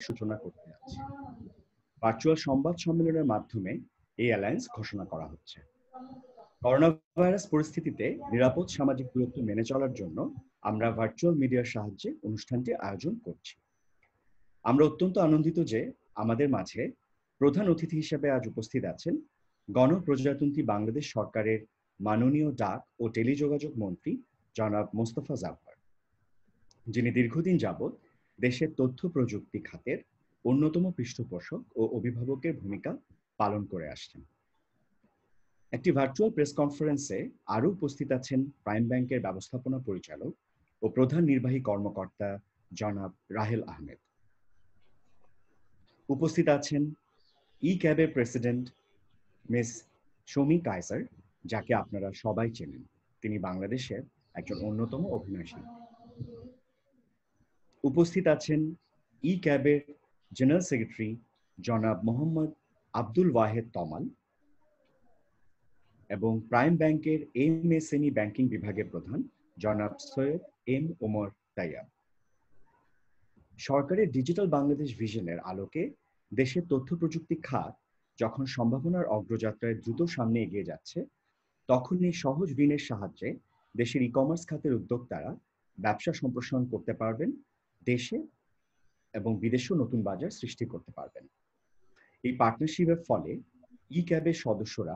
সূচনা করতে যাচ্ছে। ভার্চুয়াল সংবাদ সম্মেলনের মাধ্যমে এই অ্যালায়েন্স ঘোষণা করা হচ্ছে। করোনা ভাইরাস পরিস্থিতিতে নিরাপদ সামাজিক দূরত্ব মেনে চলার জন্য আমরা ভার্চুয়াল মিডিয়ার সাহায্যে অনুষ্ঠানটি আয়োজন করছি। আমরা অত্যন্ত আনন্দিত যে আমাদের মাঝে প্রধান অতিথি হিসেবে আজ উপস্থিত আছেন গণপ্রজাতন্ত্রী বাংলাদেশ সরকারের মাননীয় ডাক ও টেলিযোগাযোগ মন্ত্রী জনাব মোস্তফা জাফর, যিনি দীর্ঘদিন যাবৎ দেশের তথ্য প্রযুক্তি খাতের অন্যতম পৃষ্ঠপোষক ও অভিভাবকের ভূমিকা পালন করে আসছেন। একটি ভার্চুয়াল প্রেস কনফারেন্সে আরও উপস্থিত আছেন প্রাইম ব্যাংকের ব্যবস্থাপনা পরিচালক ও প্রধান নির্বাহী কর্মকর্তা জনাব রাহেল আহমেদ। উপস্থিত আছেন ই ক্যাবের প্রেসিডেন্ট মিস শমী কায়সার, যাকে আপনারা সবাই চেনেন। তিনি বাংলাদেশের একজন অন্যতম অভিনয়শিল্পী। উপস্থিত আছেন ই ক্যাবের জেনারেল সেক্রেটারি জনাব মোহাম্মদ আব্দুল ওয়াহেদ তমাল এবং প্রাইম ব্যাংকের এমএসএমই ব্যাংকিং বিভাগের প্রধান জনাব সৈয়দ এম ওমর তাইয়াব। সরকারের ডিজিটাল বাংলাদেশ ভিশনের আলোকে দেশের তথ্য প্রযুক্তি খাত যখন সম্ভাবনার অগ্রযাত্রায় দ্রুত সামনে এগিয়ে যাচ্ছে, তখন এই সহজ ঋণের সাহায্যে দেশের ই কমার্স খাতের উদ্যোক্তারা ব্যবসা সম্প্রসারণ করতে পারবেন, দেশে এবং বিদেশেও নতুন বাজার সৃষ্টি করতে পারবেন। এই পার্টনারশিপের ফলে ই ক্যাবের সদস্যরা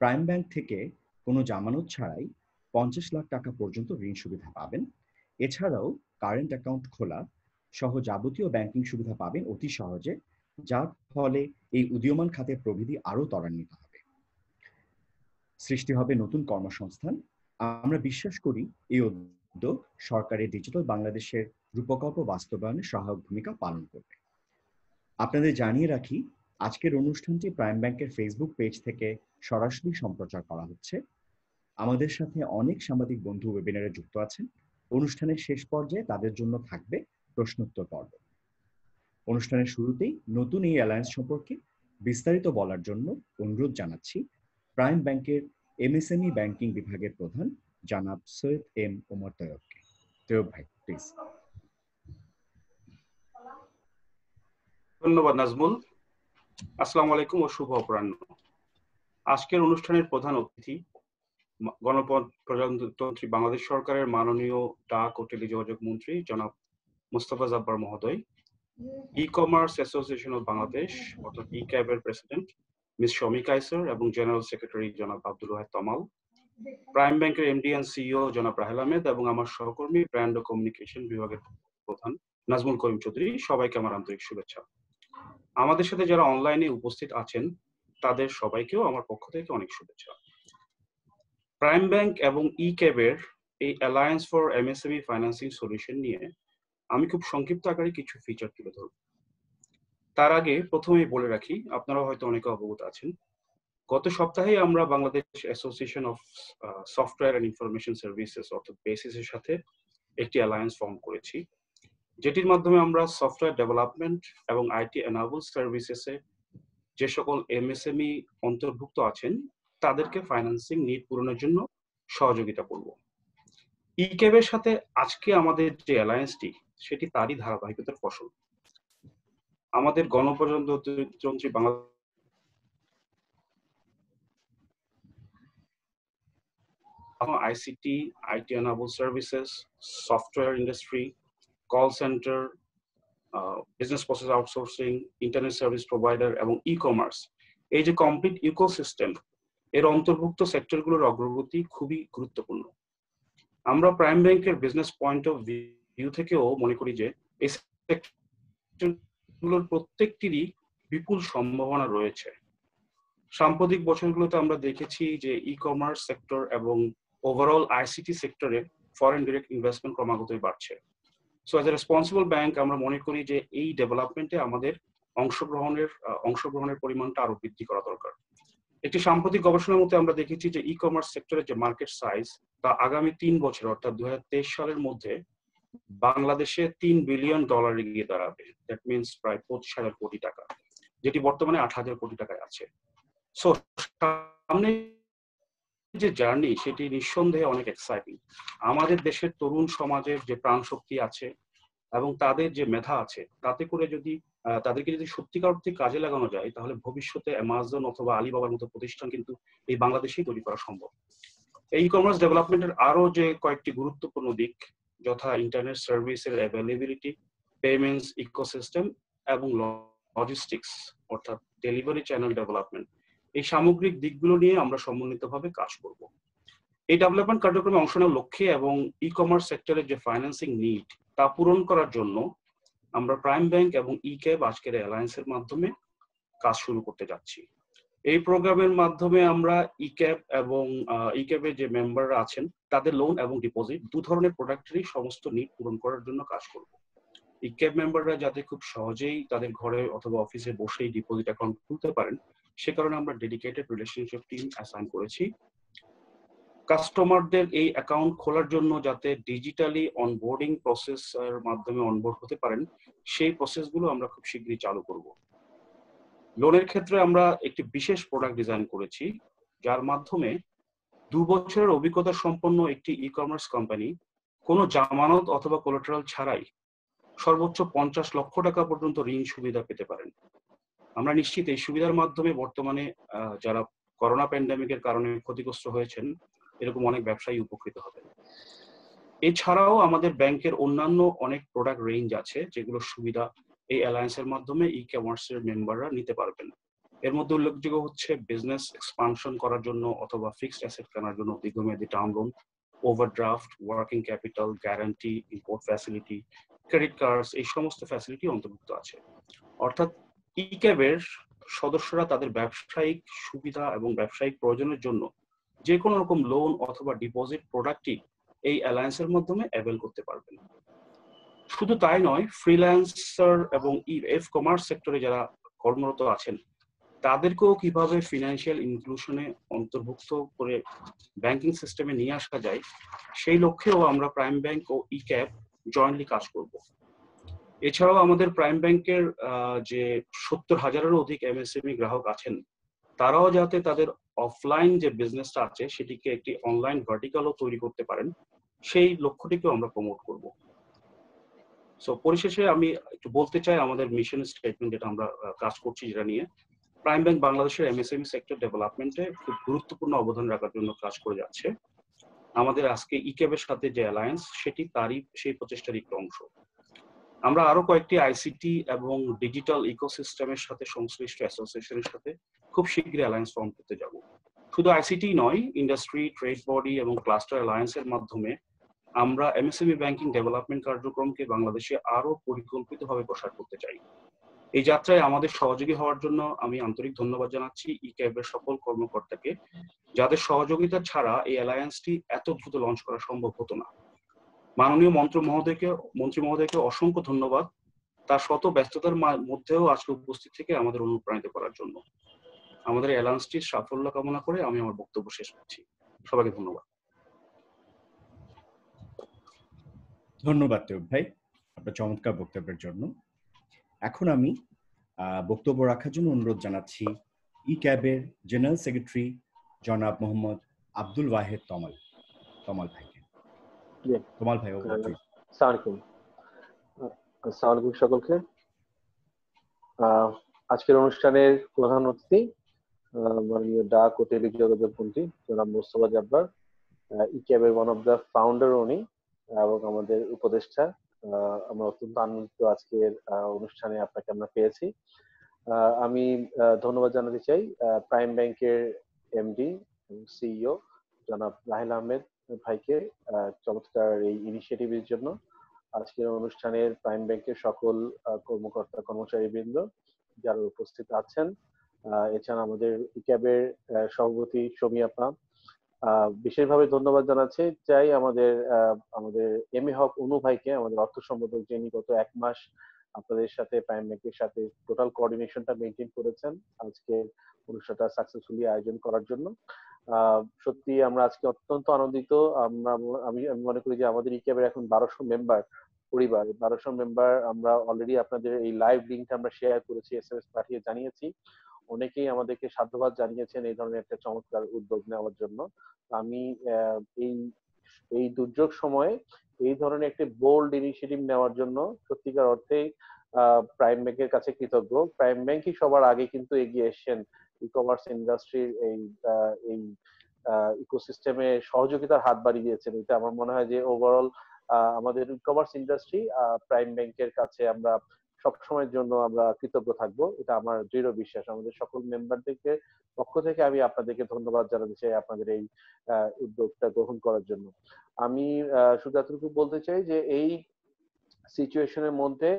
প্রাইম ব্যাংক থেকে কোনো জামানত ছাড়াই 50 লাখ টাকা পর্যন্ত ঋণ সুবিধা পাবেন। এছাড়াও কারেন্ট অ্যাকাউন্ট খোলা সহ যাবতীয় ব্যাংকিং সুবিধা পাবেন অতি সহজে, যার ফলে এই উদীয়মান খাতের প্রবৃদ্ধি আরও ত্বরান্বিত হবে, সৃষ্টি হবে নতুন কর্মসংস্থান। আমরা বিশ্বাস করি এই উদ্যোগ সরকারের ডিজিটাল বাংলাদেশের রূপকল্প বাস্তবায়নে সহায়ক ভূমিকা পালন করবে। আপনাদের জানিয়ে রাখি, আজকের অনুষ্ঠানটি প্রাইম ব্যাংকের ফেসবুক পেজ থেকে সরাসরি সম্প্রচার করা হচ্ছে। আমাদের সাথে অনেক সাংবাদিক বন্ধু ওয়েবিনারে যুক্ত আছেন। অনুষ্ঠানের শেষ পর্যায়ে তাদের জন্য থাকবে প্রশ্নোত্তর পর্ব। অনুষ্ঠানের শুরুতেই নতুন এই অ্যালায়েন্স সম্পর্কে বিস্তারিত বলার জন্য অনুরোধ জানাচ্ছি প্রাইম ব্যাংকের এমএসএমই ব্যাংকিং বিভাগের প্রধান জনাব সৈয়দ এম ওমর তৈয়বকে। তৈয়ব ভাই, প্লিজ। ধন্যবাদ নাজমুল। আসসালামু আলাইকুম ও শুভ অপরাহ্ন। আজকের অনুষ্ঠানের প্রধান অতিথি গণপ্রজাতন্ত্রী বাংলাদেশ সরকারের মাননীয় ডাক ও টেলিযোগাযোগ মন্ত্রী জনাব মোস্তফা জাফর মহোদয়, e commerce association of Bangladesh অর্থাৎ ই ক্যাবের প্রেসিডেন্ট মিস শমী কায়সার এবং জেনারেল সেক্রেটারি জনাব আব্দুল ওয়াহেদ তমাল, প্রাইম ব্যাংকের এমডি এন্ড সিইও জনাব রাহেল আহমেদ এবং আমার সহকর্মী ব্র্যান্ড ও কমিউনিকেশন বিভাগের প্রধান নাজমুল করিম চৌধুরী, সবাইকে আমার আন্তরিক শুভেচ্ছা। আমাদের সাথে যারা অনলাইনে উপস্থিত আছেন তাদের সবাইকেও আমার পক্ষ থেকে অনেক শুভেচ্ছা। প্রাইম ব্যাংক এবং ই ক্যাবের এই alliance for MSME financing solution নিয়ে আমি খুব সংক্ষিপ্ত আকারে কিছু ফিচার তুলে ধরব। তার আগে প্রথমেই বলে রাখি, আপনারা হয়তো অনেকে অবগত আছেন, গত সপ্তাহে আমরা Bangladesh association of software and information services অর্থাৎ বেসিস এর সাথে একটি অ্যালায়েন্স ফর্ম করেছি, যেটির মাধ্যমে আমরা সফটওয়্যার ডেভেলপমেন্ট এবং আইটি এনাবল সার্ভিসেসে যে সকল এমএসএমই অন্তর্ভুক্ত আছেন তাদেরকে ফাইন্যান্সিং নিড পূরণের জন্য সহযোগিতা করব। ই ক্যাবের সাথে আজকে আমাদের যে অ্যালায়েন্সটি সেটি তারই ধারাবাহিকতার ফসল। আমাদের গণপ্রজাতন্ত্রী Bangladesh ICT, IT enable services, software industry, call centre, business process outsourcing, internet service provider এবং ই কমার্স, এই যে কমপ্লিট ইকোসিস্টেম এর অন্তর্ভুক্ত সেক্টরগুলোর অগ্রগতি খুবই গুরুত্বপূর্ণ। আমরা প্রাইম ব্যাংকের বিজনেস পয়েন্ট অফ ভিউ থেকেও মনে করি যে এই সেক্টরগুলোর প্রত্যেকটিরই বিপুল সম্ভাবনা রয়েছে। সাম্প্রতিক বছরগুলোতে আমরা দেখেছি যে ই কমার্স সেক্টর এবং ওভারঅল আইসিটি সেক্টরে ফরেন ডিরেক্ট ইনভেস্টমেন্ট ক্রমাগতই বাড়ছে। So as a responsible bank আমরা মনে করি যে এই ডেভেলপমেন্টে আমাদের অংশগ্রহণের পরিমাণটা আরো বৃদ্ধি করা দরকার। একটি সাম্প্রতিক গবেষণার মধ্যে আমরা দেখেছি যে ই কমার্স সেক্টরের যে মার্কেট সাইজ তা আগামী 3 বছর অর্থাৎ 2023 সালের মধ্যে বাংলাদেশে $3 বিলিয়ন গিয়ে দাঁড়াবে। দ্যাট মিনস প্রায় 25,000 কোটি টাকা, যেটি বর্তমানে 8,000 কোটি টাকায় আছে। সো সামনে যে জার্নি সেটি নিঃসন্দেহে অনেক এক্সাইটিং। আমাদের দেশের তরুণ সমাজের যে প্রাণ শক্তি আছে, এবং তাদের যে মেধা আছে তাতে করে যদি তাদেরকে যদি সত্যিকার অর্থে কাজে লাগানো যায়, তাহলে ভবিষ্যতে অ্যামাজন অথবা আলিবাবার মতো প্রতিষ্ঠান কিন্তু এই বাংলাদেশেই তৈরি করা সম্ভব। এই কমার্স ডেভেলপমেন্টের আরো যে কয়েকটি গুরুত্বপূর্ণ দিক, যথা ইন্টারনেট সার্ভিসের অ্যাভেলেবিলিটি, পেমেন্টস ইকোসিস্টেম এবং লজিস্টিক্স অর্থাৎ ডেলিভারি চ্যানেল ডেভেলপমেন্ট, এই সামগ্রিক দিকগুলো নিয়ে আমরা সমন্বিতভাবে কাজ করব। এই ডেভেলপমেন্ট কার্যক্রমে অংশ নেওয়ার লক্ষ্যে এবং ই কমার্স সেক্টরের যে ফাইন্যান্সিং নিড তা পূরণ করার জন্য আমরা প্রাইম ব্যাংক এবং ইক্যাব আজকের অ্যালায়েন্সের মাধ্যমে কাজ শুরু করতে যাচ্ছি। এই প্রোগ্রামের মাধ্যমে আমরা ইক্যাব এবং ইক্যাবের যে মেম্বাররা আছেন তাদের লোন এবং ডিপোজিট দু ধরনের প্রোডাক্টেরই সমস্ত নিড পূরণ করার জন্য কাজ করব। ইক্যাব মেম্বাররা যাতে খুব সহজেই তাদের ঘরে অথবা অফিসে বসেই ডিপোজিট অ্যাকাউন্ট খুলতে পারেন, সে কারণে আমরা ডেডিকেটেড রিলেশনশিপ টিম অ্যাসাইন করেছি। কাস্টমারদের এই অ্যাকাউন্ট খোলার জন্য যাতে ডিজিটালি অনবোর্ডিং প্রসেসের মাধ্যমে অনবোর্ড হতে পারেন, সেই প্রসেসগুলো আমরা খুব শীঘ্রই চালু করব। লোনের ক্ষেত্রে আমরা একটি বিশেষ প্রোডাক্ট ডিজাইন করেছি, যার মাধ্যমে 2 বছরের অভিজ্ঞতা সম্পন্ন একটি ই কমার্স কোম্পানি কোনো জামানত অথবা কোলাটেরাল ছাড়াই সর্বোচ্চ 50 লক্ষ টাকা পর্যন্ত ঋণ সুবিধা পেতে পারেন। আমরা নিশ্চিত এই সুবিধার মাধ্যমে বর্তমানে যারা করোনা প্যান্ডেমিকের কারণে ক্ষতিগ্রস্ত হয়েছেন, এরকম অনেক ব্যবসায়ী উপকৃত হবেন। এছাড়াও আমাদের ব্যাংকের অন্যান্য অনেক প্রোডাক্ট রেঞ্জ আছে, যেগুলো সুবিধা এই অ্যালায়েন্সের মাধ্যমে ই কমার্সের মেম্বাররা নিতে পারবেন। এর মধ্যে উল্লেখযোগ্য হচ্ছে বিজনেস এক্সপানশন করার জন্য অথবা ফিক্সড অ্যাসেট কেনার জন্য দীর্ঘমেয়াদী term loan, overdraft, working capital, guarantee, import facility, credit cards, এই সমস্ত ফ্যাসিলিটি অন্তর্ভুক্ত আছে। অর্থাৎ ইক্যাবের সদস্যরা তাদের ব্যবসায়িক সুবিধা এবং ব্যবসায়িক প্রয়োজনের জন্য যে কোনো রকম লোন অথবা ডিপোজিট প্রোডাক্টই এই অ্যালায়েন্সের মাধ্যমে অ্যাভেল করতে পারবেন। শুধু তাই নয়, ফ্রিল্যান্সার এবং এফ কমার্স সেক্টরে যারা কর্মরত আছেন তাদেরকেও কিভাবে ফিনান্সিয়াল ইনক্লুশনে অন্তর্ভুক্ত করে ব্যাংকিং সিস্টেমে নিয়ে আসা যায়, সেই লক্ষ্যেও আমরা প্রাইম ব্যাংক ও ইক্যাব জয়েন্টলি কাজ করব। এছাড়াও আমাদের প্রাইম ব্যাংকের যে 70,000-এরও অধিক এমএসএমই গ্রাহক আছেন, তারাও যাতে তাদের অফলাইন যে বিজনেসটা আছে সেটিকে একটি অনলাইন ভার্টিক্যালও তৈরি করতে পারেন, সেই লক্ষ্যটিকেও আমরা প্রমোট করব। সো পরিশেষে আমি একটু বলতে চাই আমাদের মিশন স্টেটমেন্ট যেটা আমরা কাজ করছি, যেটা নিয়ে প্রাইম ব্যাংক বাংলাদেশের এমএসএমই সেক্টর ডেভেলপমেন্টে খুব গুরুত্বপূর্ণ অবদান রাখার জন্য কাজ করে যাচ্ছে। আমাদের আজকে ইক্যাবের সাথে যে অ্যালায়েন্স সেটি তারই সেই প্রচেষ্টার একটি অংশ। আমরা আরো কয়েকটি আইসিটি এবং ডিজিটাল ইকোসিস্টেমের সাথে সংশ্লিষ্ট অ্যাসোসিয়েশনের সাথে খুব শীঘ্রই অ্যালায়েন্স ফর্ম করতে যাব। শুধু আইসিটি নয়, ইন্ডাস্ট্রি, ট্রেড বডি এবং ক্লাস্টার অ্যালায়েন্সের মাধ্যমে আমরা এমএসএমই ব্যাংকিং ডেভেলপমেন্ট কার্যক্রমকে বাংলাদেশে আরো পরিকল্পিতভাবে প্রসার করতে চাই। এই যাত্রায় আমাদের সহযোগী হওয়ার জন্য আমি আন্তরিক ধন্যবাদ জানাচ্ছি ইক্যাবের সকল কর্মকর্তাকে, যাদের সহযোগিতা ছাড়া এই অ্যালায়েন্সটি এত দ্রুত লঞ্চ করা সম্ভব হতো না। মাননীয় মন্ত্রী মহোদয়কে অসংখ্য ধন্যবাদ, তার শত ব্যস্ততার মধ্যেও আজকে উপস্থিত থেকে আমাদের অনুপ্রাণিত করার জন্য। আমাদের অ্যালায়েন্সটির সাফল্য কামনা করে আমি আমার বক্তব্য শেষ করছি। সবাইকে ধন্যবাদ। ধন্যবাদ তৈয়ব ভাই আপনার চমৎকার বক্তব্যের জন্য। এখন আমি বক্তব্য রাখার জন্য অনুরোধ জানাচ্ছি ইক্যাবের জেনারেল সেক্রেটারি জনাব মোহাম্মদ আব্দুল ওয়াহেদ তমাল ভাইকে। তমাল ভাই, আসসালামু আলাইকুম সকলকে। আজকের অনুষ্ঠানের প্রধান অতিথি মাননীয় ডাক ও টেলিযোগাযোগ মন্ত্রী জনাব মোস্তফা জব্বার, ইক্যাবের ওয়ান অফ দ্য ফাউন্ডার উনি এবং আমাদের উপদেষ্টা। আমরা অত্যন্ত আনন্দিত আজকের অনুষ্ঠানে আপনাকে আমরা পেয়েছি। আমি ধন্যবাদ জানাতে চাই প্রাইম ব্যাংকের এমডি সিইও জনাব রাহেল আহমেদ ভাইকে চমৎকার এই ইনিশিয়েটিভের জন্য। আজকের অনুষ্ঠানের প্রাইম ব্যাংকের সকল কর্মকর্তা কর্মচারীবৃন্দ যারা উপস্থিত আছেন, এছাড়া আমাদের ইক্যাবের সভাপতি শমী আপা, বিশেষভাবে ধন্যবাদ জানাচ্ছি চাই আমাদের এম এ হক অনু ভাইকে, আমাদের অর্থ সম্পাদক, যিনি গত 1 মাস আপনাদের সাথে প্রাইম ব্যাংকের সাথে টোটাল কোঅর্ডিনেশনটা মেনটেন করেছেন আজকে অনুষ্ঠানটা সাকসেসফুলি আয়োজন করার জন্য। সত্যি আমরা আজকে অত্যন্ত আনন্দিত। আমি মনে করি যে আমাদের ইক্যাবের এখন 1200 মেম্বার পরিবার, 1200 মেম্বার আমরা অলরেডি আপনাদের এই লাইভ লিঙ্কটা আমরা শেয়ার করেছি, এসএমএস পাঠিয়ে জানিয়েছি। অনেকেই আমাদেরকে সাধুবাদ জানিয়েছেন এই ধরনের একটা চমৎকার উদ্যোগ নেওয়ার জন্য। আমি এই দুর্যোগ সময়ে এই ধরনের একটি বোল্ড ইনিশিয়েটিভ নেওয়ার জন্য সত্যিকার অর্থেই প্রাইম ব্যাংকের কাছে কৃতজ্ঞ। প্রাইম ব্যাংকই সবার আগে কিন্তু এগিয়ে এসেছেন ই কমার্স ইন্ডাস্ট্রির এই ইকোসিস্টেমে সহযোগিতার হাত বাড়িয়ে দিয়েছেন। এটা আমার মনে হয় যে ওভারঅল আমাদের ই কমার্স ইন্ডাস্ট্রি প্রাইম ব্যাংকের কাছে আমরা সবসময়ের জন্য আমরা কৃতজ্ঞ থাকবো, এটা আমার দৃঢ় বিশ্বাস। আমাদের সকল মেম্বারদেরকে পক্ষ থেকে আমি আপনাদেরকে ধন্যবাদ জানাতে চাই আপনাদের এই উদ্যোগটা গ্রহণ করার জন্য। আমি শুধু এতটুকু বলতে চাই যে এই সিচুয়েশনের মধ্যে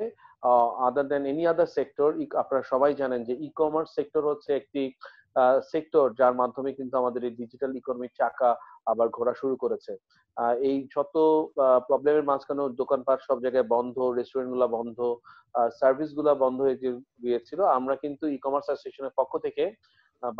আদার দেন এনি আদার সেক্টর, আপনারা সবাই জানেন যে ই কমার্স সেক্টর হচ্ছে একটি সেক্টর যার মাধ্যমে কিন্তু আমাদের এই ডিজিটাল ইকোনমির চাকা আবার ঘোরা শুরু করেছে। এই শত প্রবলেমের মাঝখানেও দোকানপাট সব জায়গায় বন্ধ, রেস্টুরেন্ট গুলা বন্ধ, সার্ভিস গুলা বন্ধ হয়ে গিয়েছিল। আমরা কিন্তু ই কমার্স অ্যাসোসিয়েশনের পক্ষ থেকে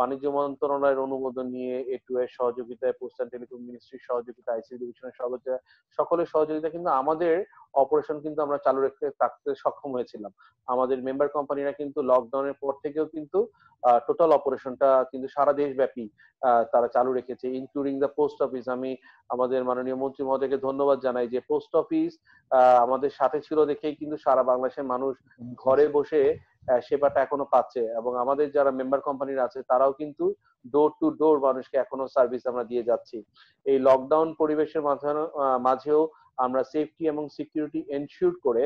বাণিজ্য মন্ত্রণালয়ের অনুমোদন নিয়ে A2 এর সহযোগিতায়, পোস্ট অ্যান্ড টেলিকম মিনিস্ট্রির সহযোগিতা, আইসিটি ডিভিশনের সহযোগিতা, সকলের সহযোগিতা কিন্তু আমাদের অপারেশন কিন্তু আমরা চালু রাখতে সক্ষম হয়েছিলাম। আমাদের মেম্বার কোম্পানিরা কিন্তু লকডাউনের পর থেকেও কিন্তু টোটাল অপারেশনটা কিন্তু সারা দেশব্যাপী তারা চালু রেখেছে, ইনক্লুডিং দ্য পোস্ট অফিস। আমি আমাদের মাননীয় মন্ত্রী মহোদয়কে ধন্যবাদ জানাই যে পোস্ট অফিস আমাদের সাথে ছিল দেখেই কিন্তু সারা বাংলাদেশের মানুষ ঘরে বসে সেবাটা এখনো পাচ্ছে, এবং আমাদের যারা মেম্বার কোম্পানির আছে তারাও কিন্তু ডোর টু ডোর মানুষকে এখনো সার্ভিস আমরা দিয়ে যাচ্ছি। এই লকডাউন পরিবেশের মাঝেও আমরা সেফটি এবং সিকিউরিটি এনশিওর করে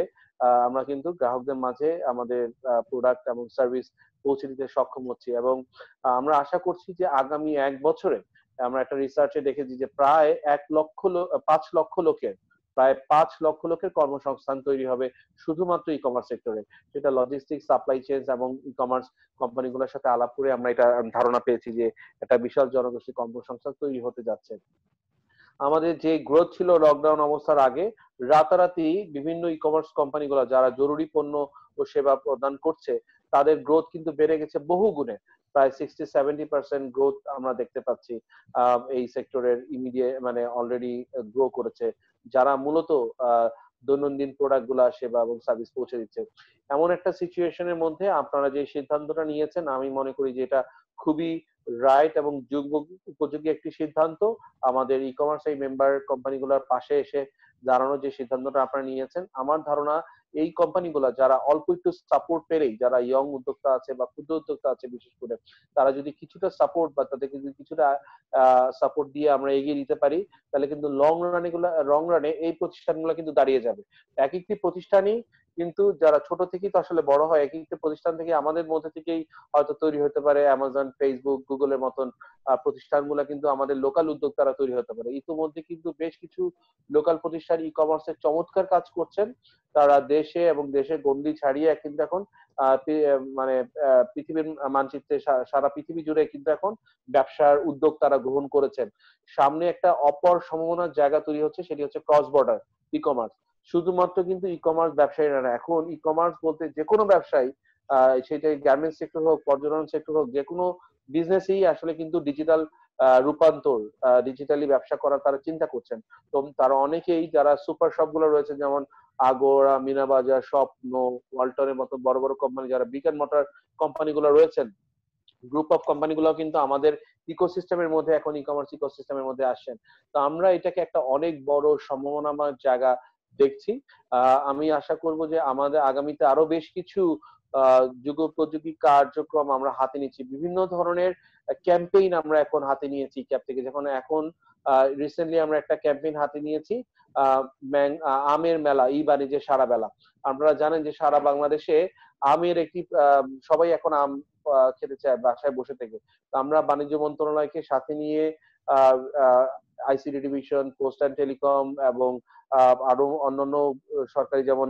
আমরা কিন্তু গ্রাহকদের মাঝে আমাদের প্রোডাক্ট এবং সার্ভিস পৌঁছে দিতে সক্ষম হচ্ছি। এবং আমরা আশা করছি যে আগামী 1 বছরে আমরা একটা রিসার্চে দেখেছি যে প্রায় 5 লক্ষ লোকের কর্মসংস্থান তৈরি হবে শুধুমাত্র ই কমার্স সেক্টরে। সেটা লজিস্টিক্স, সাপ্লাই চেইন এবং ই কমার্স কোম্পানিগুলোর সাথে আলাপ করে আমরা এটা ধারণা পেয়েছি যে একটা বিশাল জনগোষ্ঠী কর্মসংস্থান তৈরি হতে যাচ্ছে। আমাদের যে গ্রোথ ছিল লকডাউন অবস্থার আগে, রাতারাতি বিভিন্ন ই কমার্স কোম্পানিগুলো যারা জরুরি পণ্য ও সেবা প্রদান করছে তাদের গ্রোথ কিন্তু বেড়ে গেছে বহু গুণে। প্রায় 60-70% গ্রোথ আমরা দেখতে পাচ্ছি এই সেক্টরের ইমিডিয়েট মানে অলরেডি গ্রো করেছে, যারা মূলত দৈনন্দিন প্রোডাক্ট গুলা, সেবা এবং সার্ভিস পৌঁছে দিচ্ছে। এমন একটা সিচুয়েশনের মধ্যে আপনারা যে সিদ্ধান্তটা নিয়েছেন আমি মনে করি যে এটা খুবই রাইট এবং যুগ উপযোগী একটি সিদ্ধান্ত। আমাদের ই কমার্স এই মেম্বার কোম্পানিগুলোর পাশে এসে দাঁড়ানোর যে সিদ্ধান্তটা আপনারা নিয়েছেন, আমার ধারণা এই কোম্পানিগুলো যারা অল্প একটু সাপোর্ট পেলেই, যারা ইয়ং উদ্যোক্তা আছে বা ক্ষুদ্র উদ্যোক্তা আছে বিশেষ করে, তারা যদি কিছুটা সাপোর্ট বা তাদেরকে যদি কিছুটা সাপোর্ট দিয়ে আমরা এগিয়ে দিতে পারি, তাহলে কিন্তু লং রানে এই প্রতিষ্ঠানগুলো কিন্তু দাঁড়িয়ে যাবে। এক একটি প্রতিষ্ঠানই কিন্তু যারা ছোট থেকেই তো আসলে বড় হয়, এক একটি প্রতিষ্ঠান থেকে আমাদের মধ্যে থেকেই হয়তো তৈরি হতে পারে অ্যামাজন, ফেসবুক, গুগলের মতন প্রতিষ্ঠানগুলো কিন্তু আমাদের লোকাল উদ্যোক্তারা তৈরি হতে পারে। ইতিমধ্যে কিন্তু বেশ কিছু লোকাল প্রতিষ্ঠান ই কমার্সের চমৎকার কাজ করছেন। তারা দেশে এবং দেশের গণ্ডি ছাড়িয়ে কিন্তু এখন মানে পৃথিবীর মানচিত্রে সারা পৃথিবী জুড়ে কিন্তু এখন ব্যবসার উদ্যোগ তারা গ্রহণ করেছেন। সামনে একটা অপর সম্ভাবনার জায়গা তৈরি হচ্ছে, সেটি হচ্ছে ক্রস বর্ডার ই কমার্স। শুধুমাত্র কিন্তু ই কমার্স ব্যবসায়ীরা না, এখন ই কমার্স বলতে যে কোনো ব্যবসায়ী, সেটা গার্মেন্টস সেক্টর হোক, পর্যটন সেক্টর হোক, যে কোনো বিজনেসই আসলে কিন্তু ডিজিটাল রূপান্তর, ডিজিটালি ব্যবসা করার তারা চিন্তা করছেন। তো তারা অনেকেই যারা সুপার শপ গুলো রয়েছে যেমন আগোরা, মিনা বাজার, স্বপ্ন, ওয়ালটনের মতো বড় বড় কোম্পানি, যারা ব্রিক এন্ড মর্টার কোম্পানিগুলো রয়েছেন, গ্রুপ অফ কোম্পানিগুলো কিন্তু আমাদের ইকোসিস্টেমের মধ্যে, এখন ই কমার্স ইকোসিস্টেমের মধ্যে আসছেন। তো আমরা এটাকে একটা অনেক বড় সম্ভাবনাময় জায়গা দেখছি। আমি আশা করব যে আমাদের আগামীতে আরো বেশ কিছু যুগোপযোগী কার্যক্রম আমরা হাতে নিচ্ছি। বিভিন্ন ধরনের ক্যাম্পেইন আমরা এখন হাতে নিয়েছি ক্যাপ থেকে। যখন এখন রিসেন্টলি আমরা একটা ক্যাম্পেইন হাতে নিয়েছি, আমের মেলা, ই বাণিজ্যের সারা বেলা। আপনারা জানেন যে সারা বাংলাদেশে আমের একটি সবাই এখন আম খেতে চায় বাসায় বসে থেকে। তো আমরা বাণিজ্য মন্ত্রণালয়কে সাথে নিয়ে ICT division, post and telecom এবং আরো অন্যান্য সরকারি যেমন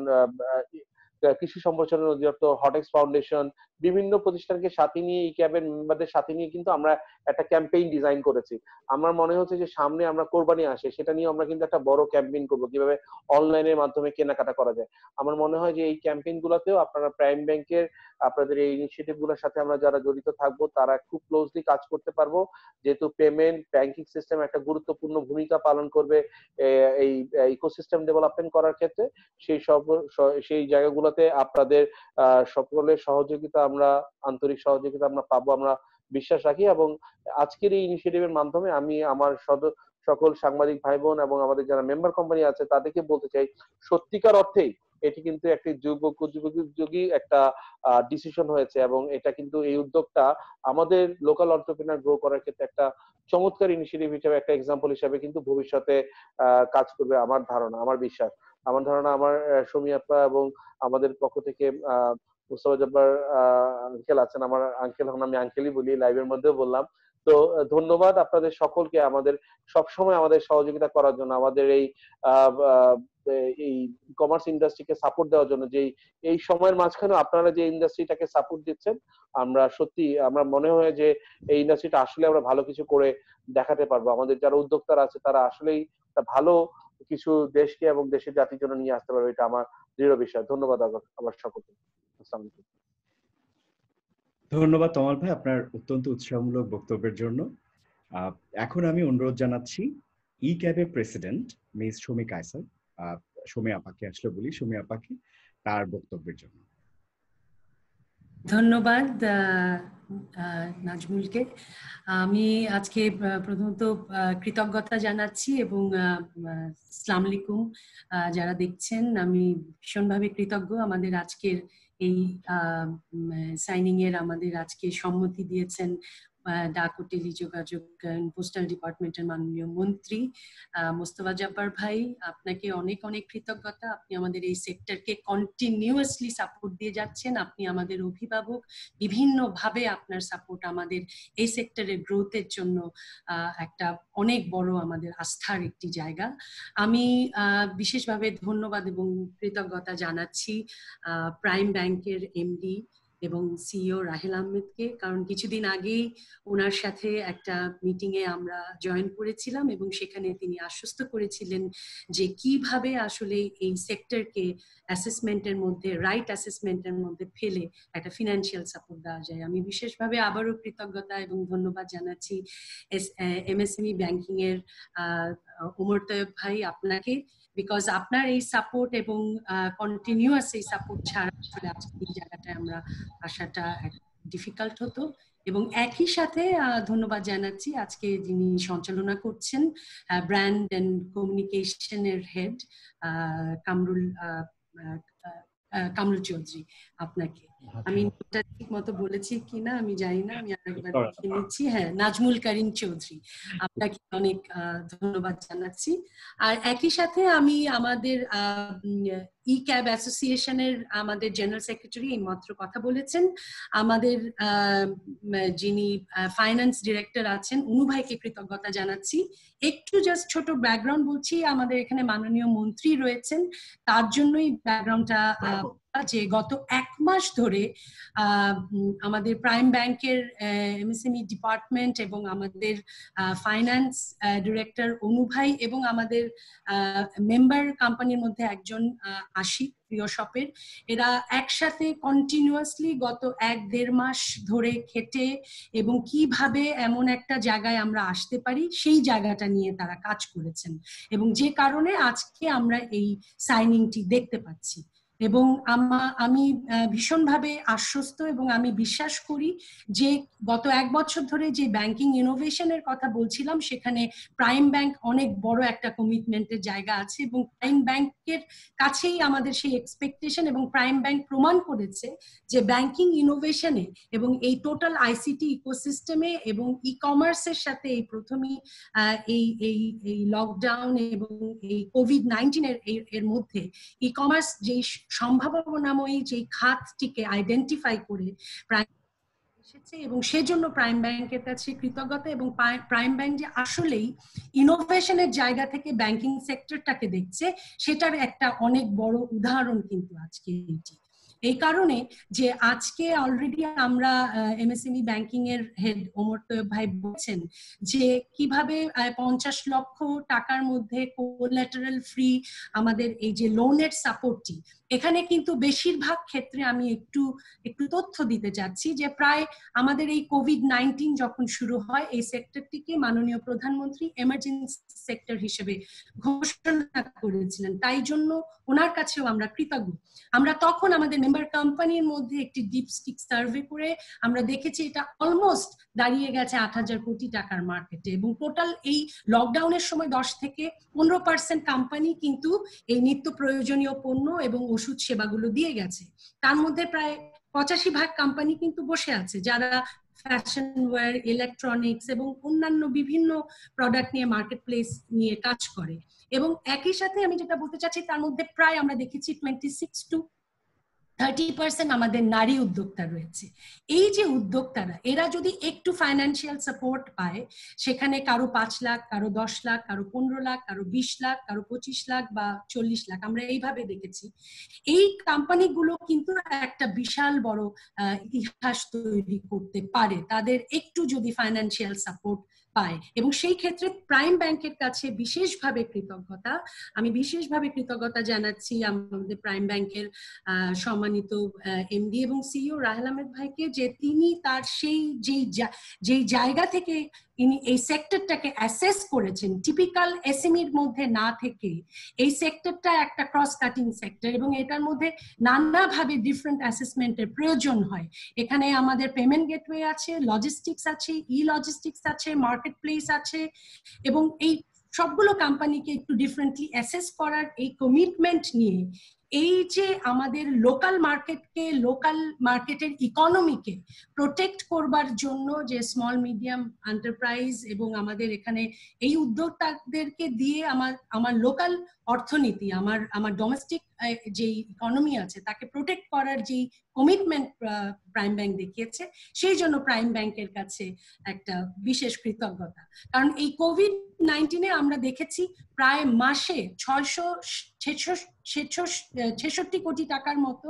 কৃষি সম্প্রসারণ অধিদপ্তর, হটেক্স ফাউন্ডেশন, বিভিন্ন প্রতিষ্ঠানকে সাথে নিয়ে এই ক্যাবের মেম্বারদের সাথে নিয়ে কিন্তু আমরা একটা ক্যাম্পেইন ডিজাইন করেছি। আমার মনে হচ্ছে যে সামনে আমরা কোরবানি আসে, সেটা নিয়ে আমরা কিন্তু একটা বড় ক্যাম্পেইন করবো, কিভাবে অনলাইনের মাধ্যমে কেনাকাটা করা যায়। আমার মনে হয় যে এই ক্যাম্পেইন গুলোতেও আপনারা প্রাইম ব্যাংকের আপনাদের এই ইনিশিয়েটিভ গুলোর সাথে আমরা যারা জড়িত থাকবো তারা খুব ক্লোজলি কাজ করতে পারবো, যেহেতু পেমেন্ট ব্যাংকিং সিস্টেম একটা গুরুত্বপূর্ণ ভূমিকা পালন করবে এই ইকোসিস্টেম ডেভেলপমেন্ট করার ক্ষেত্রে। সেই জায়গাগুলোতে আপনাদের সকলের সহযোগিতা আমরা, আন্তরিক সহযোগিতা আমরা পাবো, আমরা বিশ্বাস রাখি। এবং আজকের এই ইনিশিয়েটিভের মাধ্যমে আমি আমার সকল সাংবাদিক ভাই বোন এবং আমাদের যারা মেম্বার কোম্পানি আছে তাদেরকে বলতে চাই, সত্যিকার অর্থেই এটি কিন্তু একটি যুগোপযোগী একটা ডিসিশন হয়েছে, এবং এটা কিন্তু এই উদ্যোগটা আমাদের লোকাল এন্টারপ্রেনার গ্রো করার ক্ষেত্রে একটা চমৎকার ইনিশিয়েটিভ হিসেবে, একটা এক্সাম্পল হিসেবে কিন্তু ভবিষ্যতে কাজ করবে আমার ধারণা, আমার বিশ্বাস। আমার ধারণা আমার শমী আপা এবং আমাদের পক্ষ থেকে মুস্তাফা জব্বার আঙ্কেল আছেন, আমার আঙ্কেল হন, আমি আঙ্কেলই বলি, লাইভের মধ্যেও বললাম। তো ধন্যবাদ আপনাদের সকলকে আমাদের সবসময় আমাদের সহযোগিতা করার জন্য, আমাদের এই এই কমার্স ইন্ডাস্ট্রিকে সাপোর্ট দেওয়ার জন্য। যে এই সময়ের মাঝখানে আপনারা যে ইন্ডাস্ট্রিটাকে সাপোর্ট দিচ্ছেন, আমরা সত্যি আমরা মনে হয় যে এই ইন্ডাস্ট্রিটা আসলে আমরা ভালো কিছু করে দেখাতে পারবো। আমাদের যারা উদ্যোক্তারা আছে তারা আসলেই একটা ভালো কিছু দেশকে এবং দেশের জাতির জন্য নিয়ে আসতে পারবে, এটা আমার দৃঢ় বিশ্বাস। ধন্যবাদ আবার সকলকে। আসসালামু আলাইকুম। ধন্যবাদ তমাল ভাই আপনার অত্যন্ত উৎসাহমূলক বক্তব্যের জন্য। এখন আমি অনুরোধ জানাচ্ছি ই ক্যাবের প্রেসিডেন্ট মিস শমী কায়সার, শমী আপাকে আসলে বলি, শমী আপাকে তার বক্তব্যের জন্য। ধন্যবাদ নাজমুলকে। আমি আজকে প্রথমত কৃতজ্ঞতা জানাচ্ছি এবং আসসালামু আলাইকুম যারা দেখছেন। আমি ভীষণভাবে কৃতজ্ঞ আমাদের আজকের এই সাইনিং এর আমাদের আজকে সম্মতি দিয়েছেন ডাক ও টেলিযোগাযোগ পোস্টাল ডিপার্টমেন্টের মাননীয় মন্ত্রী মোস্তফা জব্বার ভাই। আপনাকে অনেক অনেক কৃতজ্ঞতা। আপনি আমাদের এই সেক্টরকে কন্টিনিউয়াসলি সাপোর্ট দিয়ে যাচ্ছেন। আপনি আমাদের অভিভাবক, বিভিন্নভাবে আপনার সাপোর্ট আমাদের এই সেক্টরের গ্রোথের জন্য একটা অনেক বড় আমাদের আস্থার একটি জায়গা। আমি বিশেষভাবে ধন্যবাদ এবং কৃতজ্ঞতা জানাচ্ছি প্রাইম ব্যাংকের এমডি এবং সিইও রাহেল আহমেদকে, কারণ কিছুদিন আগেই ওনার সাথে একটা মিটিংয়ে আমরা জয়েন করেছিলাম এবং সেখানে তিনি আশ্বস্ত করেছিলেন যে কিভাবে আসলে এই সেক্টরকে অ্যাসেসমেন্টের মধ্যে, রাইট অ্যাসেসমেন্টের মধ্যে ফেলে একটা ফিনান্সিয়াল সাপোর্ট দেওয়া যায়। আমি বিশেষভাবে আবারও কৃতজ্ঞতা এবং ধন্যবাদ জানাচ্ছি এমএসএমই ব্যাংকিং এর ওমর তৈয়ব ভাই আপনাকে, বিকজ আপনার এই সাপোর্ট এবং কন্টিনিউয়াস এই সাপোর্ট ছাড়া আসলে আজকে এই জায়গাটায় আমরা আসাটা ডিফিকাল্ট হতো। এবং একই সাথে ধন্যবাদ জানাচ্ছি আজকে যিনি সঞ্চালনা করছেন ব্র্যান্ড এন্ড কমিউনিকেশনের হেড কামরুল চৌধুরী আপনাকে। আমি ঠিক মতো বলেছি কিনা আমি জানি না, আমি আরেকবার দেখে নিচ্ছি। হ্যাঁ, নাজমুল করিম চৌধুরী, আপনাকে অনেক ধন্যবাদ জানাচ্ছি। আর একই সাথে আমি আমাদের ই ক্যাব অ্যাসোসিয়েশনের আমাদের জেনারেল সেক্রেটারি এইমাত্র কথা বলেছেন, আমাদের যিনি ফাইন্যান্স ডিরেক্টর আছেন অনু ভাইকে কৃতজ্ঞতা জানাচ্ছি। একটু জাস্ট ছোট ব্যাকগ্রাউন্ড বলছি, আমাদের এখানে মাননীয় মন্ত্রী রয়েছেন, তার জন্যই ব্যাকগ্রাউন্ডটা যে গত 1 মাস ধরে আমাদের প্রাইম ব্যাংকের এমএসএমই ডিপার্টমেন্ট এবং আমাদের ফাইন্যান্স ডিরেক্টর অনু ভাই এবং আমাদের মেম্বার কোম্পানির মধ্যে একজন আশিক প্রিয় শপের, এরা একসাথে কন্টিনিউয়াসলি গত 1-1.5 মাস ধরে খেটে এবং কিভাবে এমন একটা জায়গায় আমরা আসতে পারি সেই জায়গাটা নিয়ে তারা কাজ করেছেন, এবং যে কারণে আজকে আমরা এই সাইনিংটি দেখতে পাচ্ছি। এবং আমি ভীষণভাবে আশ্বস্ত এবং আমি বিশ্বাস করি যে গত 1 বছর ধরে যে ব্যাংকিং ইনোভেশনের কথা বলছিলাম সেখানে প্রাইম ব্যাংক অনেক বড় একটা কমিটমেন্টের জায়গা আছে এবং প্রাইম ব্যাংকের কাছেই আমাদের সেই এক্সপেকটেশন, এবং প্রাইম ব্যাংক প্রমাণ করেছে যে ব্যাংকিং ইনোভেশনে এবং এই টোটাল আইসিটি ইকোসিস্টেমে এবং ই কমার্সের সাথে এই প্রথমেই এই লকডাউন এবং এই কোভিড-19 এর মধ্যে ই কমার্স যেই সম্ভাবনাময়ী যেই খাতটিকে আইডেন্টিফাই করে প্রাইম এসেছে, এবং সেজন্য প্রাইম ব্যাংকের কাছে কৃতজ্ঞতা। এবং প্রাইম ব্যাংক যে আসলেই ইনোভেশনের জায়গা থেকে ব্যাংকিং সেক্টরটাকে দেখছে সেটার একটা অনেক বড় উদাহরণ কিন্তু আজকে এটি। এই কারণে যে আজকে অলরেডি আমরা এমএসএমই ব্যাংকিং এর হেড ওমর তৈয়ব ভাই বলছেন যে কিভাবে 50 লক্ষ টাকার মধ্যে কোল্যাটারাল ফ্রি আমাদের এই যে লোনের সাপোর্টটি, এখানে কিন্তু বেশিরভাগ ক্ষেত্রে আমি একটু তথ্য দিতে চাচ্ছি যে প্রায় আমাদের এই কোভিড-19 যখন শুরু হয় এই সেক্টরটিকে মাননীয় প্রধানমন্ত্রী এমার্জেন্সি সেক্টর হিসেবে ঘোষণা করেছিলেন, তাই জন্য ওনার কাছেও আমরা কৃতজ্ঞ। আমরা তখন আমাদের মেম্বার কোম্পানির মধ্যে একটি ডিপস্টিক সার্ভে করে আমরা দেখেছি এটা অলমোস্ট দাঁড়িয়ে গেছে 8,000 কোটি টাকার মার্কেটে, এবং টোটাল এই লকডাউনের সময় 10 থেকে 15% কোম্পানি কিন্তু এই নিত্য প্রয়োজনীয় পণ্য এবং ওষুধ সেবাগুলো দিয়ে গেছে। তার মধ্যে প্রায় 85% কোম্পানি কিন্তু বসে আছে যারা ফ্যাশন ওয়্যার, ইলেকট্রনিক্স এবং অন্যান্য বিভিন্ন প্রোডাক্ট নিয়ে মার্কেট প্লেস নিয়ে কাজ করে। এবং একই সাথে আমি যেটা বলতে চাচ্ছি, তার মধ্যে প্রায় আমরা দেখেছি 26 to 30% আমাদের নারী উদ্যোক্তা রয়েছে। এই যে উদ্যোক্তারা, এরা যদি একটু ফাইন্যান্সিয়াল সাপোর্ট পায়, সেখানে কারো 5 লাখ, কারো 10 লাখ, কারো 15 লাখ, কারো 20 লাখ, কারো 25 লাখ বা 40 লাখ, আমরা এইভাবে দেখেছি, এই কোম্পানিগুলো কিন্তু একটা বিশাল বড় ইতিহাস তৈরি করতে পারে তাদের একটু যদি ফাইন্যান্সিয়াল সাপোর্ট পায়। এবং সেই ক্ষেত্রে প্রাইম ব্যাংকের কাছে বিশেষভাবে কৃতজ্ঞতা, আমি বিশেষভাবে কৃতজ্ঞতা জানাচ্ছি আমাদের প্রাইম ব্যাংকের সম্মানিত এমডি এবং সিইও রাহেল আহমেদ ভাইকে, যে তিনি তার সেই যেই জায়গা থেকে ইনি এই সেক্টরটাকে অ্যাসেস করেছেন, টিপিক্যাল এসএমইর মধ্যে না থেকে এই সেক্টরটা একটা ক্রস কাটিং সেক্টর, এবং এটার মধ্যে নানাভাবে ডিফারেন্ট অ্যাসেসমেন্টের প্রয়োজন হয়। এখানে আমাদের পেমেন্ট গেটওয়ে আছে, লজিস্টিক্স আছে, ই লজিস্টিক্স আছে, মার্কেট প্লেস আছে, এবং এই সবগুলো কোম্পানিকে একটু ডিফারেন্টলি অ্যাসেস করার এই কমিটমেন্ট নিয়ে এই যে আমাদের লোকাল মার্কেটকে, লোকাল মার্কেটের ইকোনমিকে প্রোটেক্ট করবার জন্য যে স্মল মিডিয়াম এন্টারপ্রাইজ এবং আমাদের এখানে এই উদ্যোক্তাদেরকে দিয়ে আমার লোকাল অর্থনীতি, আমার ডোমেস্টিক যে ইকোনমি আছে তাকে প্রোটেক্ট করার যে কমিটমেন্ট প্রাইম ব্যাংক দেখিয়েছে, সেই জন্য প্রাইম ব্যাংকের কাছে একটা বিশেষ কৃতজ্ঞতা। কারণ এই কোভিড-19 আমরা দেখেছি প্রায় মাসে 666 কোটি টাকার মতো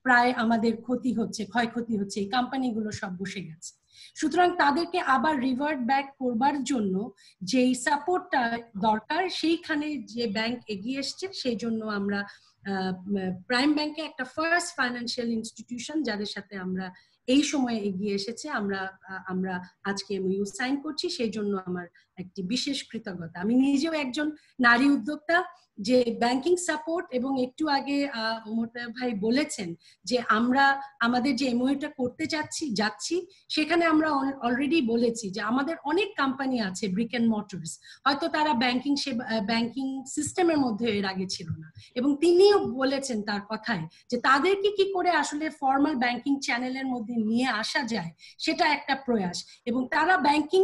প্রায় আমাদের ক্ষতি হচ্ছে, ক্ষয়ক্ষতি হচ্ছে, এই কোম্পানিগুলো সব বসে গেছে। সুতরাং তাদেরকে আবার রিভার্ট ব্যাক করবার জন্য যেই সাপোর্টটা দরকার, সেইখানে যে ব্যাংক এগিয়ে এসছে, সেই জন্য আমরা প্রাইম ব্যাংকে একটা ফার্স্ট ফাইন্যান্সিয়াল ইনস্টিটিউশন যাদের সাথে আমরা এই সময়ে এগিয়ে এসেছে, আমরা আজকে এমওইউ সাইন করছি, সেই জন্য আমার একটি বিশেষ কৃতজ্ঞতা। আমি নিজেও একজন নারী উদ্যোক্তা, যে ব্যাংকিং সাপোর্ট, এবং একটু আগে ওমর ভাই বলেছেন যে আমরা আমাদের যে এমওইউটা করতে যাচ্ছি সেখানে আমরা অলরেডি বলেছি যে আমাদের অনেক কোম্পানি আছে ব্রিক এন্ড মর্টার্স, হয়তো তারা ব্যাংকিং সিস্টেমের মধ্যে এর আগে ছিল না, এবং তিনিও বলেছেন তার কথায় যে তাদেরকে কি করে আসলে ফর্মাল ব্যাংকিং চ্যানেলের মধ্যে নিয়ে আসা যায়, সেটা একটা প্রয়াস, এবং তারা ব্যাংকিং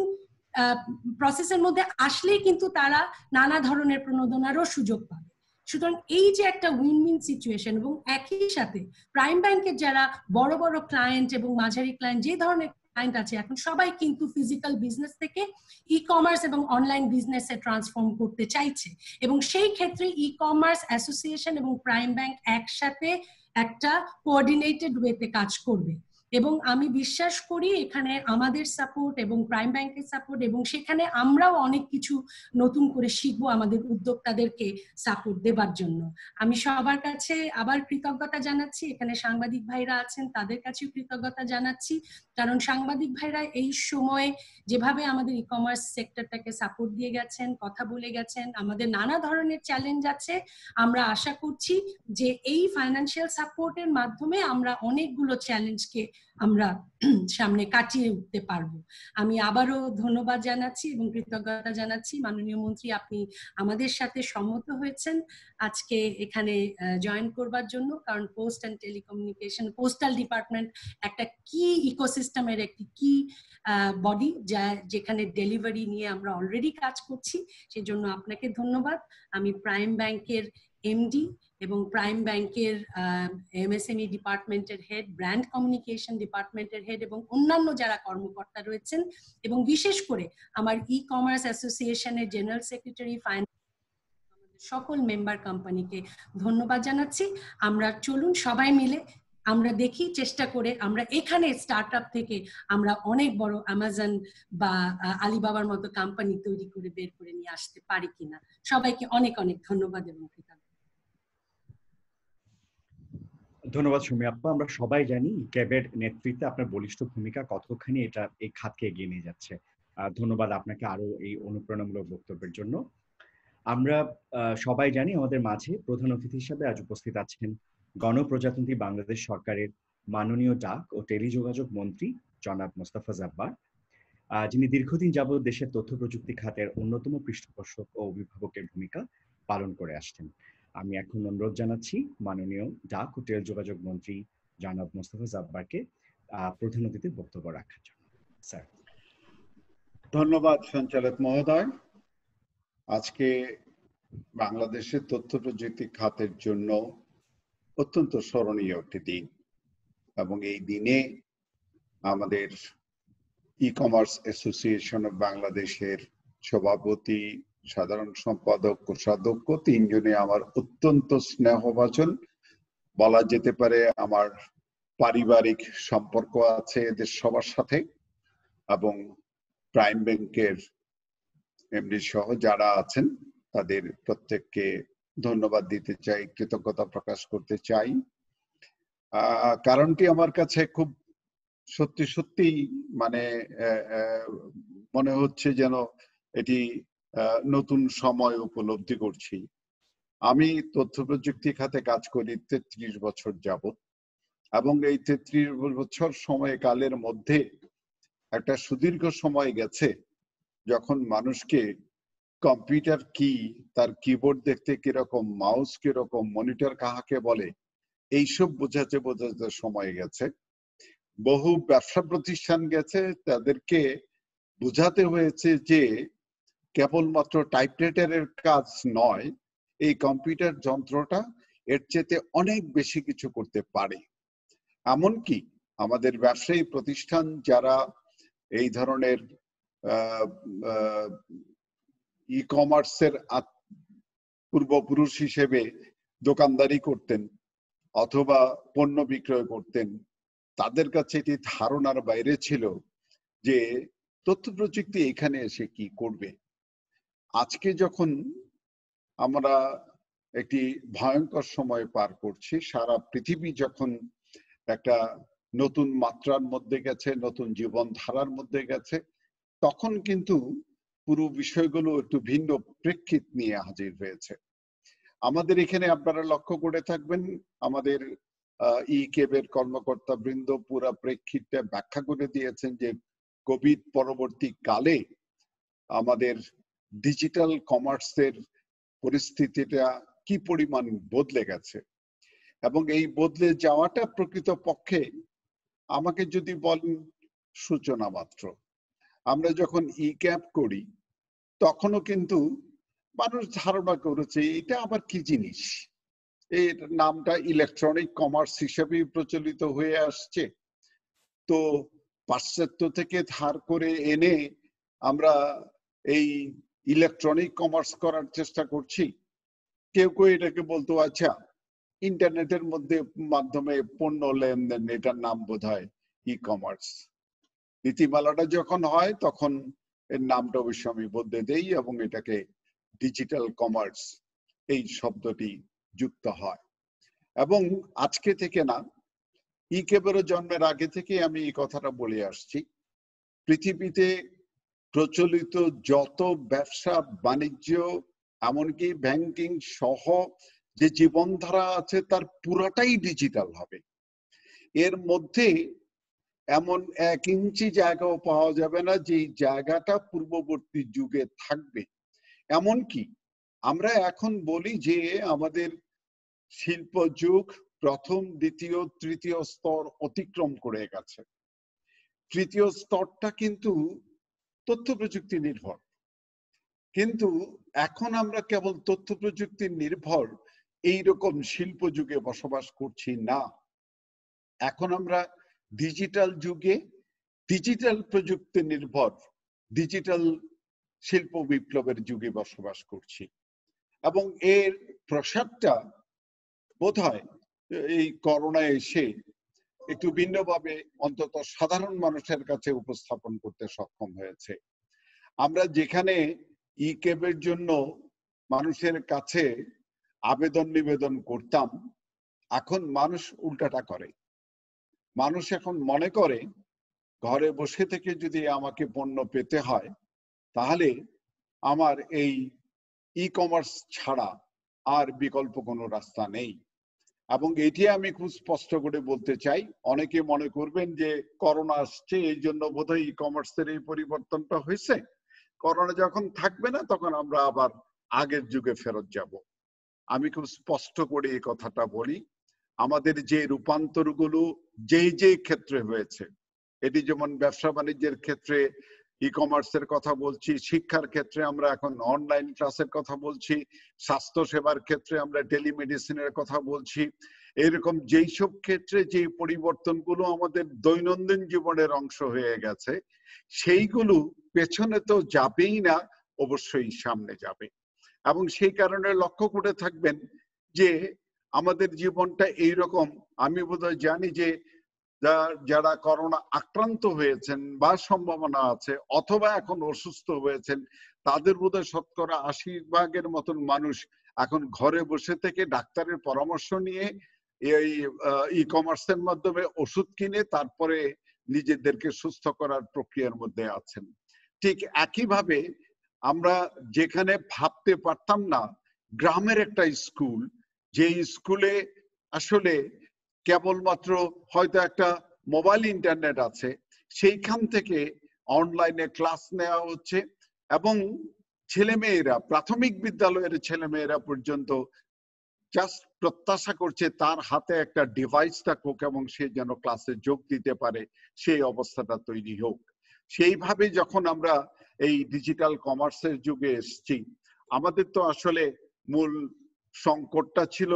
প্রসেসের মধ্যে আসলেই কিন্তু তারা নানা ধরনের প্রণোদনারও সুযোগ পাবে। সুতরাং এই যে একটা উইন উইন সিচুয়েশন, এবং একই সাথে প্রাইম ব্যাংকের যারা বড় বড় ক্লায়েন্ট এবং মাঝারি ক্লায়েন্ট, যে ধরনের ক্লায়েন্ট আছে এখন সবাই কিন্তু ফিজিক্যাল বিজনেস থেকে ই কমার্স এবং অনলাইন বিজনেসে ট্রান্সফর্ম করতে চাইছে, এবং সেই ক্ষেত্রে ই কমার্স অ্যাসোসিয়েশন এবং প্রাইম ব্যাংক একসাথে একটা কোঅর্ডিনেটেড ওয়েতে কাজ করবে। এবং আমি বিশ্বাস করি এখানে আমাদের সাপোর্ট এবং প্রাইম ব্যাংকের সাপোর্ট, এবং সেখানে আমরাও অনেক কিছু নতুন করে শিখবো আমাদের উদ্যোক্তাদেরকে সাপোর্ট দেবার জন্য। আমি সবার কাছে আবার কৃতজ্ঞতা জানাচ্ছি, এখানে সাংবাদিক ভাইরা আছেন তাদের কাছেও কৃতজ্ঞতা জানাচ্ছি, কারণ সাংবাদিক ভাইরা এই সময়ে যেভাবে আমাদের ই কমার্স সেক্টরটাকে সাপোর্ট দিয়ে গেছেন, কথা বলে গেছেন। আমাদের নানা ধরনের চ্যালেঞ্জ আছে, আমরা আশা করছি যে এই ফাইন্যান্সিয়াল সাপোর্টের মাধ্যমে আমরা অনেকগুলো চ্যালেঞ্জকে আমরা সামনে কাটিয়ে উঠতে পারবো। আমি আবারও ধন্যবাদ জানাচ্ছি এবং কৃতজ্ঞতা জানাচ্ছি মাননীয় মন্ত্রী, আপনি আমাদের সাথে সম্মত হয়েছেন আজকে এখানে জয়েন করবার জন্য, কারণ post and telecommunication, postal department একটা কি ইকোসিস্টেমের একটি কি বডি, যেখানে ডেলিভারি নিয়ে আমরা অলরেডি কাজ করছি, সেজন্য আপনাকে ধন্যবাদ। আমি প্রাইম ব্যাংকের এমডি এবং প্রাইম ব্যাংকের এমএসএমই ডিপার্টমেন্টের হেড, ব্র্যান্ড কমিউনিকেশন ডিপার্টমেন্টের হেড এবং অন্যান্য যারা কর্মকর্তা রয়েছেন, এবং বিশেষ করে আমার ই কমার্স অ্যাসোসিয়েশনের জেনারেল সেক্রেটারি, সকল মেম্বার কোম্পানিকে ধন্যবাদ জানাচ্ছি। আমরা চলুন সবাই মিলে আমরা দেখি, চেষ্টা করে আমরা এখানে স্টার্টআপ থেকে আমরা অনেক বড় অ্যামাজন বা আলিবাবার মতো কোম্পানি তৈরি করে বের করে নিয়ে আসতে পারি কিনা। সবাইকে অনেক অনেক ধন্যবাদ এবং কৃতজ্ঞতা। ধন্যবাদ সুমি আপা। আমরা সবাই জানি ক্যাবের নেতৃত্বে আপনার বলিষ্ঠ ভূমিকা কতখানি এই খাতকে এগিয়ে নিয়ে যাচ্ছে। ধন্যবাদ আপনাকে আরো এই অনুপ্রেরণামূলক বক্তব্যের জন্য। আমরা সবাই জানি আমাদের মাঝে প্রধান অতিথি হিসাবে আজ উপস্থিত আছেন গণপ্রজাতন্ত্রী বাংলাদেশ সরকারের মাননীয় ডাক ও টেলিযোগাযোগ মন্ত্রী জনাব মোস্তফা জব্বার, যিনি দীর্ঘদিন যাবৎ দেশের তথ্য প্রযুক্তি খাতের অন্যতম পৃষ্ঠপোষক ও অভিভাবকের ভূমিকা পালন করে আসছেন। আমি এখন অনুরোধ জানাচ্ছি মাননীয় ডাক ও টেলিযোগাযোগ মন্ত্রী জনাব মোস্তফা জব্বারকে প্রধান অতিথির বক্তব্য রাখার জন্য। স্যার। ধন্যবাদ সঞ্চালক মহোদয়। আজকে বাংলাদেশের তথ্য প্রযুক্তি খাতের জন্য অত্যন্ত স্মরণীয় একটি দিন, এবং এই দিনে আমাদের ই কমার্স অ্যাসোসিয়েশন অফ বাংলাদেশের সভাপতি, সাধারণ সম্পাদক, কোষাধ্যক্ষ তিনজনে আমার অত্যন্ত স্নেহভাজন, বলা যেতে পারে আমার পারিবারিক সম্পর্ক আছে এদের সবার সাথে, এবং প্রাইম ব্যাংকের এমডি সহ যারা আছেন তাদের প্রত্যেককে ধন্যবাদ দিতে চাই, কৃতজ্ঞতা প্রকাশ করতে চাই। কারণটি আমার কাছে খুব সত্যি সত্যি মানে মনে হচ্ছে যেন এটি নতুন সময় উপলব্ধি করছি। আমি তথ্য প্রযুক্তি খাতে কাজ করি ৩৩ বছর যাবত, এবং এই ৩৩ বছর সময়কালের মধ্যে একটা সুদীর্ঘ সময় গেছে যখন মানুষকে কম্পিউটার কি, তার কিবোর্ড দেখতে কিরকম, মাউস কিরকম, মনিটর কাহাকে বলে, এইসব বোঝাতে বোঝাতে সময় গেছে। বহু ব্যবসা প্রতিষ্ঠান গেছে, তাদেরকে বোঝাতে হয়েছে যে কেবলমাত্র টাইপরাইটারের কাজ নয়, এই কম্পিউটার যন্ত্রটা এর চেয়ে অনেক বেশি কিছু করতে পারে। এমনকি আমাদের ব্যবসায়ী প্রতিষ্ঠান যারা এই ধরনের ই কমার্সের পূর্বপুরুষ হিসেবে দোকানদারি করতেন অথবা পণ্য বিক্রয় করতেন, তাদের কাছে এটি ধারণার বাইরে ছিল যে তথ্য প্রযুক্তি এখানে এসে কি করবে। আজকে যখন আমরা একটি ভয়ঙ্কর সময় পার করছি, সারা পৃথিবী যখন একটা নতুন মাত্রার মধ্যে গেছে, নতুন জীবনধারার মধ্যে গেছে, তখন কিন্তু পুরো বিষয়গুলো একটু ভিন্ন প্রেক্ষিত নিয়ে হাজির হয়েছে। আমাদের এখানে আপনারা লক্ষ্য করে থাকবেন, আমাদের ই কেবের কর্মকর্তা বৃন্দ পুরা প্রেক্ষিতটা ব্যাখ্যা করে দিয়েছেন যে কোভিড পরবর্তী কালে আমাদের ডিজিটাল কমার্সের পরিস্থিতিটা কি পরিমাণ বদলে গেছে, এবং এই বদলে যাওয়াটা প্রকৃত পক্ষে আমাকে যদি বলেন সূচনা মাত্র। আমরা যখন ই ক্যাব করি তখনও কিন্তু মানুষ ধারণা করেছে এটা আবার কি জিনিস, এর নামটা ইলেকট্রনিক কমার্স হিসেবেই প্রচলিত হয়ে আসছে। তো পাশ্চাত্য থেকে ধার করে এনে আমরা এই ইলেকট্রনিক কমার্স করার চেষ্টা করছি। কেউ কেউ এটাকে বলতো আচ্ছা ইন্টারনেটের মধ্যে মাধ্যমে পণ্য লেনদেন, এটার নাম বোধহয় ই কমার্স। নীতিমালাটা যখন হয় তখন এর নামটা অবশ্য আমি বদলে দেই এবং এটাকে ডিজিটাল কমার্স এই শব্দটি যুক্ত হয়। এবং আজকে থেকে না, ই কেবের জন্মের আগে থেকে আমি এই কথাটা বলে আসছি, পৃথিবীতে প্রচলিত যত ব্যবসা বাণিজ্য এমনকি ব্যাংকিং সহ যে জীবনধারা আছে তার পুরাটাই ডিজিটাল হবে। এর মধ্যে এমন 1 ইঞ্চি জায়গাও পাওয়া যাবে না যে জায়গাটা পূর্ববর্তী যুগে থাকবে। এমনকি আমরা এখন বলি যে আমাদের শিল্প যুগ প্রথম, দ্বিতীয়, তৃতীয় স্তর অতিক্রম করে গেছে। তৃতীয় স্তরটা কিন্তু তথ্য প্রযুক্তি নির্ভর, কিন্তু এখন আমরা কেবল তথ্য প্রযুক্তি নির্ভর এইরকম শিল্প যুগে বসবাস করছি না। এখন আমরা ডিজিটাল যুগে ডিজিটাল প্রযুক্তি নির্ভর ডিজিটাল শিল্প বিপ্লবের যুগে বসবাস করছি, এবং এর প্রসারটা বোধহয় এই করোনা এসে একটু ভিন্নভাবে অন্তত সাধারণ মানুষের কাছে উপস্থাপন করতে সক্ষম হয়েছে। আমরা যেখানে ই ক্যাবের জন্য মানুষের কাছে আবেদন নিবেদন করতাম, এখন মানুষ উল্টাটা করে। মানুষ এখন মনে করে ঘরে বসে থেকে যদি আমাকে পণ্য পেতে হয় তাহলে আমার এই ই কমার্স ছাড়া আর বিকল্প কোনো রাস্তা নেই। এবং এটি আমি খুব স্পষ্ট করে বলতে চাই, অনেকে মনে করবেন যে করোনা আসছে এই জন্য বোধহয় ই কমার্সের এই পরিবর্তনটা হয়েছে, করোনা যখন থাকবে না তখন আমরা আবার আগের যুগে ফেরত যাব। আমি খুব স্পষ্ট করে এই কথাটা বলি, আমাদের যে রূপান্তরগুলো যেই ক্ষেত্রে হয়েছে, এটি যেমন ব্যবসা বাণিজ্যের ক্ষেত্রে ই কমার্সের কথা বলছি, শিক্ষার ক্ষেত্রে আমরা এখন অনলাইন ক্লাসের কথা বলছি, স্বাস্থ্য সেবার ক্ষেত্রে আমরা টেলিমেডিসিনের কথা বলছি, এরকম যেই সব ক্ষেত্রে যে পরিবর্তনগুলো আমাদের দৈনন্দিন জীবনের অংশ হয়ে গেছে, সেইগুলো পেছনে তো যাবেই না, অবশ্যই সামনে যাবে। এবং সেই কারণে লক্ষ্য করে থাকবেন যে আমাদের জীবনটা এইরকম, আমি বোধহয় জানি যে যারা করোনা আক্রান্ত হয়েছেন বা সম্ভাবনা আছে অথবা এখন অসুস্থ হয়েছেন, তাদের বোধহয় শতকরা 80% মতন মানুষ এখন ঘরে বসে থেকে ডাক্তারের পরামর্শ নিয়ে এই ই কমার্সের মাধ্যমে ওষুধ কিনে তারপরে নিজেদেরকে সুস্থ করার প্রক্রিয়ার মধ্যে আছেন। ঠিক একইভাবে আমরা যেখানে ভাবতে পারতাম না, গ্রামের একটা স্কুল, যে স্কুলে আসলে কেবলমাত্র হয়তো একটা মোবাইল ইন্টারনেট আছে, সেইখান থেকে অনলাইনে ক্লাস নেওয়া হচ্ছে এবং ছেলেমেয়েরা, প্রাথমিক বিদ্যালয়ের ছেলেমেয়েরা পর্যন্ত জাস্ট প্রত্যাশা করছে তার হাতে একটা ডিভাইস থাকুক এবং সে যেন ক্লাসে যোগ দিতে পারে, সেই অবস্থাটা তৈরি হোক। সেইভাবে যখন আমরা এই ডিজিটাল কমার্সের যুগে এসেছি, আমাদের তো আসলে মূল সংকটটা ছিল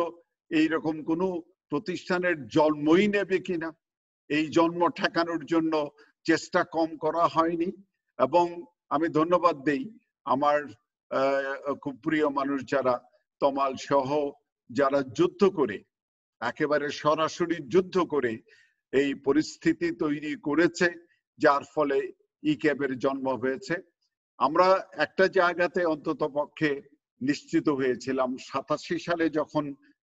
এইরকম কোনো প্রতিষ্ঠানের জন্মই নেবে কিনা। এই জন্ম ঠেকানোর জন্য চেষ্টা কম করা হয়নি এবং আমি ধন্যবাদ দেই আমার খুব প্রিয় মানুষ যারা তমাল সহ যারা যুদ্ধ করে, একেবারে সরাসরি যুদ্ধ করে এই পরিস্থিতি তৈরি করেছে, যার ফলে ই ক্যাবের জন্ম হয়েছে। আমরা একটা জায়গাতে অন্তত পক্ষে নিশ্চিত হয়েছিলাম, 87 সালে যখন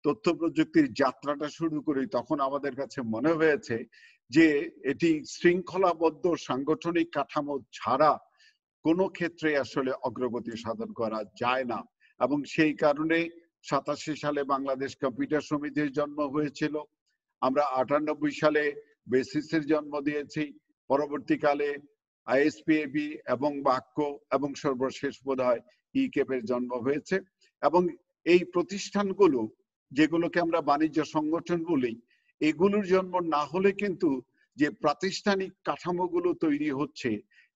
তথ্য প্রযুক্তির যাত্রাটা শুরু করি, তখন আমাদের কাছে মনে হয়েছে যে এটি শৃঙ্খলাবদ্ধ সাংগঠনিক কাঠামো ছাড়া কোনো ক্ষেত্রে আসলে অগ্রগতি সাধন করা যায় না। এবং সেই কারণে 87 সালে বাংলাদেশ কম্পিউটার সমিতির জন্ম হয়েছিল। আমরা 98 সালে বেসিসের জন্ম দিয়েছি, পরবর্তীকালে আইএসপিএবি এবং বাক্য এবং সর্বশেষ বোধহয় ই ক্যাবের জন্ম হয়েছে। এবং এই প্রতিষ্ঠানগুলো, যেগুলোকে আমরা বাণিজ্য সংগঠন বলি, এগুলোর জন্ম না হলে কিন্তু যে প্রাতিষ্ঠানিক কাঠামোগুলো তৈরি হচ্ছে,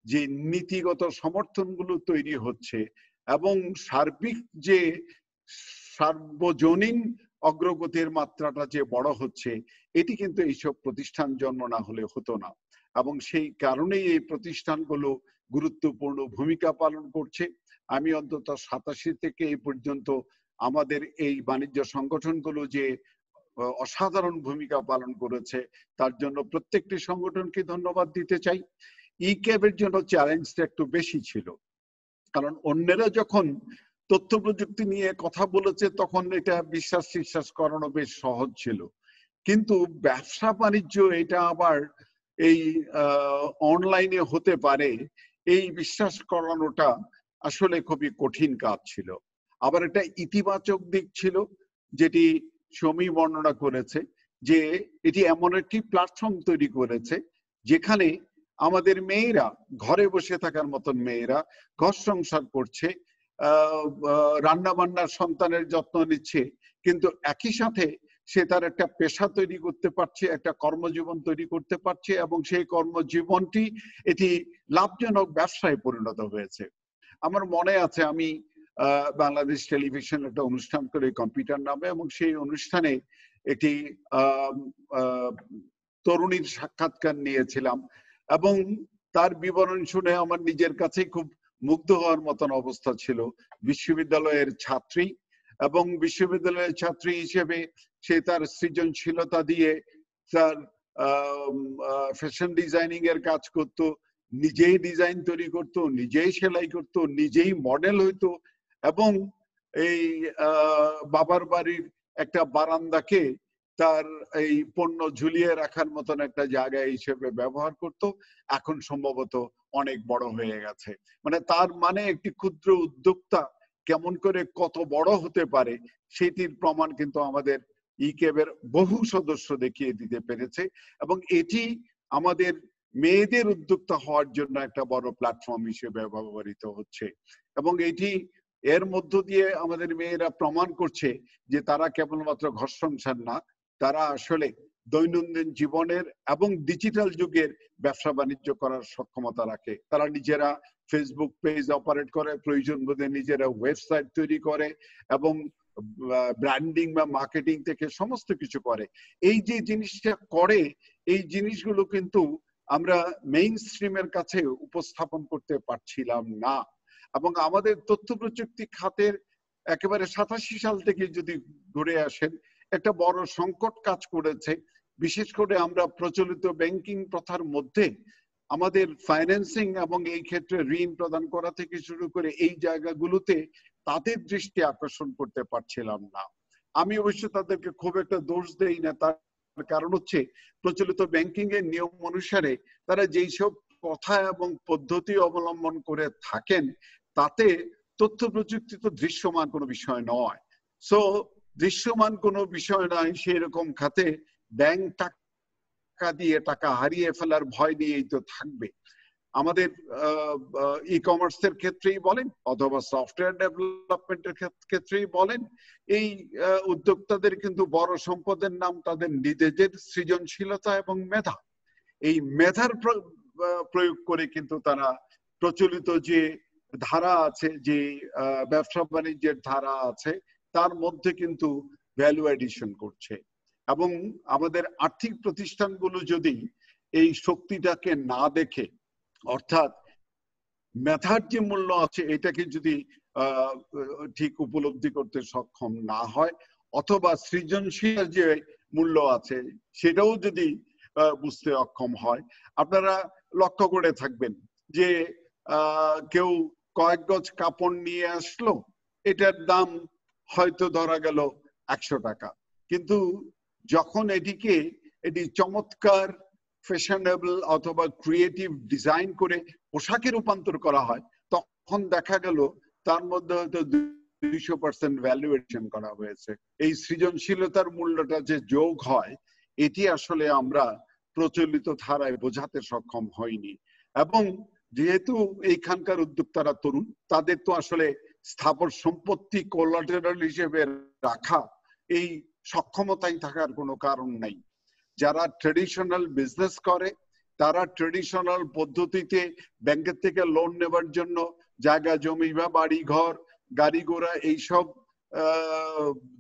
যে নীতিগত সমর্থনগুলো তৈরি হচ্ছে এবং সার্বিক যে সার্বজনীন অগ্রগতির মাত্রাটা যে বড় হচ্ছে, এটি কিন্তু এইসব প্রতিষ্ঠান জন্ম না হলে হতো না। এবং সেই কারণেই এই প্রতিষ্ঠানগুলো গুরুত্বপূর্ণ ভূমিকা পালন করছে। আমি অন্তত 87 থেকে এই পর্যন্ত আমাদের এই বাণিজ্য সংগঠনগুলো যে অসাধারণ ভূমিকা পালন করেছে, তার জন্য প্রত্যেকটি সংগঠনকে ধন্যবাদ দিতে চাই। ই ক্যাবের জন্য চ্যালেঞ্জটা একটু বেশি ছিল, কারণ অন্যেরা যখন তথ্য প্রযুক্তি নিয়ে কথা বলেছে তখন এটা বিশ্বাস করানো বেশ সহজ ছিল, কিন্তু ব্যবসা বাণিজ্য এটা আবার এই অনলাইনে হতে পারে, এই বিশ্বাস করানোটা আসলে খুবই কঠিন কাজ ছিল। আবার একটা ইতিবাচক দিক ছিল যেটি সমী বর্ণনা করেছে, যে এটি এমন একটি প্ল্যাটফর্ম তৈরি করেছে যেখানে আমাদের মেয়েরা, ঘরে বসে থাকার মতন মেয়েরা ঘর সংসার করছে, রান্না বান্নার সন্তানের যত্ন নিচ্ছে, কিন্তু একই সাথে সে তার একটা পেশা তৈরি করতে পারছে, একটা কর্মজীবন তৈরি করতে পারছে এবং সেই কর্মজীবনটি এটি লাভজনক ব্যবসায় পরিণত হয়েছে। আমার মনে আছে আমি বাংলাদেশ টেলিভিশন একটা অনুষ্ঠান করে কম্পিউটার নামে, এবং সেই অনুষ্ঠানে একটি তরুণীর সাক্ষাৎকার নিয়েছিলাম এবং তার বিবরণ শুনে আমার নিজের কাছে খুব মুগ্ধ হওয়ার মতন অবস্থা ছিল। বিশ্ববিদ্যালয়ের ছাত্রী, এবং বিশ্ববিদ্যালয়ের ছাত্রী হিসেবে সে তার সৃজনশীলতা দিয়ে তার ফ্যাশন ডিজাইনিং এর কাজ করতো, নিজেই ডিজাইন তৈরি করতো, নিজেই সেলাই করতো, নিজেই মডেল হইতো এবং এই বাবার বাড়ির একটা বারান্দাকে তার এই পণ্য ঝুলিয়ে রাখার মতন একটা জায়গা হিসেবে ব্যবহার করত। এখন সম্ভবত অনেক বড় হয়ে গেছে। মানে তার মানে একটি ক্ষুদ্র উদ্যোক্তা কেমন করে কত বড় হতে পারে সেটির প্রমাণ কিন্তু আমাদের ইক্যাবের বহু সদস্য দেখিয়ে দিতে পেরেছে, এবং এটি আমাদের মেয়েদের উদ্যোক্তা হওয়ার জন্য একটা বড় প্ল্যাটফর্ম হিসেবে ব্যবহৃত হচ্ছে। এবং এটি এর মধ্য দিয়ে আমাদের মেয়েরা প্রমাণ করছে যে তারা কেবলমাত্র ঘর সংসার না, তারা আসলে দৈনন্দিন জীবনের এবং ডিজিটাল যুগের ব্যবসা বাণিজ্য করার সক্ষমতা রাখে। তারা নিজেরা ফেসবুক পেজ অপারেট করে, প্রয়োজন বোধে নিজেরা ওয়েবসাইট তৈরি করে এবং ব্র্যান্ডিং বা মার্কেটিং থেকে সমস্ত কিছু করে। এই যে জিনিসটা করে, এই জিনিসগুলো কিন্তু আমরা মেইন স্ট্রিমের কাছে উপস্থাপন করতে পারছিলাম না। এবং আমাদের তথ্য প্রযুক্তি খাতের একেবারে 87 সাল থেকে যদি ঘুরে আসেন, একটা বড় সংকট কাজ করেছে। বিশেষ করে আমরা প্রচলিত ব্যাংকিং প্রথার মধ্যে আমাদের ফাইন্যান্সিং এবং এই ক্ষেত্রে ঋণ প্রদান করা থেকে শুরু করে এই জায়গাগুলোতে তাদের দৃষ্টি আকর্ষণ করতে পারছিলাম না। আমি অবশ্য তাদেরকে খুব একটা দোষ দেই না, তার কারণ হচ্ছে প্রচলিত ব্যাংকিং এর নিয়ম অনুসারে তারা যেই সব কথা এবং পদ্ধতি অবলম্বন করে থাকেন, তাতে তথ্য প্রযুক্তি তো দৃশ্যমান কোনো বিষয় নয়। সো দৃশ্যমান কোনো বিষয় নয়, সেরকম খাতে ব্যাংক টাকা দিয়ে টাকা হারিয়ে ফেলার ভয় নিয়েই তো থাকবে। আমাদের ই কমার্সের ক্ষেত্রেই বলেন অথবা সফটওয়্যার ডেভেলপমেন্টের ক্ষেত্রেই বলেন, এই উদ্যোক্তাদের কিন্তু বড় সম্পদের নাম তাদের নিজেদের সৃজনশীলতা এবং মেধা। এই মেধার প্রয়োগ করে কিন্তু তারা প্রচলিত যে ধারা আছে, যে ব্যবসা বাণিজ্যের ধারা আছে, তার মধ্যে কিন্তু ভ্যালু এডিশন করছে। এবং আমাদের আর্থিক প্রতিষ্ঠানগুলো যদি এই শক্তিটাকে না দেখে, অর্থাৎ মেধার যে মূল্য আছে এটাকে যদি ঠিক উপলব্ধি করতে সক্ষম না হয়, অথবা সৃজনশীল যে মূল্য আছে সেটাও যদি বুঝতে অক্ষম হয়, আপনারা লক্ষ্য করে থাকবেন যে কেউ কয়েক গজ কাপড় নিয়ে আসলো, এটার দাম হয়তো ধরা গেল 100 টাকা, কিন্তু যখন এটি চমৎকার ফ্যাশনেবল অথবা ক্রিয়েটিভ ডিজাইন করে পোশাকে রূপান্তর করা হয়, তখন দেখা গেল তার মধ্যে হয়তো 200% ভ্যালুয়েশন করা হয়েছে। এই সৃজনশীলতার মূল্যটা যে যোগ হয়, এটি আসলে আমরা প্রচলিত ধারায় বোঝাতে সক্ষম হইনি। এবং যেহেতু এইখানকার উদ্যোক্তারা তরুণ, তাদের তো আসলে স্থাবর সম্পত্তি কোলাটেরাল হিসেবে রাখা এই সক্ষমতাই থাকার কোনো কারণ নাই। যারা ট্রেডিশনাল বিজনেস করে, তারা ট্রেডিশনাল পদ্ধতিতে ব্যাংকের থেকে লোন নেবার জন্য জায়গা জমি বা বাড়ি ঘর গাড়ি ঘোড়া এইসব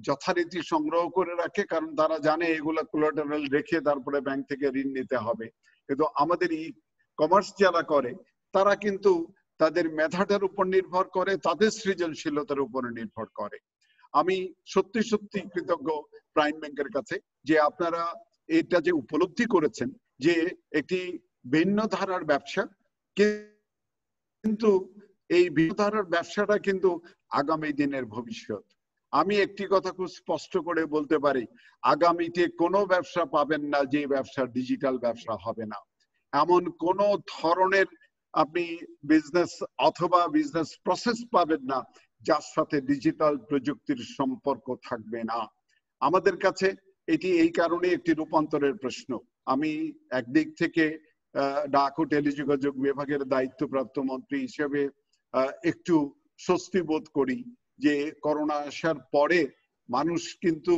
যথারীতি সংগ্রহ করে রাখে, কারণ তারা জানে এগুলা কোলাটেরাল রেখে তারপরে ব্যাংক থেকে ঋণ নিতে হবে। কিন্তু আমাদের ই কমার্স যারা করে, তারা কিন্তু তাদের মেধাটার উপর নির্ভর করে, তাদের সৃজনশীলতার উপর নির্ভর করে। আমি সত্যি সত্যি কৃতজ্ঞ প্রাইম ব্যাংকের কাছে যে আপনারা এটা যে উপলব্ধি করেছেন যে একটি ভিন্ন ধারার ব্যবসা, কিন্তু এই ভিন্ন ধারার ব্যবসাটা কিন্তু আগামী দিনের ভবিষ্যৎ। আমি একটি কথা খুব স্পষ্ট করে বলতে পারি, আগামীতে কোনো ব্যবসা পাবেন না যে ব্যবসা ডিজিটাল ব্যবসা হবে না। এমন কোন ধরনের আপনি বিজনেস অথবা বিজনেস প্রসেস পাবেন না যার সাথে ডিজিটাল প্রযুক্তির সম্পর্ক থাকবে না। আমাদের কাছে এটি এই কারণে একটি রূপান্তরের প্রশ্ন। আমি একদিক থেকে ডাক ও টেলিযোগাযোগ বিভাগের দায়িত্বপ্রাপ্ত মন্ত্রী হিসেবে একটু স্বস্তি বোধ করি যে করোনা আসার পরে মানুষ কিন্তু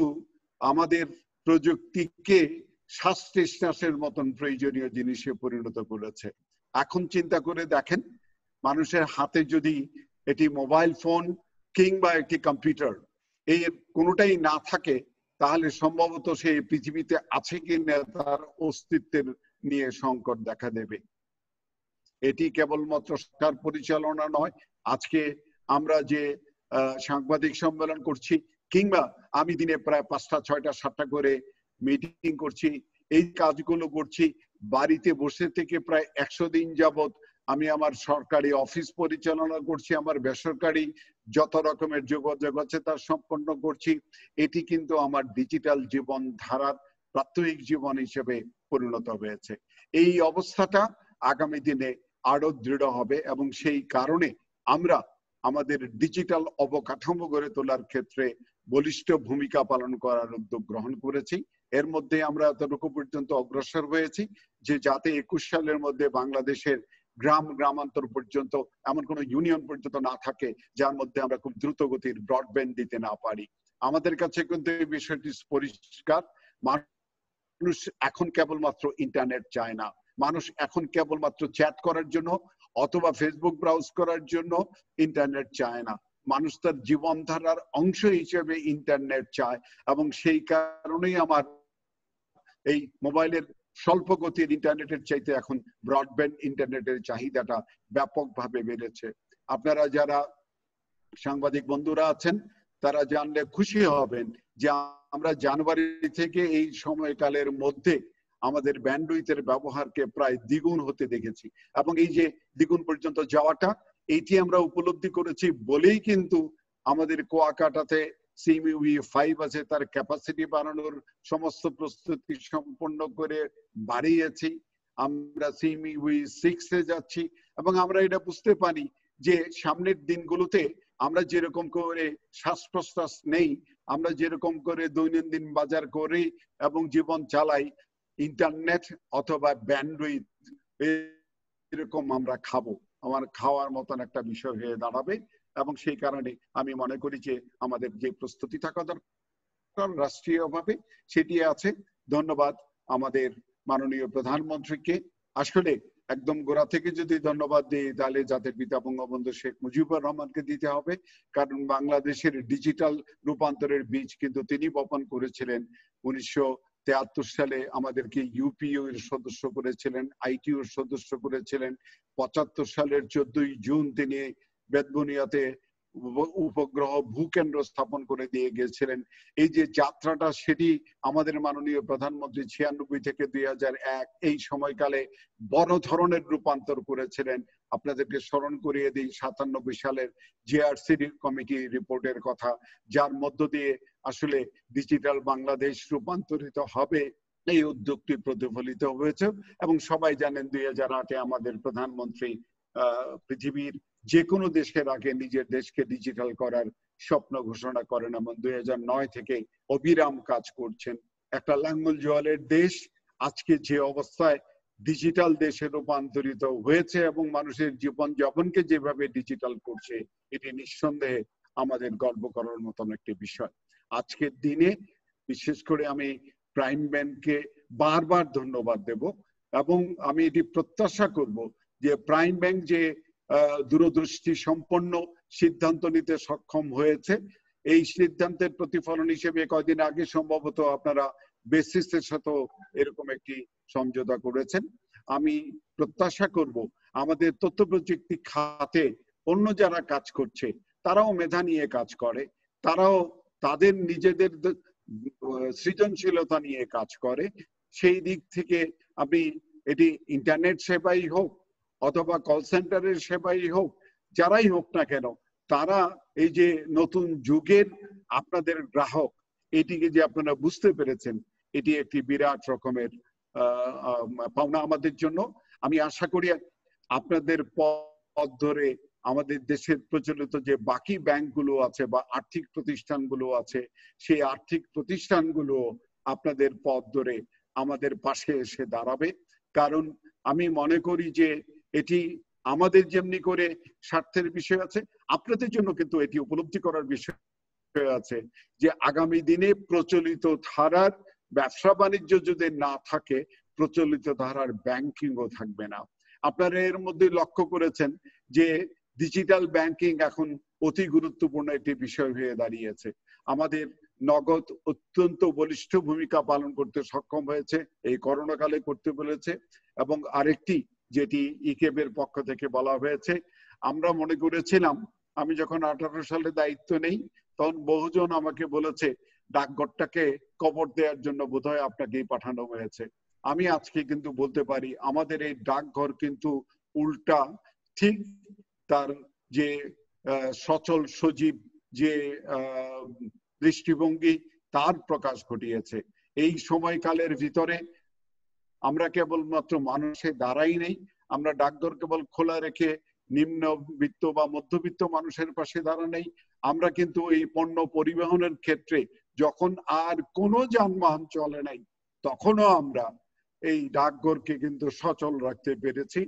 আমাদের প্রযুক্তিকে শ্বাস নিঃশ্বাসের মতন প্রয়োজনীয় জিনিসে পরিণত করেছে। এখন চিন্তা করে দেখেন, মানুষের হাতে যদি এটি মোবাইল ফোন কিংবা একটি কম্পিউটার এই কোনোটাই না থাকে, তাহলে সম্ভবত সে পৃথিবীতে আছে কিনা তার অস্তিত্বের নিয়ে সংকট দেখা দেবে। এটি কেবলমাত্র সরকার পরিচালনা নয়, আজকে আমরা যে সাংবাদিক সম্মেলন করছি কিংবা আমি দিনে প্রায় 5টা 6টা 7টা করে মিটিং করছি, এই কাজগুলো করছি বাড়িতে বসে থেকে প্রায় 100 দিন যাবত। আমি আমার সরকারি অফিস পরিচালনা করছি, আমার বেসরকারি যত রকমের যোগাযোগ আছে তা সম্পন্ন করছি। এটি কিন্তু আমার ডিজিটাল জীবন ধারার প্রাত্যহিক জীবন হিসেবে পরিণত হয়েছে। এই অবস্থাটা আগামী দিনে আরো দৃঢ় হবে এবং সেই কারণে আমরা আমাদের ডিজিটাল অবকাঠামো গড়ে তোলার ক্ষেত্রে বলিষ্ঠ ভূমিকা পালন করার উদ্যোগ গ্রহণ করেছি। এর মধ্যে আমরা এতটুকু পর্যন্ত অগ্রসর হয়েছি যে যাতে 21 সালের মধ্যে বাংলাদেশের গ্রামান্তর পর্যন্ত এমন কোনো ইউনিয়ন পর্যন্ত না থাকে যার মধ্যে আমরা খুব দ্রুত গতির ব্রডব্যান্ড দিতে না পারি। আমাদের কাছে কিন্তু এই বিষয়টি পরিষ্কার, মানুষ এখন কেবলমাত্র ইন্টারনেট চায় না, মানুষ এখন কেবলমাত্র চ্যাট করার জন্য অথবা ফেসবুক ব্রাউজ করার জন্য ইন্টারনেট চায় না, মানুষ তার জীবনধারার অংশ হিসেবে ইন্টারনেট চায়। এবং সেই কারণেই আমার এই মোবাইলের স্বল্প গতির ইন্টারনেটের চাইতে এখন ব্রডব্যান্ড ইন্টারনেটের চাহিদাটা ব্যাপকভাবে বেড়েছে। আপনারা যারা সাংবাদিক বন্ধুরা আছেন তারা জানলে খুশি হবেন যে আমরা জানুয়ারি থেকে এই সময়কালের মধ্যে আমাদের ব্যান্ডউইথের ব্যবহারকে প্রায় দ্বিগুণ হতে দেখেছি। এবং এই যে দ্বিগুণ পর্যন্ত যাওয়াটা, এইটি আমরা উপলব্ধি করেছি বলেই কিন্তু আমাদের কুয়াকাটাতে সিএমইউই 5 আছে, তার ক্যাপাসিটি বাড়ানোর সমস্ত প্রস্তুতি সম্পন্ন করে বাড়িয়েছি। আমরা সিএমইউই 6 এ যাচ্ছি এবং আমরা এটা বুঝতে পারি যে সামনের দিনগুলোতে আমরা যেরকম করে শ্বাস প্রশ্বাস নেই, আমরা যেরকম করে দৈনন্দিন বাজার করি এবং জীবন চালাই, ইন্টারনেট অথবা ব্যান্ডউইথ এরকম আমরা খাবো, আমার খাওয়ার মতন একটা বিষয় হয়ে দাঁড়াবে। এবং সেই কারণে আমি মনে করি যে আমাদের যে প্রস্তুতি থাকা দরকার রাষ্ট্রীয়ভাবে সেটি আছে। ধন্যবাদ আমাদের মাননীয় প্রধানমন্ত্রীকে। আসলে একদম গোড়া থেকে যদি ধন্যবাদ দিই তাহলে জাতির পিতা বঙ্গবন্ধু শেখ মুজিবুর রহমানকে দিতে হবে, কারণ বাংলাদেশের ডিজিটাল রূপান্তরের বীজ কিন্তু তিনি বপন করেছিলেন। 1973 সালে আমাদেরকে ইউপিইউ এর সদস্য করেছিলেন, আইটিইউ এর সদস্য করেছিলেন। 75 সালের 14ই জুন তিনি বেতবুনিয়াতে উপগ্রহ ভূকেন্দ্র স্থাপন করে দিয়ে গিয়েছিলেন। এই যে যাত্রাটা সেটি আমাদের মাননীয় প্রধানমন্ত্রী 96 থেকে 2001 এই সময়কালে বড় ধরনের রূপান্তর করেছিলেন। আপনাদেরকে স্মরণ করিয়ে দিই 97 সালের জেআরসি কমিটি রিপোর্টের কথা, যার মধ্য দিয়ে আসলে ডিজিটাল বাংলাদেশ রূপান্তরিত হবে এই উদ্যোগটি প্রতিফলিত হয়েছে। এবং সবাই জানেন 2008-এ আমাদের প্রধানমন্ত্রী পৃথিবীর যে কোনো দেশের আগে নিজের দেশকে ডিজিটাল করার স্বপ্ন ঘোষণা করেন এবং 2009 থেকে অবিরাম কাজ করছেন। একটা লাঙ্গল জোয়ালের দেশ আজকে যে অবস্থায় ডিজিটাল দেশে রূপান্তরিত হয়েছে এবং মানুষের জীবন যাপনকে যেভাবে ডিজিটাল করছে, এটি নিঃসন্দেহে আমাদের গর্ব করার মতন একটি বিষয়। আজকের দিনে বিশেষ করে আমি প্রাইম ব্যাংককে বারবার ধন্যবাদ দেব এবং আমি এটি প্রত্যাশা করব যে প্রাইম ব্যাংক যে দূরদৃষ্টি সম্পন্ন সিদ্ধান্ত নিতে সক্ষম হয়েছে, এই সিদ্ধান্তের প্রতিফলন হিসেবে কয়েকদিন আগে সম্ভবত আপনারা বেসিসের সাথে এরকম একটি সমঝোতা করেছেন। আমি প্রত্যাশা করব আমাদের তথ্য প্রযুক্তি খাতে অন্য যারা কাজ করছে তারাও মেধা নিয়ে কাজ করে, তারাও তাদের নিজেদের সৃজনশীলতা নিয়ে কাজ করে। সেই দিক থেকে আপনি এটি ইন্টারনেট সেবাই হোক অথবা কল সেন্টারের সেবাই হোক, যারাই হোক না কেন, তারা এই যে নতুন যুগের আপনাদের গ্রাহক, এটিকে যে আপনারা বুঝতে পেরেছেন, এটি একটি বিরাট রকমের পাওনা আমাদের জন্য। আমি আশা করি আপনাদের পথ ধরে আমাদের দেশের প্রচলিত যে বাকি ব্যাংকগুলো আছে বা আর্থিক প্রতিষ্ঠানগুলো আছে, সেই আর্থিক প্রতিষ্ঠানগুলো আপনাদের পথ ধরে আমাদের পাশে এসে দাঁড়াবে। কারণ আমি মনে করি যে এটি আমাদের যেমনি করে স্বার্থের বিষয় আছে, আপনাদের জন্য কিন্তু এটি উপলব্ধি করার বিষয় আছে যে আগামী দিনে প্রচলিত ধারার ব্যবসা বাণিজ্য যদি না থাকে, প্রচলিত ধারার ব্যাংকিংও থাকবে না। আপনারা এর মধ্যে লক্ষ্য করেছেন যে ডিজিটাল ব্যাংকিং এখন অতি গুরুত্বপূর্ণ একটি বিষয় হয়ে দাঁড়িয়েছে। আমাদের নগদ অত্যন্ত বলিষ্ঠ ভূমিকা পালন করতে সক্ষম হয়েছে, এই করোনাকালে করতে বলেছে। এবং আরেকটি যেটি ইকেবের পক্ষ থেকে বলা হয়েছে, আমরা মনে করেছিলাম, আমি যখন 18 সালে দায়িত্ব নেই তখন বহুজন আমাকে বলেছে ডাকঘরটাকে কবর দেওয়ার জন্য বোধহয় আপনাকেই পাঠানো হয়েছে। আমি আজকে কিন্তু বলতে পারি আমাদের এই ডাকঘর কিন্তু উল্টা ঠিক তার যে সচল সজীব যে দৃষ্টিভঙ্গি তার প্রকাশ ঘটিয়েছে। এই সময়কালের ভিতরে আমরা কেবলমাত্র মানুষের দ্বারাই নেই, আমরা ডাকঘর কেবল খোলা রেখে নিম্নবিত্ত বা মধ্যবিত্ত মানুষের পাশে দাঁড়া নেই, আমরা কিন্তু এই পণ্য পরিবহনের ক্ষেত্রে যখন আর কোনো যানবাহন চলে নাই তখনও আমরা এই ডাকঘরকে কিন্তু সচল রাখতে পেরেছি।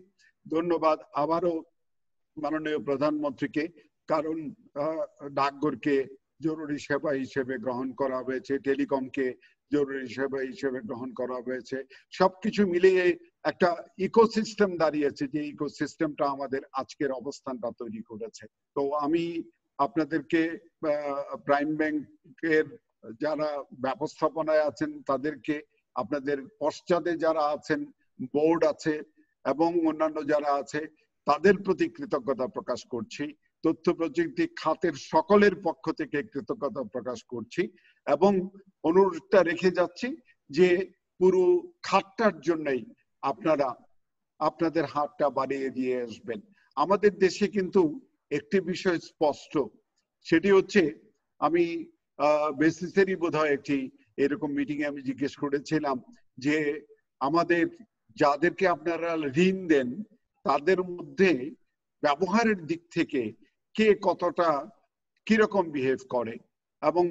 ধন্যবাদ আবারও মাননীয় প্রধানমন্ত্রীকে, কারণ ডাকঘরকে জরুরি সেবা হিসেবে গ্রহণ করা হয়েছে, টেলিকমকে জরুরি সেবা হিসেবে গ্রহণ করা হয়েছে। সবকিছু মিলিয়ে একটা ইকোসিস্টেম দাঁড়িয়েছে, যে ইকোসিস্টেমটা আমাদের আজকের অবস্থানটা তৈরি করেছে। তো আমি আপনাদেরকে প্রাইম ব্যাংকের যারা ব্যবস্থাপনায় আছেন তাদেরকে, আপনাদের পশ্চাতে যারা আছেন, বোর্ড আছে এবং অন্যান্য যারা আছে, তাদের প্রতি কৃতজ্ঞতা প্রকাশ করছি। তথ্য প্রযুক্তি খাতের সকলের পক্ষ থেকে কৃতজ্ঞতা প্রকাশ করছি এবং অনুরোধটা রেখে যাচ্ছি যে পুরো খাতটার জন্যই আপনারা আপনাদের হাতটা বাড়িয়ে দিয়ে আসবেন। আমাদের দেশে কিন্তু একটি বিষয় স্পষ্ট, সেটি হচ্ছে, আমি বেসিসেরই বোধহয় একটি এরকম মিটিং এ আমি জিজ্ঞেস করেছিলাম যে আমাদের যাদেরকে আপনারা ঋণ দেন তাদের মধ্যে ব্যবহারের দিক থেকে কে কতটা কিরকম বিহেভ করে, এবং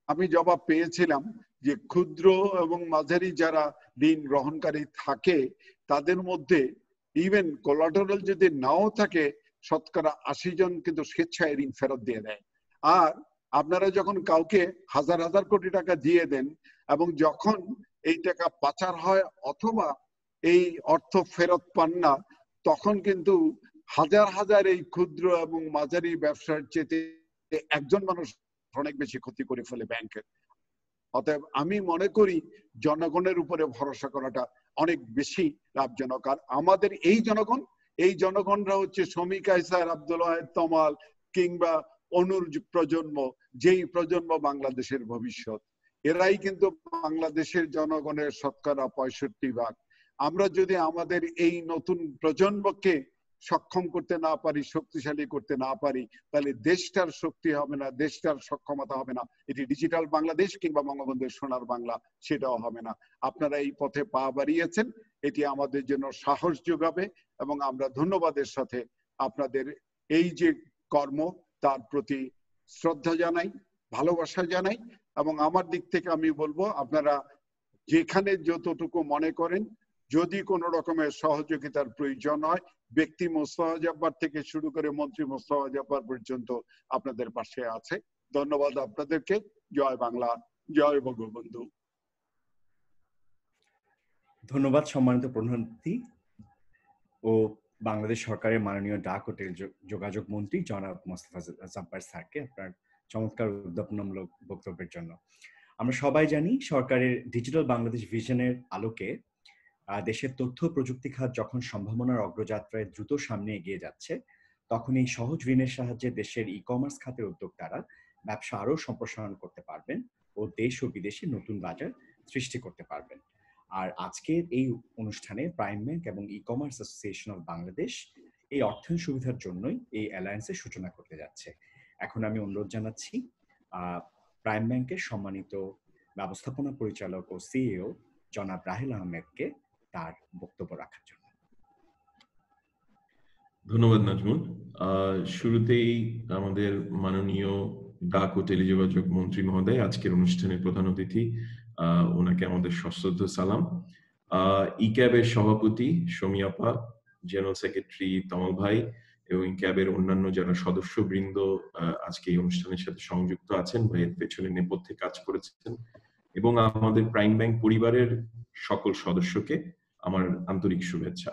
আমি জবাব পেয়েছিলাম যে ক্ষুদ্র এবং মাঝারি যারা ঋণ গ্রহণকারী থাকে তাদের মধ্যে ইভেন কোলাটারাল যদি নাও থাকে শতকরা 80 জন কিন্তু স্বেচ্ছায় ঋণ ফেরত দিয়ে দেয়। আর আপনারা যখন কাউকে হাজার হাজার কোটি টাকা দিয়ে দেন এবং যখন এই টাকা পাচার হয় অথবা এই অর্থ ফেরত পান না, তখন কিন্তু হাজার হাজার এই ক্ষুদ্র এবং মাঝারি ব্যবসার চেয়ে একজন মানুষ অনেক বেশি ক্ষতি করে ফেলে ব্যাংকের। অতএব আমি মনে করি জনগণের উপরে ভরসা করাটা অনেক বেশি লাভজনক। আর আমাদের এই জনগণরা হচ্ছে শমী কায়সার, আব্দুল ওয়াহেদ তমাল কিংবা অনুর প্রজন্ম, যেই প্রজন্ম বাংলাদেশের ভবিষ্যৎ। এরাই কিন্তু বাংলাদেশের জনগণের শতকরা 65%। আমরা যদি আমাদের এই নতুন প্রজন্মকে সক্ষম করতে না পারি, শক্তিশালী করতে না পারি, তাহলে দেশটার শক্তি হবে না, দেশটার সক্ষমতা হবে না। এটি ডিজিটাল বাংলাদেশ কিংবা বঙ্গবন্ধুর সোনার বাংলা, সেটাও হবে না। আপনারা এই পথে পা বাড়িয়েছেন, এটি আমাদের জন্য সাহস যোগাবে এবং আমরা ধন্যবাদের সাথে আপনাদের এই যে কর্ম তার প্রতি শ্রদ্ধা জানাই, ভালোবাসা জানাই। এবং আমার দিক থেকে আমি বলবো, আপনারা যেখানে যতটুকু মনে করেন, যদি কোনো রকমের সহযোগিতার প্রয়োজন হয়, ব্যক্তি মোস্তফা জব্বার থেকে শুরু করে মন্ত্রী মোস্তফা জব্বার পর্যন্ত আপনাদের পাশে আছে। ধন্যবাদ আপনাদেরকে। জয় বাংলা, জয় বঙ্গবন্ধু। ধন্যবাদ সম্মানিত প্রধানমন্ত্রী ও বাংলাদেশ সরকারের মাননীয় ডাক ও যোগাযোগ মন্ত্রী জনাব মোস্তফা জব্বার স্যারকে আপনার চমৎকার উদ্যাপনমূলক বক্তব্যের জন্য। আমরা সবাই জানি সরকারের ডিজিটাল বাংলাদেশ ভিশনের আলোকে দেশের তথ্য প্রযুক্তি খাত যখন সম্ভাবনার অগ্রযাত্রায় দ্রুত সামনে এগিয়ে যাচ্ছে, তখন এই সহজ ঋণের সাহায্যে দেশের ই কমার্স খাতের উদ্যোক্তারা ব্যবসা আরও সম্প্রসারণ করতে পারবেন ও দেশ ও বিদেশে নতুন বাজার সৃষ্টি করতে পারবেন। আর আজকের এই অনুষ্ঠানে প্রাইম ব্যাংক এবং e commerce association of Bangladesh এই অর্থায়ন সুবিধার জন্যই এই অ্যালায়েন্সের সূচনা করতে যাচ্ছে। এখন আমি অনুরোধ জানাচ্ছি প্রাইম ব্যাংকের সম্মানিত ব্যবস্থাপনা পরিচালক ও সিইও জনাব রাহেল আহমেদকে তার বক্তব্য রাখার জন্য। ধন্যবাদ নাজমুল। শুরুতেই আমাদের মাননীয় ডাক ও টেলিযোগাযোগ মন্ত্রী মহোদয় আজকের অনুষ্ঠানের প্রধান অতিথি, ওনাকে আমাদের সশ্রদ্ধ সালাম। ই ক্যাবের সভাপতি শমী আপা, জেনারেল সেক্রেটারি তমাল ভাই এবং ই ক্যাবের অন্যান্য যারা সদস্যবৃন্দ আজকে এই অনুষ্ঠানের সাথে সংযুক্ত আছেন বা এর পেছনে নেপথ্যে কাজ করেছেন, এবং আমাদের প্রাইম ব্যাংক পরিবারের সকল সদস্যকে আমার আন্তরিক শুভেচ্ছা।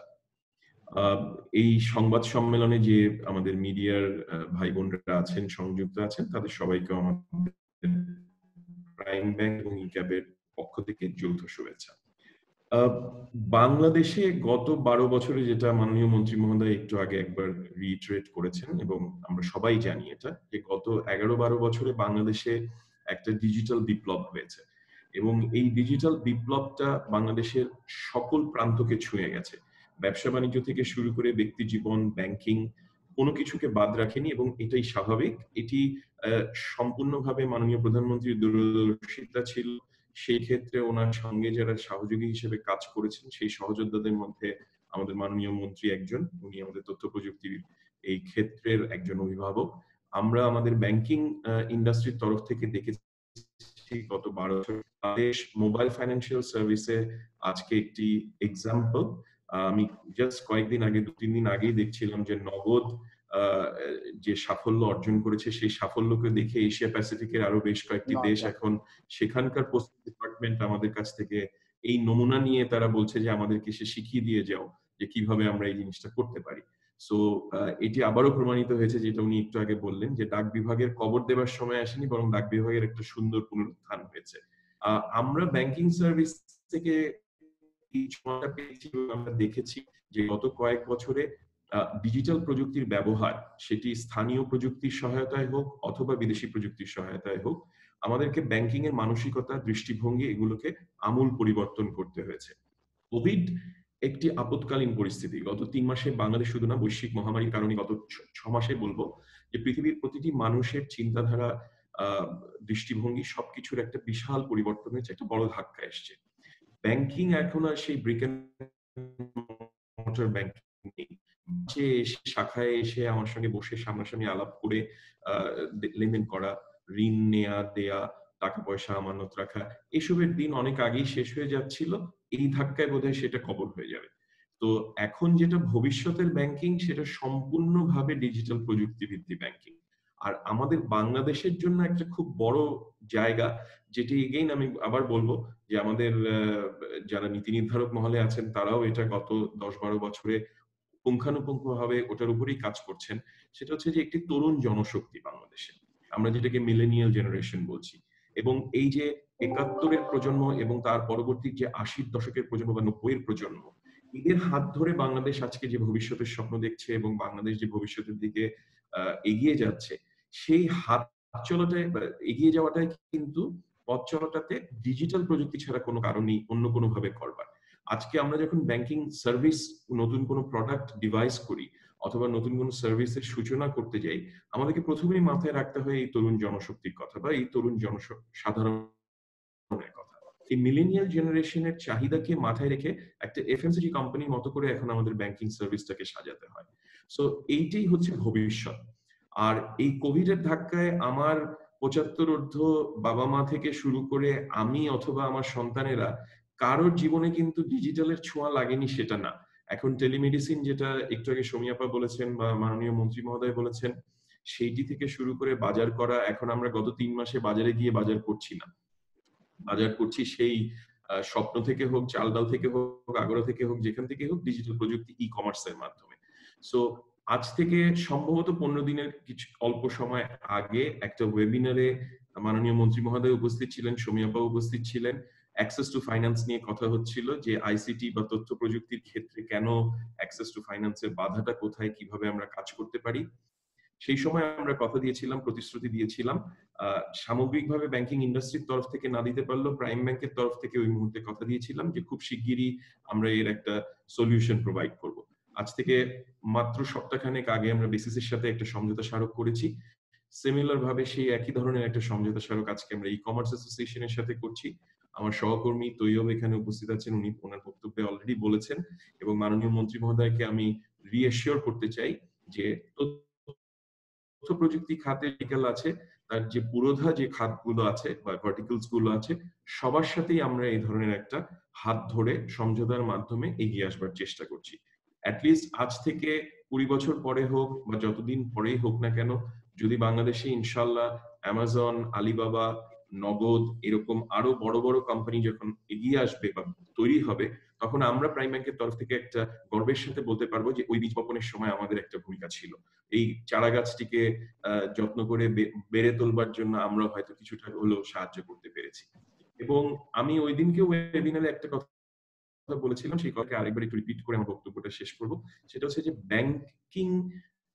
এই সংবাদ সম্মেলনে যে আমাদের মিডিয়ার ভাই বোনরা আছেন, সংযুক্ত আছেন, তাদের সবাইকে আমাদের প্রাইম ব্যাংক এবং ই ক্যাবের পক্ষ থেকে যৌথ শুভেচ্ছা। বাংলাদেশে গত 12 বছরে, যেটা মাননীয় মন্ত্রী মহোদয় একটু আগে একবার রিইটারেট করেছেন এবং আমরা সবাই জানি এটা, যে গত 11-12 বছরে বাংলাদেশে একটা ডিজিটাল বিপ্লব হয়েছে এবং এই ডিজিটাল বিপ্লবটা বাংলাদেশের সকল প্রান্তকে ছুঁয়ে গেছে। ব্যবসা বাণিজ্য থেকে শুরু করে ব্যক্তি জীবন, ব্যাংকিং, কোনো কিছুকে বাদ রাখেনি এবং এটাই স্বাভাবিক। এটি সম্পূর্ণভাবে মাননীয় প্রধানমন্ত্রীর দূরদর্শিতা ছিল। সেই ক্ষেত্রে ওনার সঙ্গে যারা সহযোগী হিসেবে কাজ করেছেন, সেই সহযোদ্ধাদের মধ্যে আমাদের মাননীয় মন্ত্রী একজন, উনি আমাদের তথ্য প্রযুক্তির এই ক্ষেত্রের একজন অভিভাবক। আমরা আমাদের ব্যাংকিং ইন্ডাস্ট্রির তরফ থেকে দেখেছি গত 12 বছর বাংলাদেশ মোবাইল ফাইন্যান্সিয়াল সার্ভিসে আজকে একটি এক্সাম্পল। আমি জাস্ট কয়েকদিন আগে 2-3 দিন আগেই দেখছিলাম যে নগদ যে সাফল্য অর্জন করেছে সেই সাফল্যকে দেখে এশিয়া প্যাসিফিকের আরো বেশ কয়েকটি দেশ এখন সেখানকার পোস্ট ডিপার্টমেন্ট আমাদের কাছ থেকে এই নমুনা নিয়ে তারা বলছে যে আমাদেরকে সে শিখিয়ে দিয়ে যাও যে কিভাবে আমরা এই জিনিসটা করতে পারি। সো এটি আবারও প্রমাণিত হয়েছে, যেটা উনি একটু আগে বললেন, যে ডাক বিভাগের কবর দেবার সময় আসেনি, বরং ডাক বিভাগের একটা সুন্দর পুনরুত্থান হয়েছে। আমরা ব্যাংকিং সার্ভিস থেকে এই সময়টা পেয়েছি, আমরা দেখেছি যে গত কয়েক বছরে ডিজিটাল প্রযুক্তির ব্যবহার, সেটি স্থানীয় প্রযুক্তির সহায়তায় হোক অথবা বিদেশি প্রযুক্তির সহায়তায় হোক, আমাদেরকে ব্যাংকিং এর মানসিকতা, দৃষ্টিভঙ্গি এগুলোকে আমূল পরিবর্তন করতে হয়েছে। কোভিড একটি আপৎকালীন পরিস্থিতি। গত 3 মাসে বাংলাদেশ শুধু না, বৈশ্বিক মহামারীর কারণে গত 6 মাসে বলবো যে পৃথিবীর প্রতিটি মানুষের চিন্তাধারা, দৃষ্টিভঙ্গি সবকিছুর একটা বিশাল পরিবর্তন হয়েছে, একটা বড় ধাক্কা এসছে। ব্যাংকিং এখন আর সেই ব্রিক এন্ড মর্টার ব্যাংকিং নেই। যে শাখায় এসে আমার সঙ্গে বসে সামনাসামনি আলাপ করে লেনদেন করা, ঋণ নেয়া দেয়া, টাকা পয়সা আমানত রাখা, এসবের দিন অনেক আগেই শেষ হয়ে যাচ্ছিল। এই ধাক্কায় বোধহয় সেটা কবর হয়ে যাবে। তো এখন যেটা ভবিষ্যতের ব্যাংকিং, সেটা সম্পূর্ণভাবে ডিজিটাল প্রযুক্তি ভিত্তিক ব্যাংকিং। আর আমাদের বাংলাদেশের জন্য একটা খুব বড় জায়গা, যেটি এগেইন আমি আবার বলবো যে আমাদের যারা নীতি নির্ধারক মহলে আছেন তারাও এটা গত 10-12 বছরে পুঙ্খানুপুঙ্খভাবে ওটার উপরেই কাজ করছেন, সেটা হচ্ছে যে একটি তরুণ জনশক্তি বাংলাদেশে, আমরা যেটাকে মিলেনিয়াল জেনারেশন বলছি। এবং এই যে 71-এর প্রজন্ম এবং তার পরবর্তী যে 80-র দশকের প্রজন্ম বা 90-এর প্রজন্ম, এদের হাত ধরে বাংলাদেশ আজকে যে ভবিষ্যতের স্বপ্ন দেখছে এবং বাংলাদেশ যে ভবিষ্যতের দিকে এগিয়ে যাচ্ছে, সেই হাত চলাটায় এগিয়ে যাওয়াটাই কিন্তু পথ চলাটাতে ডিজিটাল প্রযুক্তি ছাড়া কোনো কারণ নেই অন্য কোনো ভাবে করবার। আজকে আমরা যখন ব্যাংকিং সার্ভিস, নতুন কোনো প্রোডাক্ট ডিভাইস করি অথবা নতুন কোনো সার্ভিসের সূচনা করতে যাই, আমাদেরকে প্রথমেই মাথায় রাখতে হয় এই তরুণ জনশক্তির কথা বা এই তরুণ সাধারণের কথা। এই মিলেনিয়াল জেনারেশনের চাহিদাকে মাথায় রেখে একটা এফএমসিজি কোম্পানির মতো করে এখন আমাদের ব্যাংকিং সার্ভিসটাকে সাজাতে হয়। সো এইটাই হচ্ছে ভবিষ্যৎ। আর এই কোভিড এর ধাক্কায় আমার 75 ঊর্ধ্ব বাবা মা থেকে শুরু করে আমি অথবা আমার সন্তানেরা কারোর জীবনে কিন্তু ডিজিটালের ছোঁয়া লাগেনি সেটা না। এখন টেলিমেডিসিন, যেটা একটু আগে সমীয়াপা বলেছেন বা মাননীয় মন্ত্রী মহোদয় বলেছেন, সেইটি থেকে শুরু করে বাজার করা, এখন আমরা গত 3 মাসে বাজারে গিয়ে বাজার করছি না, বাজার করছি সেই স্বপ্ন থেকে হোক, চাল ডাল থেকে হোক, আগরা থেকে হোক, যেখান থেকে হোক, ডিজিটাল প্রযুক্তি ই কমার্সের মাধ্যমে। সো আজ থেকে সম্ভবত 15 দিনের কিছু অল্প সময় আগে একটা ওয়েবিনারে মাননীয় মন্ত্রী মহোদয় উপস্থিত ছিলেন, সমীয়াপা উপস্থিত ছিলেন। অ্যাক্সেস টু ফাইন্যান্স নিয়ে কথা হচ্ছিল যে আইসিটি বা তথ্য প্রযুক্তির ক্ষেত্রে কেন অ্যাক্সেস টু ফাইন্যান্সের বাধাটা কোথায়, কিভাবে আমরা কাজ করতে পারি। সেই সময় আমরা কথা দিয়েছিলাম, প্রতিশ্রুতি দিয়েছিলাম, সামগ্রিকভাবে ব্যাংকিং ইন্ডাস্ট্রির তরফ থেকে না দিতে পারলেও প্রাইম ব্যাংকের তরফ থেকে ওই মুহূর্তে কথা দিয়েছিলাম যে খুব শিগগিরই আমরা এর একটা সলিউশন প্রোভাইড করব। আজ থেকে মাত্র সপ্তাহখানেক আগে আমরা বেসিসের সাথে একটা সমঝোতা স্মারক করেছি। সিমিলার ভাবে সেই একই ধরনের একটা সমঝোতা স্মারক আজকে আমরা ই কমার্স অ্যাসোসিয়েশনের সাথে করছি। আমার সহকর্মী তৈয়ব এখানে উপস্থিত আছেন, উনি ওনার বক্তব্যে অলরেডি বলেছেন, এবং মাননীয় মন্ত্রী মহোদয়কে আমি রিঅ্যাসিওর করতে চাই যে তথ্য প্রযুক্তি খাতে ভার্টিক্যাল আছে, তার যে পুরোধা যে খাতগুলো আছে বা ভার্টিক্যালস গুলো আছে, সবার সাথেই আমরা এই ধরনের একটা হাত ধরে সমঝোতার মাধ্যমে এগিয়ে আসবার চেষ্টা করছি। অ্যাটলিস্ট আজ থেকে 20 বছর পরে হোক বা যতদিন পরেই হোক না কেন, যদি বাংলাদেশে ইনশাল্লাহ অ্যামাজন, আলিবাবা, নগদ এরকম আরো বড় বড় কোম্পানি যখন এগিয়ে আসবে বা তৈরি হবে, তখন আমরা প্রাইম ব্যাংকের তরফ থেকে একটা গর্বের সাথে বলতে পারবো যে ওই বীজ বপনের সময় আমাদের একটা ভূমিকা ছিল। এই চারা গাছটিকে যত্ন করে বেড়ে তোলবার জন্য আমরা হয়তো কিছুটা হলেও সাহায্য করতে পেরেছি। এবং আমি ওই দিনকে ওয়েবিনারে একটা কথা বলেছিলাম, সেই কথাকে আরেকবার একটু রিপিট করে আমার বক্তব্যটা শেষ করব। সেটা হচ্ছে যে ব্যাংকিং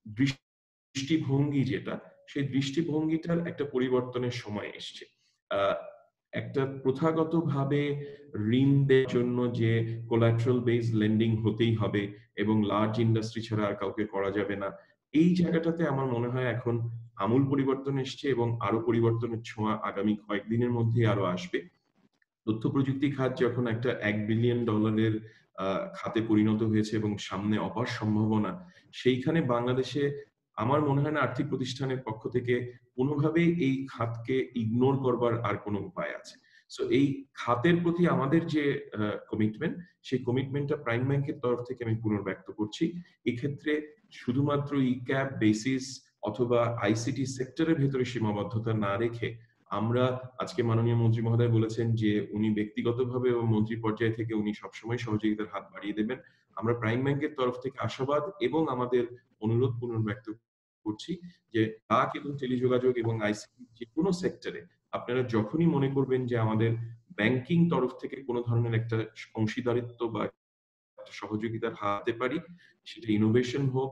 দৃষ্টিভঙ্গি যেটা, সেই দৃষ্টিভঙ্গিটার একটা পরিবর্তনের সময় এসছে। একটা প্রথাগতভাবে ঋণ দেওয়ার জন্য যে কোলাটেরাল বেসড লেন্ডিং হতেই হবে এবং লার্জ ইন্ডাস্ট্রি ছাড়া আর কাউকে করা যাবে না, এই জায়গাটাতে আমার মনে হয় এখন আমূল পরিবর্তন এসছে এবং আরো পরিবর্তনের ছোঁয়া আগামী কয়েকদিনের মধ্যে আরো আসবে। তথ্য প্রযুক্তি খাত যখন একটা $1 বিলিয়ন খাতে পরিণত হয়েছে এবং সামনে অপার সম্ভাবনা, সেইখানে বাংলাদেশে আমার মনে হয় না আর্থিক প্রতিষ্ঠানের পক্ষ থেকে কোনোভাবেই এই খাতকে ইগনোর করবার আর কোনো উপায় আছে। সো এই খাতের প্রতি আমাদের যে কমিটমেন্ট, সেই কমিটমেন্টটা প্রাইম ব্যাংকের তরফ থেকে আমি পুনর্ব্যক্ত করছি। এক্ষেত্রে শুধুমাত্র ই-ক্যাব বেসিস অথবা আইসিটি সেক্টরের ভেতরে সীমাবদ্ধতা না রেখে আমরা আজকে মাননীয় মন্ত্রী মহোদয় বলেছেন যে উনি ব্যক্তিগতভাবে ও মন্ত্রী পর্যায় থেকে উনি সবসময় সহযোগিতার হাত বাড়িয়ে দেবেন। আমরা প্রাইম ব্যাংকের তরফ থেকে আশাবাদ এবং আমাদের অনুরোধ পুনর্ব্যক্ত করছি যে ডাক এবং টেলিযোগাযোগ এবং আইসিটি যে কোনো সেক্টরে আপনারা যখনই মনে করবেন যে আমাদের ব্যাংকিং তরফ থেকে কোনো ধরনের একটা অংশীদারিত্ব বা সহযোগিতার হাতে পারি, সেটা ইনোভেশন হোক,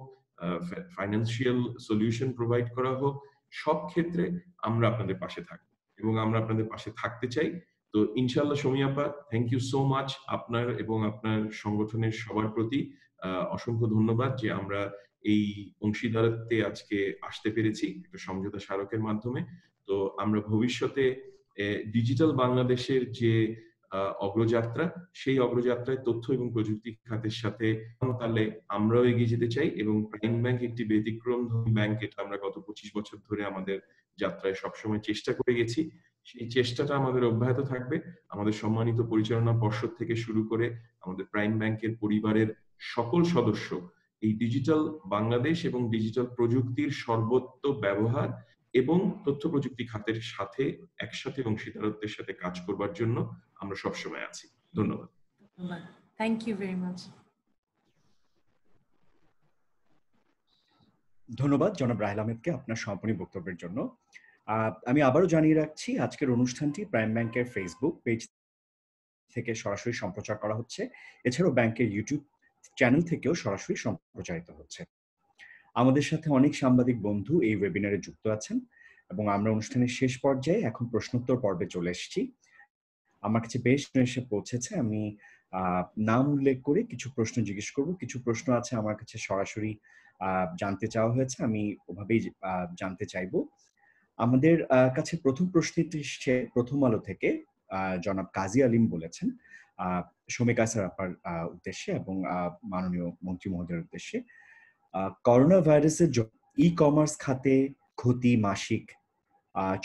ফাইন্যান্সিয়াল সলিউশন প্রোভাইড করা হোক, সব ক্ষেত্রে আমরা আপনাদের পাশে থাকবো এবং আমরা আপনাদের পাশে থাকতে চাই। তো ইনশাআল্লাহ শমী আপা, থ্যাংক ইউ সো মাচ আপনার এবং আপনার সংগঠনের সবার প্রতি অসংখ্য ধন্যবাদ যে আমরা এই অংশীদারত্বে আজকে আসতে পেরেছি একটা সমঝোতা স্মারকের মাধ্যমে। তো আমরা ভবিষ্যতে ডিজিটাল বাংলাদেশের যে অগ্রযাত্রা, সেই অগ্রযাত্রায় তথ্য এবং প্রযুক্তি খাতের সাথে তাহলে আমরাও এগিয়ে যেতে চাই এবং প্রাইম ব্যাংক একটি ব্যতিক্রমধর্মী ব্যাংক, এটা আমরা গত 25 বছর ধরে আমাদের যাত্রায় সবসময় চেষ্টা করে গেছি। সেই চেষ্টাটা আমাদের অব্যাহত থাকবে। আমাদের সম্মানিত পরিচালনা পর্ষদ থেকে শুরু করে আমাদের প্রাইম ব্যাংকের পরিবারের সকল সদস্য এই ডিজিটাল বাংলাদেশ এবং ডিজিটাল প্রযুক্তির সর্বোচ্চ ব্যবহার এবং তথ্য প্রযুক্তি খাতের সাথে একসাথে অংশীদারত্বের সাথে কাজ করবার জন্য আমরা সবসময় আছি। ধন্যবাদ। Thank you very much. ধন্যবাদ জনাব রাহেল আহমেদকে আপনার সমাপনী বক্তব্যের জন্য। আমি আবারও জানিয়ে রাখছি আজকের অনুষ্ঠানটি প্রাইম ব্যাংকের ফেসবুক পেজ থেকে সরাসরি সম্প্রচার করা হচ্ছে, এছাড়াও ব্যাংকের ইউটিউব চ্যানেল থেকেও সরাসরি সম্প্রচারিত হচ্ছে। আমাদের সাথে অনেক সাংবাদিক বন্ধু এই ওয়েবিনারে যুক্ত আছেন এবং আমরা অনুষ্ঠানের শেষ পর্যায়ে এখন প্রশ্নোত্তর পর্বে চলে এসেছি। আমার কাছে বেশ এসে পৌঁছেছে, আমি নাম উল্লেখ করে কিছু প্রশ্ন জিজ্ঞেস করব। কিছু প্রশ্ন আছে আমার কাছে সরাসরি জানতে চাওয়া হয়েছে, আমি ওভাবেই জানতে চাইবো। আমাদের কাছে প্রথম প্রশ্নটি এসেছে প্রথম আলো থেকে, জনাব কাজী আলিম বলেছেন শমিকা স্যার আপনার উদ্দেশ্যে এবং মাননীয় মন্ত্রী মহোদয়ের উদ্দেশ্যে, করোনা ভাইরাসের ই কমার্স খাতে ক্ষতি মাসিক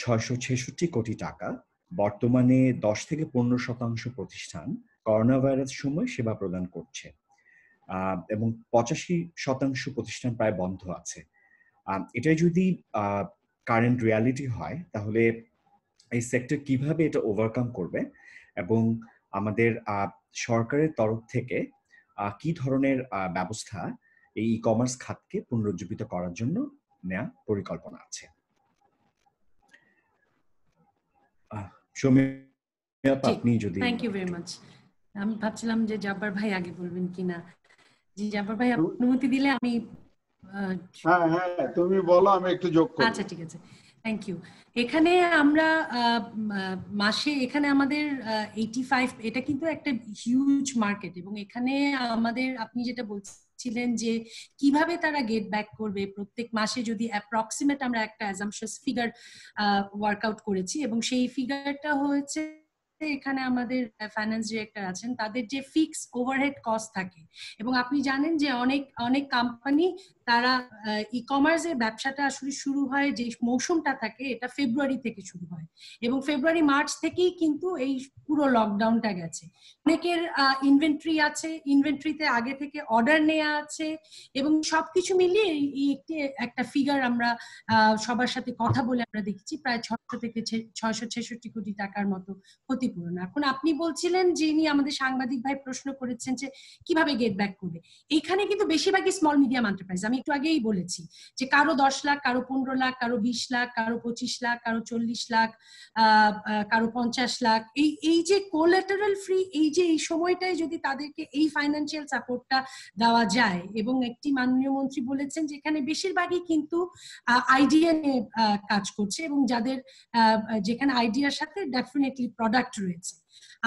666 কোটি টাকা। বর্তমানে 10 থেকে 15% প্রতিষ্ঠান করোনা ভাইরাস সময় সেবা প্রদান করছে এবং 85% প্রতিষ্ঠান প্রায় বন্ধ আছে। এটাই যদি কারেন্ট রিয়ালিটি হয় তাহলে এই সেক্টর কিভাবে এটা ওভারকাম করবে এবং আমাদের সরকারের তরফ থেকে কি ধরনের ব্যবস্থা এই ই কমার্স খাতকে পুনরুজ্জীবিত করার জন্য নেওয়া পরিকল্পনা আছে? আপনি যদি। Thank you very much. আমি ভাবছিলাম যে জাব্বার ভাই আগে বলবেন কিনা। জি জাব্বার ভাই, অনুমতি দিলে আমি। হ্যাঁ হ্যাঁ তুমি বলো, আমি একটু যোগ করব। আচ্ছা ঠিক আছে, থ্যাংক ইউ। এখানে আমরা মাসে এখানে আমাদের 85, এটা কিন্তু একটা হিউজ মার্কেট এবং এখানে আমাদের আপনি যেটা বলছিলেন যে কিভাবে তারা গেট ব্যাক করবে প্রত্যেক মাসে, যদি অ্যাপ্রক্সিমেট আমরা একটা অ্যাজাম্পশনস ফিগার ওয়ার্কআউট করেছি এবং সেই ফিগারটা হয়েছে এখানে আমাদের ফাইন্যান্স ডিরেক্টর আছেন, তাদের যে ফিক্স ওভারহেড কস্ট থাকে এবং আপনি জানেন যে অনেক কোম্পানি তারা ই কমার্সের ব্যবসাটা আসলে শুরু হয়, যে মৌসুমটা থাকে এটা ফেব্রুয়ারি থেকে শুরু হয় এবং ফেব্রুয়ারি মার্চ থেকেই কিন্তু এই পুরো লকডাউনটা গেছে। অনেকের ইনভেন্টরি আছে, ইনভেন্টরিতে আগে থেকে অর্ডার নেওয়া আছে এবং সবকিছু মিলিয়ে এই একটা ফিগার আমরা সবার সাথে কথা বলে আমরা দেখছি প্রায় 600 থেকে 666 কোটি টাকার মতো ক্ষতিপূরণ। এখন আপনি বলছিলেন, যিনি আমাদের সাংবাদিক ভাই প্রশ্ন করেছেন যে কিভাবে গেট ব্যাক করবে, এইখানে কিন্তু বেশিরভাগই স্মল মিডিয়াম এন্টারপ্রাইজ। আমি একটু আগেই বলেছি যে কারো 10 লাখ, কারো 15 লাখ, কারো 20 লাখ, কারো 25 লাখ, কারো 40 লাখ, কারো 50 লাখ। এই যে কোল্যাটারাল ফ্রি এই সময়টায় যদি তাদেরকে এই ফাইন্যান্সিয়াল সাপোর্টটা দেওয়া যায়, এবং একটি মাননীয় মন্ত্রী বলেছেন যে এখানে বেশিরভাগই কিন্তু আইডিয়া নিয়ে কাজ করছে এবং যাদের যেখানে আইডিয়ার সাথে ডেফিনেটলি প্রোডাক্ট রয়েছে।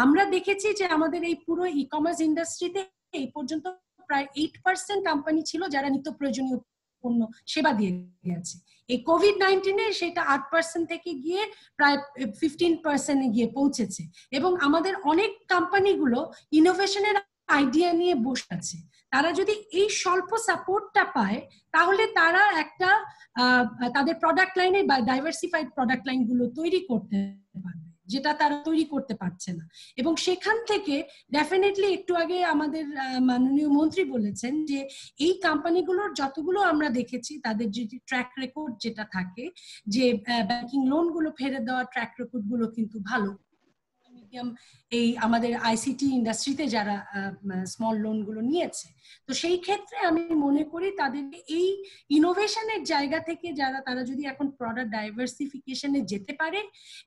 আমরা দেখেছি যে আমাদের এই পুরো ই কমার্স ইন্ডাস্ট্রিতে এই পর্যন্ত প্রায় 8% কোম্পানি ছিল যারা নিত্য প্রয়োজনীয় পণ্য সেবা দিয়ে গেছে। এই কোভিড-19 সেটা 8% থেকে গিয়ে প্রায় 15% গিয়ে পৌঁছেছে এবং আমাদের অনেক কোম্পানিগুলো ইনোভেশনের আইডিয়া নিয়ে বসে আছে। তারা যদি এই স্বল্প সাপোর্টটা পায় তাহলে তারা একটা তাদের প্রোডাক্ট লাইনে বা ডাইভার্সিফাইড প্রোডাক্ট লাইন গুলো তৈরি করতে পারবে, যেটা তারা তৈরি করতে পারছে না। এবং সেখান থেকে ডেফিনেটলি একটু আগে আমাদের মাননীয় মন্ত্রী বলেছেন যে এই কোম্পানিগুলোর যতগুলো আমরা দেখেছি তাদের যে ট্র্যাক রেকর্ড যেটা থাকে, যে ব্যাংকিং লোন গুলো ফেরত দেওয়ার ট্র্যাক রেকর্ড গুলো কিন্তু ভালো। মিডিয়াম এই আমাদের আইসিটি ইন্ডাস্ট্রিতে যারা স্মল লোন গুলো নিয়েছে, তো সেই ক্ষেত্রে আমি মনে করি তাদের এই ইনোভেশনের জায়গা থেকে তারা যদি এখন প্রোডাক্ট ডাইভার্সিফিকেশনে যেতে পারে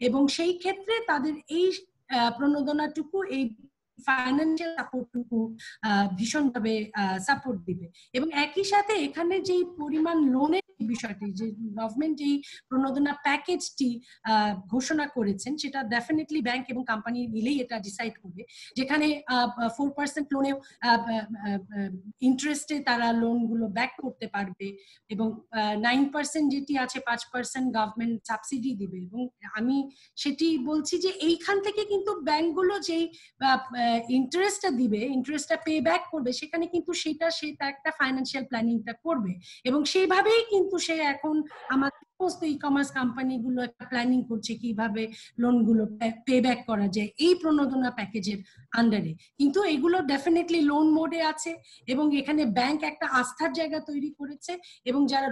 এবং সেই ক্ষেত্রে তাদের এই প্রণোদনাটুকু, এই ফাইন্যান্সিয়াল সাপোর্টটুকু ভীষণভাবে সাপোর্ট দিবে। এবং একই সাথে এখানে যে পরিমাণ লোনের বিষয়টি, যে গভর্নমেন্ট এই প্রণোদনা প্যাকেজটি ঘোষণা করেছেন, সেটা ডেফিনেটলি ব্যাংক এবং কোম্পানি মিলেই এটা ডিসাইড করবে, যেখানে 4% লোনেও ইন্টারেস্টে তারা লোনগুলো ব্যাক করতে পারবে এবং 9% যেটি আছে 5% গভর্নমেন্ট সাবসিডি দিবে। এবং আমি সেটি বলছি যে এইখান থেকে কিন্তু ব্যাংকগুলো যেই ইন্টারেস্টটা দিবে, ইন্টারেস্টটা পে ব্যাক করবে, সেখানে কিন্তু সে তার একটা ফাইন্যান্সিয়াল প্ল্যানিংটা করবে এবং সেইভাবেই কিন্তু সে এখন আমাদের সমস্ত ই কমার্স কোম্পানিগুলো একটা প্ল্যানিং করছে কিভাবে লোনগুলো পে ব্যাক করা যায় এই প্রণোদনা প্যাকেজের আন্ডারে। কিন্তু এগুলো ডেফিনেটলি লোন মোডে আছে এবং এখানে ব্যাংক একটা আস্থার জায়গা তৈরি করেছে এবং যারা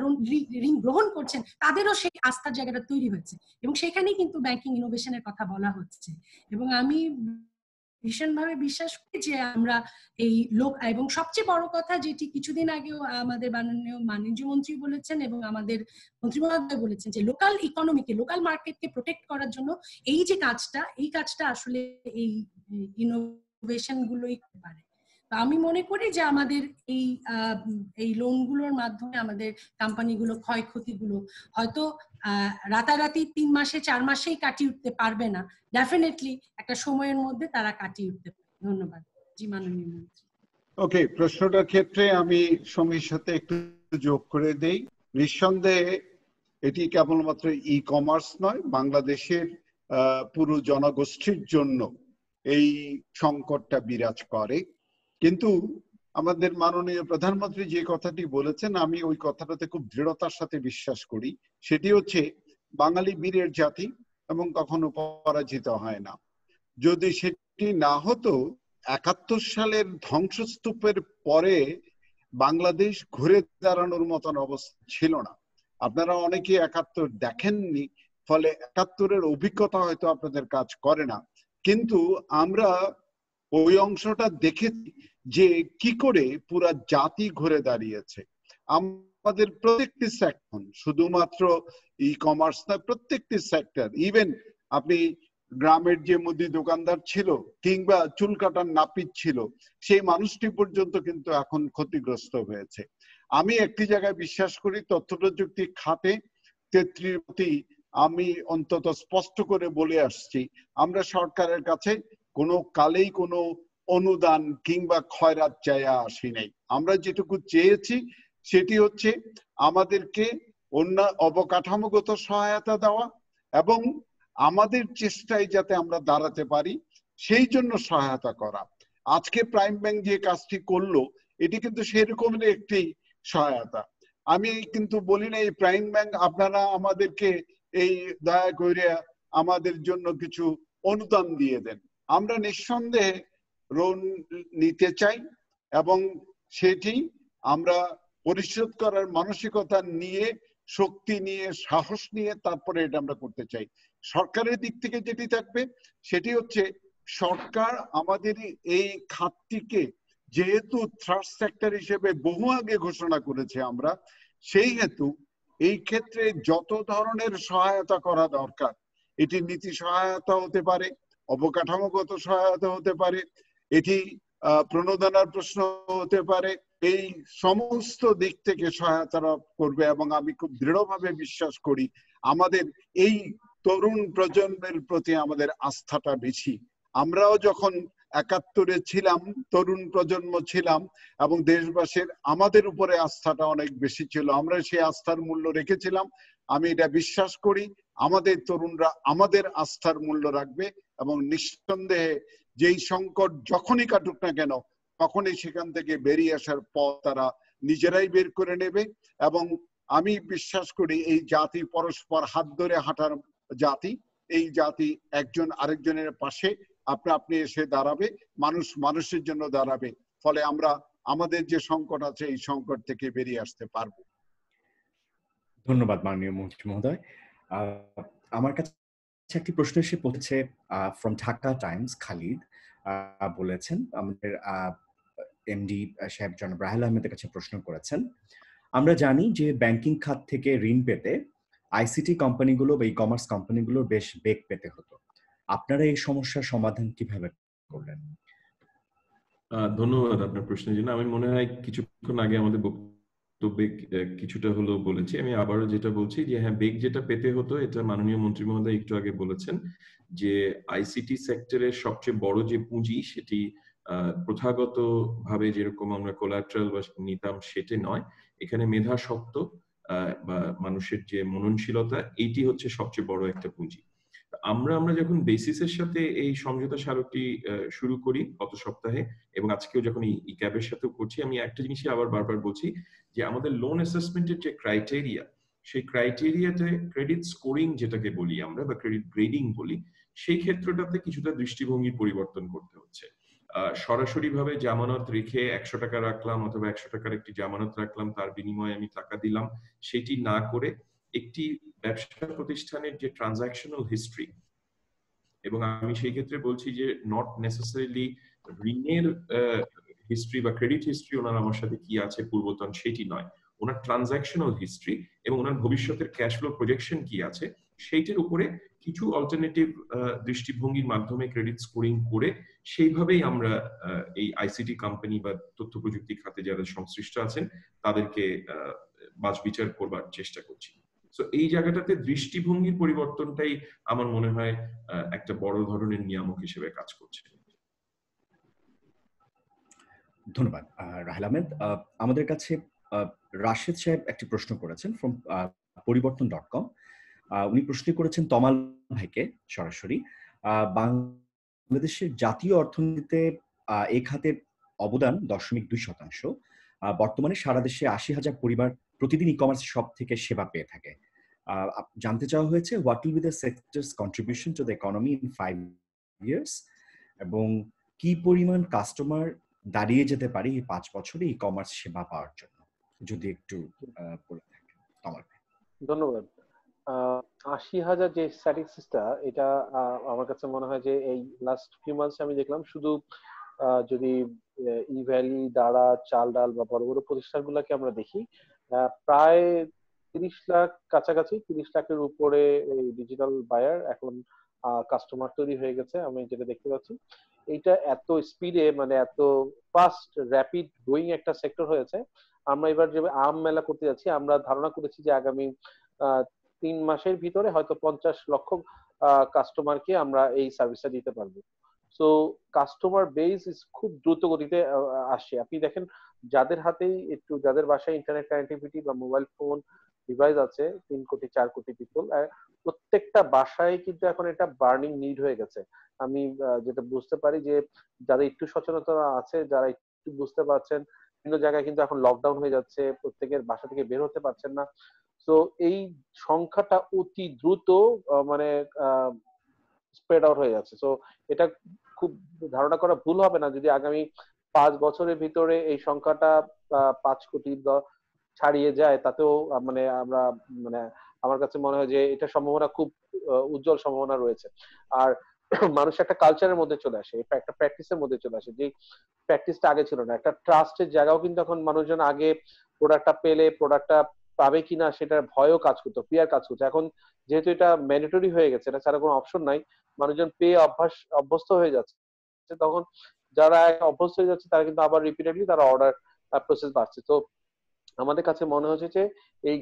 ঋণ গ্রহণ করছেন তাদেরও সেই আস্থার জায়গাটা তৈরি হয়েছে এবং সেখানেই কিন্তু ব্যাংকিং ইনোভেশনের কথা বলা হচ্ছে। এবং আমি ভীষণভাবে বিশ্বাস করি যে আমরা এই এবং সবচেয়ে বড় কথা যেটি কিছুদিন আগেও আমাদের মাননীয় বাণিজ্য মন্ত্রী বলেছেন এবং আমাদের মন্ত্রী মহোদয় বলেছেন, যে লোকাল ইকোনমিকে, লোকাল মার্কেটকে প্রোটেক্ট করার জন্য এই যে কাজটা, এই কাজটা আসলে এই ইনোভেশন গুলোই করতে পারে। আমি মনে করি যে আমাদের এই লোনগুলোর মাধ্যমে আমাদের কোম্পানিগুলো ক্ষয়ক্ষতিগুলো হয়তো রাতারাতি 3 মাসে 4 মাসেই কাটিয়ে উঠতে পারবে না, ডেফিনেটলি একটা সময়ের মধ্যে তারা কাটিয়ে উঠতে পারবে। ধন্যবাদ। জি মাননীয় মন্ত্রী। ওকে, প্রশ্নটার ক্ষেত্রে আমি সমীর সাথে একটু যোগ করে দেই। নিঃসন্দেহে এটি কেবলমাত্র ই কমার্স নয়, বাংলাদেশের পুরো জনগোষ্ঠীর জন্য এই সংকটটা বিরাজ করে। কিন্তু আমাদের মাননীয় প্রধানমন্ত্রী যে কথাটি বলেছেন, আমি ওই কথাটাতে খুব দৃঢ়তার সাথে বিশ্বাস করি। সেটি হচ্ছে বাঙালি বীরের জাতি এবং কখনো পরাজিত হয় না। যদি সেটি না হতো, 71 সালের ধ্বংসস্তূপের পরে বাংলাদেশ ঘুরে দাঁড়ানোর মতন অবস্থা ছিল না। আপনারা অনেকে 71 দেখেননি, ফলে 71-এর অভিজ্ঞতা হয়তো আপনাদের কাজ করে না, কিন্তু আমরা ওই অংশটা দেখেছি যে কি করে পুরা জাতি ঘুরে দাঁড়িয়েছে। আমাদের প্রত্যেকটি সেক্টর, শুধুমাত্র ই কমার্স না, প্রত্যেকটি সেক্টর, ইভেন আপনি গ্রামের যে মুদি দোকানদার ছিল কিংবা চুল কাটার নাপিত ছিল, সেই মানুষটি পর্যন্ত কিন্তু এখন ক্ষতিগ্রস্ত হয়েছে। আমি একটি জায়গায় বিশ্বাস করি, তথ্য প্রযুক্তি খাতে 33টি আমি অন্তত স্পষ্ট করে বলে আসছি, আমরা সরকারের কাছে কোনো কালেই কোনো অনুদান কিংবা খয়রাত চাইয়া আসি নাই। আমরা যেটুকু চেয়েছি সেটি হচ্ছে আমাদেরকে অবকাঠামোগত সহায়তা দেওয়া এবং আমাদের চেষ্টায় যাতে আমরা দাঁড়াতে পারি সেই জন্য সহায়তা করা। আজকে প্রাইম ব্যাংক যে কাজটি করলো, এটি কিন্তু সেরকমের একটি সহায়তা। আমি কিন্তু বলি না এই প্রাইম ব্যাংক আপনারা আমাদেরকে এই দয়া করে আমাদের জন্য কিছু অনুদান দিয়ে দেন। আমরা নিঃসন্দেহে ঋণ নিতে চাই এবং সেটি আমরা পরিশোধ করার মানসিকতা নিয়ে, শক্তি নিয়ে, সাহস নিয়ে তারপরে এটা আমরা করতে চাই। সরকারের দিক থেকে যেটি থাকবে সেটি হচ্ছে, সরকার আমাদের এই খাতটিকে যেহেতু থার্ড সেক্টর হিসেবে বহু আগে ঘোষণা করেছে আমরা, সেই হেতু এই ক্ষেত্রে যত ধরনের সহায়তা করা দরকার, এটি নীতি সহায়তা হতে পারে, অবকাঠামোগত সহায়তা হতে পারে, এটি প্রণোদনার প্রশ্ন হতে পারে, এই সমস্ত দিক থেকে সহায়তা করবে। এবং আমি খুব দৃঢ়ভাবে বিশ্বাস করি আমাদের এই তরুণ প্রজন্মের প্রতি আমাদের আস্থাটা বেশি। আমরাও যখন 71-এ ছিলাম, তরুণ প্রজন্ম ছিলাম এবং দেশবাসীর আমাদের উপরে আস্থাটা অনেক বেশি ছিল, আমরা সেই আস্থার মূল্য রেখেছিলাম। আমি এটা বিশ্বাস করি আমাদের তরুণরা আমাদের আস্থার মূল্য রাখবে এবং নিঃসন্দেহে যেই সংকট যখনই কাটুক না কেন, তখনই সেখান থেকে বেরিয়ে আসার পথ তারা নিজেরাই বের করে নেবে। এবং আমি বিশ্বাস করি এই জাতি পরস্পর হাত ধরে হাঁটার জাতি। এই জাতি একজন আরেকজনের পাশে আপনি আপনি এসে দাঁড়াবে, মানুষ মানুষের জন্য দাঁড়াবে। ফলে আমরা আমাদের যে সংকট আছে এই সংকট থেকে বেরিয়ে আসতে পারবো। ধন্যবাদ মাননীয় মন্ত্রী মহোদয়। আমার কাছে একটি প্রশ্ন এসে পড়েছে ফ্রম ঢাকা টাইমস। খালিদ বলেছেন, আমাদের এমডি সাহেব জনাব রাহেল আহমেদের কাছে প্রশ্ন করেছেন, আমরা জানি যে ব্যাংকিং খাত থেকে ঋণ পেতে আইসিটি কোম্পানিগুলো বা ই কমার্স কোম্পানিগুলোর বেশ বেগ পেতে হতো। আপনারা এই সমস্যার সমাধান কিভাবে করলেন? ধন্যবাদ আপনার প্রশ্নের জন্য। আমি মনে হয় কিছুক্ষণ আগে আমাদের বক্তব্যে কিছুটা হলেও বলেছি। আমি আবারও যেটা বলছি যে হ্যাঁ, বেগ যেটা পেতে হতো, এটা মাননীয় মন্ত্রী মহোদয় একটু আগে বলেছেন যে আইসিটি সেক্টরের সবচেয়ে বড় যে পুঁজি সেটি প্রথাগত ভাবে যেরকম আমরা কোলাট্রাল বা নিতাম সেটা নয়। এখানে মেধা সত্ত্ব বা মানুষের যে মননশীলতা, এইটি হচ্ছে সবচেয়ে বড় একটা পুঁজি। আমরা যখন বেসিসের সাথে এই সমঝোতা স্মারকটি শুরু করি গত সপ্তাহে, এবং আজকেও যখন ই ক্যাবের সাথেও করছি, আমি একটা জিনিসই আবার বারবার বলছি যে আমাদের লোন অ্যাসেসমেন্টের যে ক্রাইটেরিয়া, সেই ক্রাইটেরিয়াতে ক্রেডিট স্কোরিং যেটাকে বলি আমরা বা ক্রেডিট গ্রেডিং বলি, সেই ক্ষেত্রটাতে কিছুটা দৃষ্টিভঙ্গির পরিবর্তন করতে হচ্ছে। সরাসরি ভাবে জামানত রেখে 100 টাকা রাখলাম অথবা 100 টাকার একটি জামানত রাখলাম, তার বিনিময়ে আমি টাকা দিলাম, সেটি না করে একটি ব্যবসা প্রতিষ্ঠানের যে ট্রানজাকশনাল হিস্ট্রি, এবং আমি সেই ক্ষেত্রে বলছি যে নট নেসেসারিলি ঋণের হিস্ট্রি বা ক্রেডিট হিস্ট্রি ওনার আমার সাথে কি আছে পূর্বতন সেটি নয়, ওনার ট্রানজাকশনাল হিস্ট্রি এবং ওনার ভবিষ্যতের ক্যাশ ফ্লো প্রজেকশন কি আছে সেইটার উপরে কিছু অল্টারনেটিভ দৃষ্টিভঙ্গির মাধ্যমে ক্রেডিট স্কোরিং করে সেইভাবেই আমরা এই আইসিটি কোম্পানি বা তথ্য প্রযুক্তি খাতে যারা সংশ্লিষ্ট আছেন তাদেরকে বাছবিচার করবার চেষ্টা করছি। সো এই জায়গাটাতে দৃষ্টিভঙ্গির পরিবর্তনটাই আমার মনে হয় একটা বড় ধরনের নিয়ামক হিসেবে কাজ করছে। ধন্যবাদ রাহেল আহমেদ। আমাদের কাছে রাশেদ সাহেব একটি প্রশ্ন করেছেন ফ্রম পরিবর্তন.com। উনি প্রশ্ন করেছেন তমাল ভাইকে সরাসরি, বাংলাদেশের জাতীয় অর্থনীতিতে এই খাতের অবদান 0.2%। বর্তমানে সারা দেশে 80,000 পরিবার প্রতিদিন ই কমার্স শপ থেকে সেবা পেয়ে থাকে। জানতে চাওয়া হয়েছে what will be the sectors contribution to the economy in 5 years, এবং কি পরিমাণ কাস্টমার দাঁড়িয়ে যেতে পারে এই 5 বছরে ই কমার্স সেবা পাওয়ার জন্য, যদি একটু বলে থাকেন। ধন্যবাদ। 80,000 যে স্ট্যাটিস্টিক্সটা, এটা আমার কাছে মনে হয় যে এই লাস্ট ফিউ মান্থস আমি দেখলাম, শুধু যদি ই ভ্যালি, দাঁড়া, চাল ডাল বা বড় বড় প্রতিষ্ঠানগুলোকে আমরা দেখি, প্রায় 30 লাখ কাছাকাছি, 30 লাখের উপরে এই ডিজিটাল বায়ার এখন কাস্টমার তৈরি হয়ে গেছে। আমি যেটা দেখতে পাচ্ছি, এইটা এত স্পিডে, মানে এত ফাস্ট র্যাপিড গ্রোয়িং একটা সেক্টর হয়েছে। আমরা এবার যে আম মেলা করতে যাচ্ছি, আমরা ধারণা করেছি যে আগামী 3 মাসের ভিতরে হয়তো 50 লক্ষ কাস্টমারকে আমরা এই সার্ভিসটা দিতে পারবো। সো কাস্টমার বেস ইজ খুব দ্রুত গতিতে আসছে। আপনি দেখেন, যাদের হাতেই একটু, যাদের বাসায় ইন্টারনেট কানেক্টিভিটি বা মোবাইল ফোন ডিভাইস আছে, 3 কোটি 4 কোটি পিপল, প্রত্যেকটা বাসায় কিন্তু এখন এটা বার্নিং নিড হয়ে গেছে। আমি যেটা বুঝতে পারি যে যাদের একটু সচেতনতা আছে, যারা একটু বুঝতে পারছেন, বিভিন্ন জায়গায় কিন্তু এখন লকডাউন হয়ে যাচ্ছে, প্রত্যেকের বাসা থেকে বের হতে পারছেন না। তো এই সংখ্যাটা অতি দ্রুত মানে স্প্রেড আউট হয়ে যাচ্ছে। তো এটা খুব ধারণা করা ভুল হবে না যদি আগামী 5 বছরের ভিতরে এই সংখ্যাটা 5 কোটি ছাড়িয়ে যায়, তাতেও মানে আমরা, মানে আমার কাছে মনে হয় যে এটা সম্ভাবনা খুব উজ্জ্বল সম্ভাবনা রয়েছে। আর মানুষ একটা কালচারের মধ্যে চলে আসে, একটা প্র্যাকটিসের মধ্যে চলে আসে, যে প্র্যাকটিসটা আগে ছিল না। একটা ট্রাস্টের জায়গাও কিন্তু এখন মানুষজন, আগে প্রোডাক্টটা পেলে প্রোডাক্টটা পাবে কিনা সেটার ভয়ও কাজ করতো, ফিয়ার কাজ করতো। এখন যেহেতু এটা ম্যান্ডেটরি হয়ে গেছে, এটা ছাড়া কোনো অপশন নাই, মানুষজন পেয়ে অভ্যস্ত হয়ে যাচ্ছে, তখন যারা অভ্যস্ত হয়ে যাচ্ছে তারা কিন্তু আবার রিপিটেডলি তারা অর্ডার প্রসেস বাড়ছে। তো আমাদের কাছে মনে হচ্ছে যে এই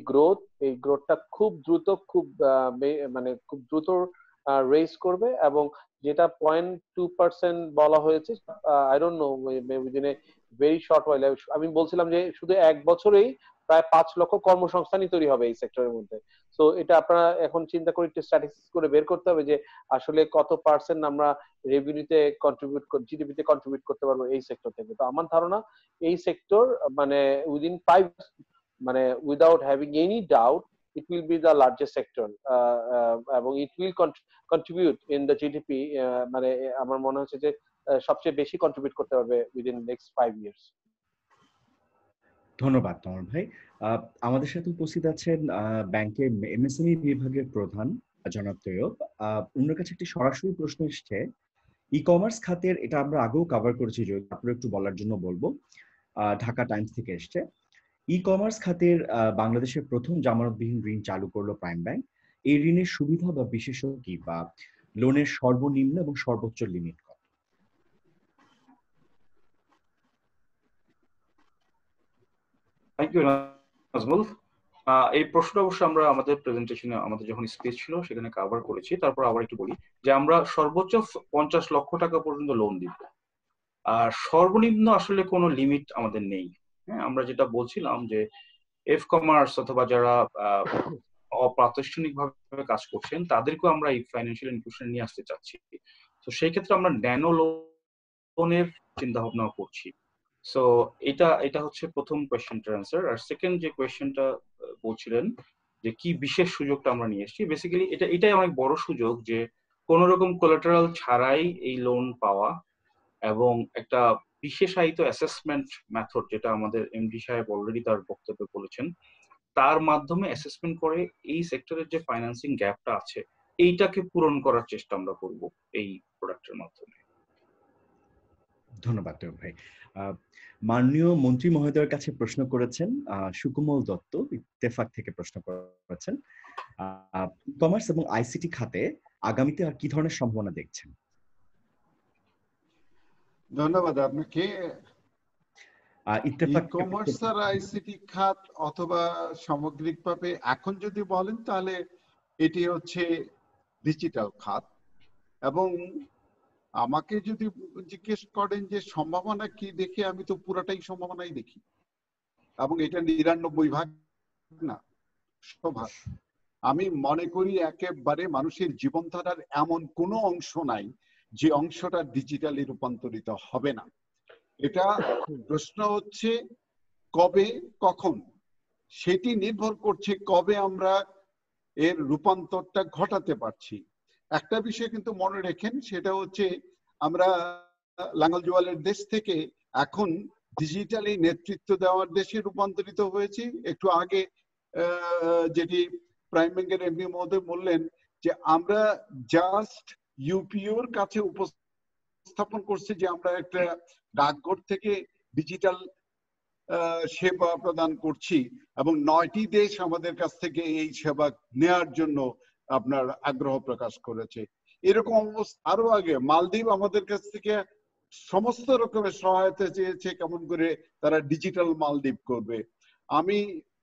গ্রোথটা খুব দ্রুত, মানে খুব দ্রুত রেজ করবে, এবং যেটা 0.2% বলা হয়েছে, I don't know, maybe in a very short while. আমি বলছিলাম যে শুধু 1 বছরেই প্রায় 5 লক্ষ কর্মসংস্থানই তৈরি হবে এই সেক্টরের মধ্যে। সো এটা আপনারা এখন চিন্তা করে একটু স্ট্যাটিস্টিক্স করে বের করতে হবে যে আসলে কত পার্সেন্ট আমরা রেভিনিউতে কন্ট্রিবিউট জিডিপিতে কন্ট্রিবিউট করতে পারবো এই সেক্টর থেকে। তো আমার ধারণা এই সেক্টর মানে উইদিন 5 মানে without having any doubt it will be the largest sector এবং it will contribute in the GDP মানে আমার মনে হচ্ছে যে সবচেয়ে বেশি কন্ট্রিবিউট করতে পারবে within next 5 years। ধন্যবাদ তমর ভাই। আমাদের সাথে উপস্থিত আছেন ব্যাংকের এমএসএমই বিভাগের প্রধান জনাব তৈয়ব। ওনার কাছে একটি সরাসরি প্রশ্ন এসছে ই কমার্স খাতের, এটা আমরা আগেও কভার করেছি, তারপরে একটু বলার জন্য বলবো। ঢাকা টাইমস থেকে এসছে, ই কমার্স খাতের বাংলাদেশের প্রথম জামানতবিহীন ঋণ চালু করলো প্রাইম ব্যাংক। এই ঋণের সুবিধা বা বিশেষত্ব কি, বা লোনের সর্বনিম্ন এবং সর্বোচ্চ লিমিট কত? Thank you Nazmul. এই প্রশ্নটা অবশ্য আমরা আমাদের প্রেজেন্টেশনে, আমাদের যখন স্পিচ ছিল সেখানে কভার করেছি। তারপর আবার একটু বলি যে আমরা সর্বোচ্চ 50 লক্ষ টাকা পর্যন্ত লোন দিব, আর সর্বনিম্ন আসলে কোনো লিমিট আমাদের নেই। হ্যাঁ, আমরা যেটা বলছিলাম যে এফ কমার্স অথবা যারা অপ্রাতিষ্ঠানিক ভাবে কাজ করছেন তাদেরকেও আমরা এই ফাইন্যান্সিয়াল ইনক্লুশন নিয়ে আসতে চাচ্ছি। তো সেই ক্ষেত্রে আমরা ন্যানো লোনের চিন্তা ভাবনা করছি। সো এটা হচ্ছে প্রথম কোয়েশ্চেনটার অ্যান্সার। আর সেকেন্ড যে কোয়েশ্চেনটা বলছিলেন যে কি বিশেষ সুযোগটা আমরা নিয়ে এসেছি, বেসিক্যালি এটাই অনেক বড় সুযোগ যে কোনো রকম কোলাটারাল ছাড়াই এই লোন পাওয়া, এবং একটা বিশেষায়িত অ্যাসেসমেন্ট মেথড যেটা আমাদের এমডি সাহেব অলরেডি তার বক্তব্যে বলেছেন, তার মাধ্যমে অ্যাসেসমেন্ট করে এই সেক্টরের যে ফাইন্যান্সিং গ্যাপটা আছে এইটাকে পূরণ করার চেষ্টা আমরা করব এই প্রোডাক্টের মাধ্যমে। ধন্যবাদ তৈয়ব ভাই। মাননীয় মন্ত্রী মহোদয়ের কাছে প্রশ্ন করেছেন সুকুমল দত্ত, ইত্তেফাক থেকে প্রশ্ন করেছেন, ই কমার্স এবং আইসিটি খাতে আগামীতে আর কি ধরনের সম্ভাবনা দেখছেন? ধন্যবাদ আপনাকে। ইত্তেফাক ই কমার্স আর আইসিটি খাত অথবা সামগ্রিকভাবে এখন যদি বলেন তাহলে এটি হচ্ছে ডিজিটাল খাত, এবং আমাকে যদি জিজ্ঞেস করেন যে সম্ভাবনা কি দেখি, আমি তো পুরাটাই সম্ভাবনাই দেখি, এবং এটা 99 না 100 আমি মনে করি একেবারে মানুষের জীবনধারার এমন কোনো অংশ নাই যে অংশটা ডিজিটালি রূপান্তরিত হবে না। এটা প্রশ্ন হচ্ছে কবে কখন, সেটি নির্ভর করছে কবে আমরা এর রূপান্তরটা ঘটাতে পারছি। একটা বিষয় কিন্তু মনে রেখেন, সেটা হচ্ছে আমরা লাঙ্গল জোয়ালের দেশ থেকে এখন ডিজিটালি নেতৃত্ব দেওয়ার দেশে রূপান্তরিত হয়েছি। একটু আগে যেটি প্রাইম ব্যাংকের এমডি মহোদয় বললেন যে আমরা জাস্ট ইউপিওর কাছে উপস্থাপন করছি যে আমরা একটা ডাকঘর থেকে ডিজিটাল সেবা প্রদান করছি, এবং 9টি দেশ আমাদের কাছ থেকে এই সেবা নেয়ার জন্য আপনার আগ্রহ প্রকাশ করেছে। এরকম অবস্থা আরো আগে মালদ্বীপ আমাদের কাছ থেকে সমস্ত রকমের সহায়তা চেয়েছে কেমন করে তারা ডিজিটাল মালদ্বীপ করবে। আমি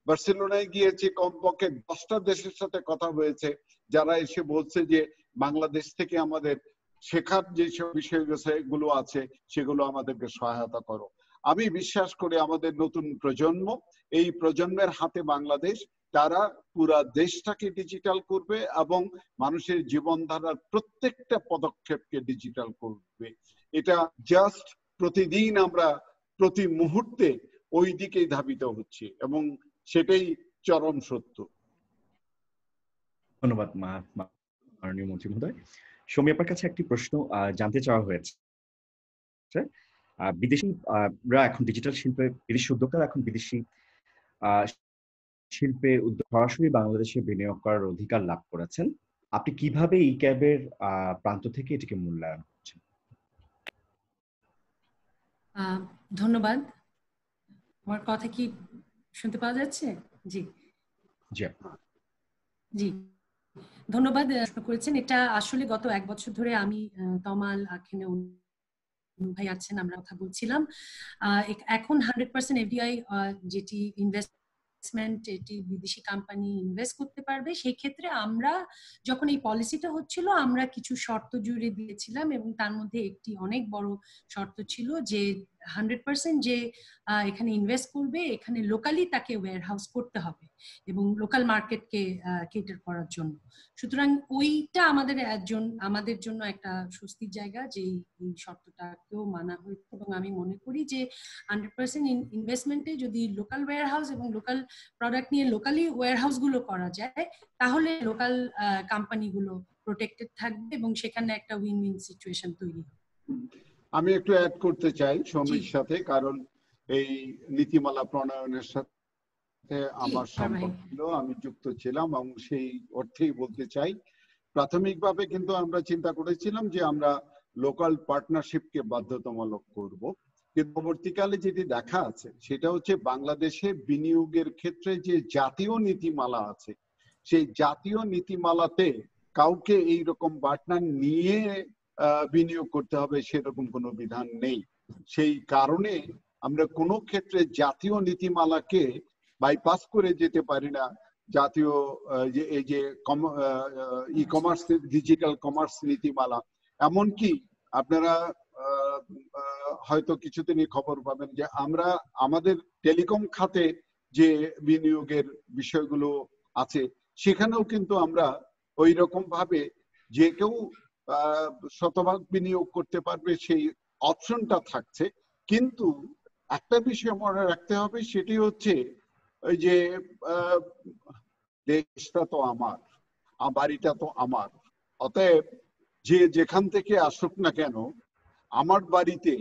বার্সেলোনায় গিয়েছি, কমপক্ষে 10টা দেশের সাথে কথা হয়েছে যারা এসে বলছে যে বাংলাদেশ থেকে আমাদের শেখার যেসব বিষয়গুলো আছে সেগুলো আমাদেরকে সহায়তা করো। আমি বিশ্বাস করি আমাদের নতুন প্রজন্ম, এই প্রজন্মের হাতে বাংলাদেশ, তারা পুরা দেশটাকে ডিজিটাল করবে এবং মানুষের জীবনধারার প্রত্যেকটা পদক্ষেপকে ডিজিটাল করবে। এটা জাস্ট প্রতিদিন আমরা প্রতি মুহূর্তে ওই দিকেই ধাবিত হচ্ছে, এবং সেটাই চরম সত্য। ধন্যবাদ মাননীয় মন্ত্রী মহোদয়। সৌমি, আপনার কাছে একটি প্রশ্ন জানতে চাওয়া হয়েছে। বিদেশিরা এখন ডিজিটাল শিল্পে, বিদেশি উদ্যোক্তারা এখন বিদেশি শিল্পে সরাসরি বাংলাদেশে বিনিয়োগ করার অধিকার লাভ করেছেন। আপনি কিভাবে ই ক্যাবের প্রান্ত থেকে এটিকে মূল্যায়ন করছেন? ধন্যবাদ। আমার কথা কি শুনতে পাওয়া যাচ্ছে? জি জি জি, ধন্যবাদ প্রশ্ন করেছেন। এটা আসলে গত 1 বছর ধরে আমি তমাল আখেনে ভাই আছেন, আমরা কথা বলছিলাম। এখন 100% এফডিআই যেটি ইনভেস্টমেন্ট, এটি বিদেশি কোম্পানি ইনভেস্ট করতে পারবে। সেই ক্ষেত্রে আমরা যখন এই পলিসিটা হচ্ছিল আমরা কিছু শর্ত জুড়ে দিয়েছিলাম, এবং তার মধ্যে একটি অনেক বড় শর্ত ছিল যে 100% যে এখানে ইনভেস্ট করবে এখানে লোকালি তাকে ওয়্যারহাউস করতে হবে এবং লোকাল মার্কেটকে কেটার করার জন্য। সুতরাং ওইটা আমাদের জন্য একটা স্বস্তির জায়গা যে এই শর্তটাকেও মানা হয়েছে এবং আমি মনে করি যে 100% ইনভেস্টমেন্টে যদি লোকাল ওয়্যারহাউস এবং লোকাল প্রোডাক্ট নিয়ে লোকালি ওয়্যারহাউস গুলো করা যায় তাহলে লোকাল কোম্পানিগুলো প্রোটেক্টেড থাকবে এবং সেখানে একটা উইন উইন সিচুয়েশন তৈরি হবে। আমি একটু অ্যাড করতে চাই সমীর সাথে, কারণ এই নীতিমালা প্রণয়নের সাথে আমার সম্পর্ক ছিল, আমি যুক্ত ছিলাম এবং সেই অর্থেই বলতে চাই প্রাথমিকভাবে কিন্তু আমরা চিন্তা করেছিলাম যে আমরা লোকাল পার্টনারশিপকে বাধ্যতামূলক করব, কিন্তু পরবর্তীকালে যেটি দেখা আছে সেটা হচ্ছে বাংলাদেশে বিনিয়োগের ক্ষেত্রে যে জাতীয় নীতিমালা আছে সেই জাতীয় নীতিমালাতে কাউকে এইরকম পার্টনার নিয়ে বিনিয়োগ করতে হবে সেরকম কোনো বিধান নেই। সেই কারণে আমরা কোনো ক্ষেত্রে জাতীয় নীতিমালাকে বাইপাস করে যেতে পারি না। জাতীয় এই যে ই কমার্স ডিজিটাল কমার্স নীতিমালা, এমনকি আপনারা হয়তো কিছুদিনই খবর পাবেন যে আমরা আমাদের টেলিকম খাতে যে বিনিয়োগের বিষয়গুলো আছে সেখানেও কিন্তু আমরা ওই রকম ভাবে যে কেউ শতভাগ বিনিয়োগ করতে পারবে সেই অপশনটা থাকছে। কিন্তু একটা বিষয় মনে রাখতে হবে, সেটি হচ্ছে ওই যে দেশটা তো আমার, বাড়িটা তো আমার, অতএব যে যেখান থেকে আসুক না কেন আমার বাড়িতে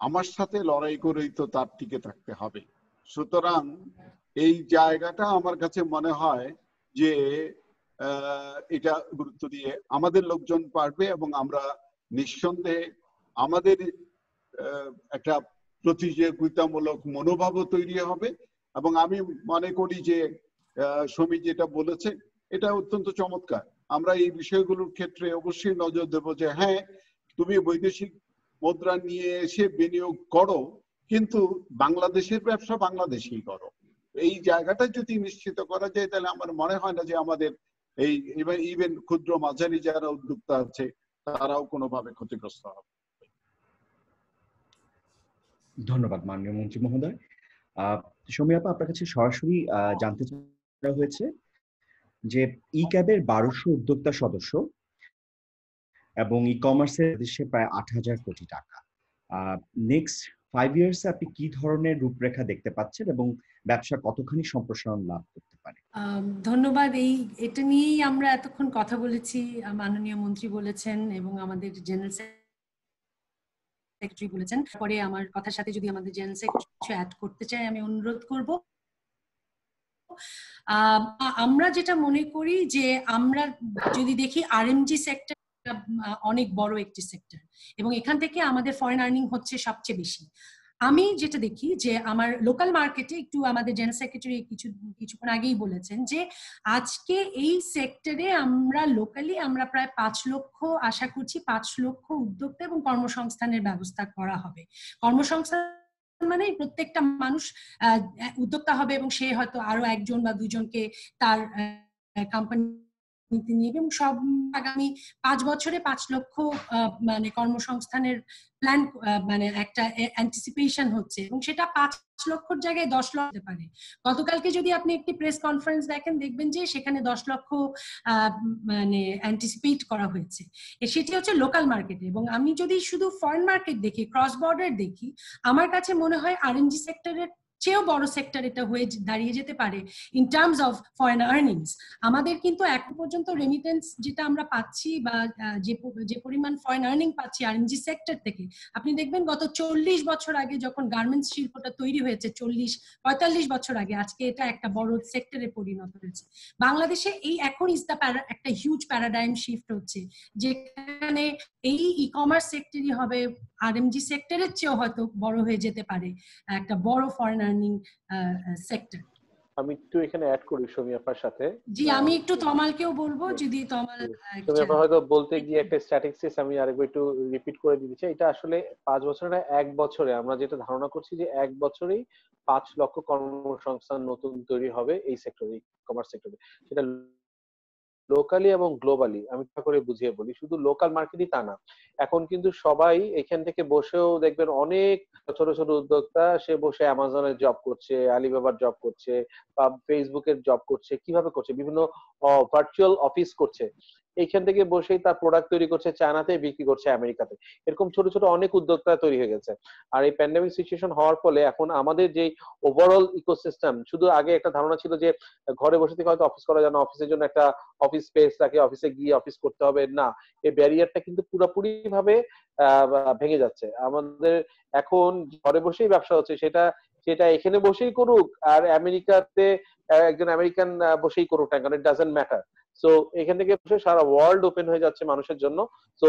আমার সাথে লড়াই করেই তো তার টিকে থাকতে হবে। সুতরাং এই জায়গাটা আমার কাছে মনে হয় যে এটা গুরুত্ব দিয়ে আমাদের লোকজন পারবে এবং আমরা নিঃসন্দেহে আমাদের একটা প্রতিযোগিতামূলক মনোভাবও তৈরি হবে। এবং আমি মনে করি যে সমীর যেটা বলেছে এটা অত্যন্ত চমৎকার। আমরা এই বিষয়গুলোর ক্ষেত্রে অবশ্যই নজর দেব যে হ্যাঁ, তুমি বৈদেশিক মুদ্রা নিয়ে এসে বিনিয়োগ করো, কিন্তু বাংলাদেশের ব্যবসা বাংলাদেশেই করো। এই জায়গাটা যদি নিশ্চিত করা যায় তাহলে আমার মনে হয় না যে আমাদের এই ইভেন ক্ষুদ্র মাঝারি যারা উদ্যোক্তা আছে তারাও কোনোভাবে ক্ষতিগ্রস্ত হবে। ধন্যবাদ মাননীয় মন্ত্রী মহোদয়। সমী আপা, আপনার কাছে সরাসরি জানতে চাওয়া হয়েছে যে ই ক্যাবের 1200 উদ্যোক্তা সদস্য এবং ই কমার্সের দেশে প্রায় 8,000 কোটি টাকা। নেক্সট 5 ইয়ার্স আপনি কি ধরনের রূপরেখা দেখতে পাচ্ছেন এবং ব্যবসা কতখানি সম্প্রসারণ লাভ করতে পারে? ধন্যবাদ। এটা নিয়েই আমরা এতক্ষণ কথা বলেছি, মাননীয় মন্ত্রী বলেছেন এবং আমাদের জেনারেল সেক্রেটারি বলেছেন। পরে আমার কথার সাথে যদি আমাদের জেনারেল সেক্রেটারি কিছু অ্যাড করতে চাই আমি অনুরোধ করব। আমরা যেটা মনে করি যে আমরা যদি দেখি আরএমজি সেক্টর অনেক বড় একটি সেক্টর এবং এখান থেকে আমাদের ফরেন আর্নিং হচ্ছে সবচেয়ে বেশি। আমি যেটা দেখি যে আমার লোকাল মার্কেটে একটু আমাদের জেনারেল সেক্রেটারি কিছুক্ষণ আগেই বলেছেন যে আজকে এই সেক্টরে আমরা লোকালি আমরা প্রায় 5 লক্ষ আশা করছি 5 লক্ষ উদ্যোক্তা এবং কর্মসংস্থানের ব্যবস্থা করা হবে। কর্মসংস্থান মানে প্রত্যেকটা মানুষ উদ্যোক্তা হবে এবং সে হয়তো আরো একজন বা দুজনকে তার কোম্পানি নিতে নিয়ে এবং সব আগামী 5 বছরে 5 লক্ষ মানে কর্মসংস্থানের প্ল্যান মানে একটা অ্যান্টিসিপেশন হচ্ছে এবং সেটা 5 লক্ষর জায়গায় 10 লক্ষ হতে পারে। গতকালকে যদি আপনি একটি প্রেস কনফারেন্স দেখেন দেখবেন যে সেখানে 10 লক্ষ মানে অ্যান্টিসিপেট করা হয়েছে। সেটি হচ্ছে লোকাল মার্কেটে। এবং আমি যদি শুধু ফরেন মার্কেট দেখি, ক্রস বর্ডার দেখি, আমার কাছে মনে হয় আরএনজি সেক্টরের চেয়েও বড় সেক্টর এটা হয়ে দাঁড়িয়ে যেতে পারে in terms of foreign earnings. আমাদের কিন্তু এখন পর্যন্ত রেমিটেন্স যেটা আমরা পাচ্ছি বা যে পরিমাণ ফরেন আর্নিং পাচ্ছি আরএনজি সেক্টর থেকে, আপনি দেখবেন গত 40 বছর আগে যখন গার্মেন্টস শিল্পটা তৈরি হয়েছে 40-45 বছর আগে, আজকে এটা একটা বড় সেক্টরে পরিণত হয়েছে। বাংলাদেশে এই এখন একটা হিউজ প্যারাডাইম শিফট হচ্ছে যেখানে এই ই কমার্স সেক্টরই হবে আরএমজি সেক্টরের চেয়েও হয়তো বড় হয়ে যেতে পারে একটা বড় ফরেন আর্নিং সেক্টর। আমি একটু এখানে অ্যাড করি সমী আপার সাথে। জি, আমি একটু তমালকেও বলবো যদি তমাল সমী আপা হয়তো বলতে গিয়ে একটা স্ট্যাটিস্টিক্স আমি আরেকবার একটু রিপিট করে দিতে চাই। এটা আসলে 5 বছরে না, 1 বছরে আমরা যেটা ধারণা করছি যে 1 বছরেই 5 লক্ষ কর্মসংস্থান নতুন তৈরি হবে এই সেক্টরে, ই কমার্স সেক্টরে। সেটা লোকালি এবং গ্লোবালি, আমি করে বুঝিয়ে বলি, শুধু লোকাল মার্কেটই তা না, এখন কিন্তু সবাই এখান থেকে বসেও দেখবেন অনেক ছোট ছোট উদ্যোক্তা সে বসে অ্যামাজনের জব করছে, আলিবাবার জব করছে, বা ফেসবুকের জব করছে, কিভাবে করছে, বিভিন্ন ভার্চুয়াল অফিস করছে, এইখান থেকে বসেই তার প্রোডাক্ট তৈরি করছে, চায়নাতে বিক্রি করছে, আমেরিকাতে। এরকম ছোট ছোট অনেক উদ্যোক্তা তৈরি হয়ে গেছে। আর এই প্যান্ডেমিক সিচুয়েশন হওয়ার ফলে এখন আমাদের যে ওভারঅল ইকোসিস্টেম, শুধু আগে একটা ধারণা ছিল যে ঘরে বসে থেকে হয়তো অফিস করা যায় না, অফিসের জন্য একটা অফিস স্পেস থাকে, অফিসে গিয়ে অফিস করতে হবে, না, এই ব্যারিয়ারটা কিন্তু পুরোপুরি ভাবে ভেঙে যাচ্ছে। আমাদের এখন ঘরে বসেই ব্যবসা হচ্ছে, সেটা সেটা এখানে বসেই করুক আর আমেরিকাতে একজন আমেরিকান বসেই করুক না কেন, ইট ডাজন্ট ম্যাটার। সো এখান থেকে বসে সারা ওয়ার্ল্ড ওপেন হয়ে যাচ্ছে মানুষের জন্য। সো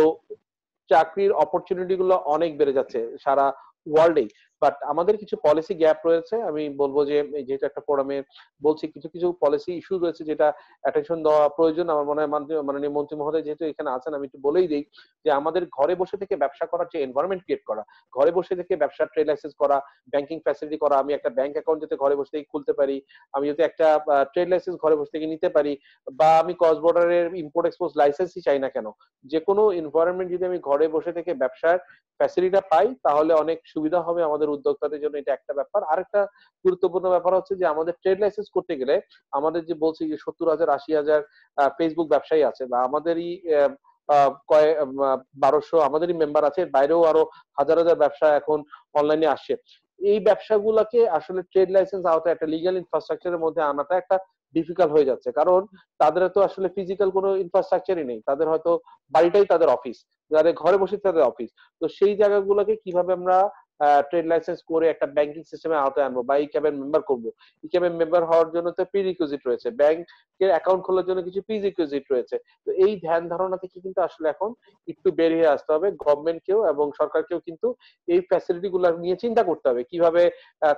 চাকরির অপরচুনিটি গুলো অনেক বেড়ে যাচ্ছে সারা ওয়ার্ল্ডেই। বাট আমাদের কিছু পলিসি গ্যাপ রয়েছে। আমি বলবো যে যেহেতু একটা ফোরামে বলছি, কিছু কিছু পলিসি ইস্যু রয়েছে যেটা অ্যাটেনশন দেওয়া প্রয়োজন। আমার মনে হয় মাননীয় মন্ত্রী মহোদয় যেহেতু এখানে আছেন, আমি একটু বলেই দিই যে আমাদের ঘরে বসে থেকে ব্যবসা করার যে এনভায়রনমেন্ট ক্রিয়েট করা, ঘরে বসে থেকে ব্যবসার ট্রেড লাইসেন্স করা, ব্যাংকিং ফ্যাসিলিটি করা, আমি একটা ব্যাংক অ্যাকাউন্ট যাতে ঘরে বসে থেকে খুলতে পারি, আমি যাতে একটা ট্রেড লাইসেন্স ঘরে বসে থেকে নিতে পারি, বা আমি ক্রস বর্ডারের ইম্পোর্ট এক্সপোর্ট লাইসেন্সই চাই না কেন, যে কোনো এনভায়রনমেন্ট যদি আমি ঘরে বসে থেকে ব্যবসার ফ্যাসিলিটিটা পাই তাহলে অনেক সুবিধা হবে আমাদের উদ্যোক্তাদের জন্য। এটা একটা ব্যাপার। আরেকটা গুরুত্বপূর্ণ ব্যাপার হচ্ছে যে আমাদের ট্রেড লাইসেন্স করতে গেলে আমাদের যে বলছি যে 70,000 80,000 ফেসবুক ব্যবসায়ী আছে, বা আমাদেরই 1200 আমাদেরই মেম্বার আছে, বাইরেও আরো হাজার হাজার ব্যবসা এখন অনলাইনে আসছে। এই ব্যবসাগুলোকে আসলে ট্রেড লাইসেন্স আওতায় একটা লিগ্যাল ইনফ্রাস্ট্রাকচারের মধ্যে আনাটা একটা ডিফিকাল্ট হয়ে যাচ্ছে, কারণ তাদের তো আসলে ফিজিক্যাল কোনো ইনফ্রাস্ট্রাকচারই নেই, তাদের হয়তো বাড়িটাই তাদের অফিস, যাদের ঘরে বসে তাদের অফিস। তো সেই জায়গাগুলোকে কিভাবে আমরা ট্রেড লাইসেন্স করে একটা ব্যাংকিং সিস্টেমের আওতায় আনবো, বা ই ক্যাবের মেম্বার করবো। ই ক্যাবের মেম্বার হওয়ার জন্য তো প্রি রিকুইজিট রয়েছে, ব্যাংকের অ্যাকাউন্ট খোলার জন্য কিছু প্রি রিকুইজিট রয়েছে। তো এই ধ্যান ধারণা থেকে কিন্তু আসলে এখন একটু বের হয়ে আসতে হবে গভর্নমেন্টকেও এবং সরকারকেও, কিন্তু এই ফ্যাসিলিটি গুলো নিয়ে চিন্তা করতে হবে কিভাবে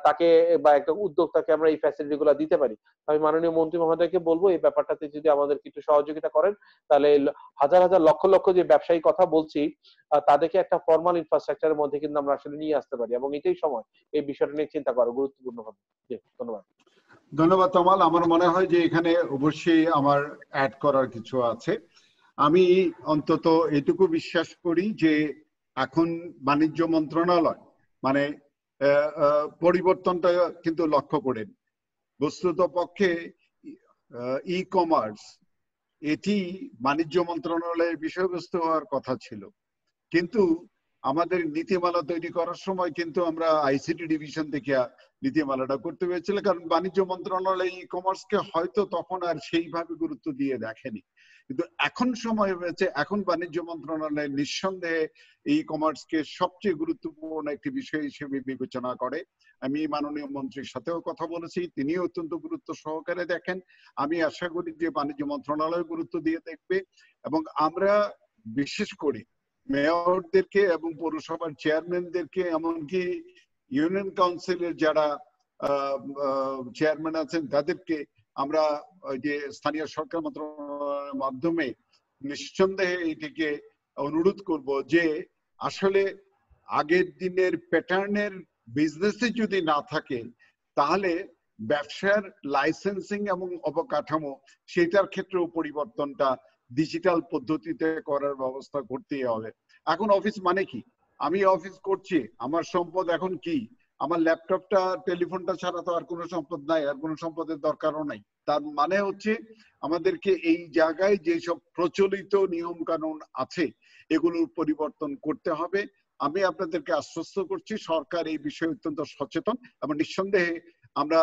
তাকে বা একটা উদ্যোক্তাকে আমরা এই ফ্যাসিলিটি গুলো দিতে পারি। আমি মাননীয় মন্ত্রী মহোদয়কে বলবো এই ব্যাপারটাতে যদি আমাদের কিছু সহযোগিতা করেন, তাহলে হাজার হাজার লক্ষ লক্ষ যে ব্যবসায়ী কথা বলছি তাদেরকে একটা ফর্মাল ইনফ্রাস্ট্রাকচারের মধ্যে কিন্তু আমরা আসলে নিয়ে আসতে পারি, এবং এটাই সময় এই বিষয়টা নিয়ে চিন্তা করা গুরুত্বপূর্ণ হবে। ধন্যবাদ। ধন্যবাদ তমাল। আমার মনে হয় যে এখানে অবশ্যই আমার অ্যাড করার কিছু আছে। আমি অন্তত এটুকু বিশ্বাস করি যে এখন বাণিজ্য মন্ত্রণালয় মানে পরিবর্তনটা কিন্তু লক্ষ্য করেন। বস্তুত পক্ষে ই কমার্স এটি বাণিজ্য মন্ত্রণালয়ের বিষয়বস্তু হওয়ার কথা ছিল, কিন্তু আমাদের নীতিমালা তৈরি করার সময় কিন্তু আমরা আইসিটি ডিভিশন থেকে নীতিমালাটা করতে হয়েছিল, কারণ বাণিজ্য মন্ত্রণালয় ই কমার্সকে হয়তো তখন আর সেইভাবে গুরুত্ব দিয়ে দেখেনি। কিন্তু এখন সময় হয়েছে, এখন বাণিজ্য মন্ত্রণালয় নিঃসন্দেহে ই কমার্সকে সবচেয়ে গুরুত্বপূর্ণ একটি বিষয় হিসেবে বিবেচনা করে। আমি মাননীয় মন্ত্রীর সাথেও কথা বলেছি, তিনি অত্যন্ত গুরুত্ব সহকারে দেখেন। আমি আশা করি যে বাণিজ্য মন্ত্রণালয় গুরুত্ব দিয়ে দেখবে, এবং আমরা বিশেষ করে মেয়রদেরকে এবং পৌরসভার চেয়ারম্যানদেরকে, এমনকি ইউনিয়ন কাউন্সিলের যারা চেয়ারম্যান আছেন তাদেরকে আমরা যে স্থানীয় সরকার মন্ত্রণালয়ের মাধ্যমে নিঃসন্দেহে এটিকে অনুরোধ করব যে আসলে আগের দিনের প্যাটার্নের বিজনেসে যদি না থাকে তাহলে ব্যবসার লাইসেন্সিং এবং অবকাঠামো সেটার ক্ষেত্রেও পরিবর্তনটা ডিজিটাল পদ্ধতিতে করার ব্যবস্থা করতেই হবে। এখন অফিস মানে কি? আমি অফিস করছি, আমার সম্পদ এখন কি? আমার ল্যাপটপটা টেলিফোনটা ছাড়া তো আর কোনো সম্পদ নাই, আর কোনো সম্পদের দরকারও নাই। তার মানে হচ্ছে আমাদেরকে এই জায়গায় যেসব প্রচলিত নিয়ম কানুন আছে এগুলোর পরিবর্তন করতে হবে। আমি আপনাদেরকে আশ্বস্ত করছি সরকার এই বিষয়ে অত্যন্ত সচেতন, এবং নিঃসন্দেহে আমরা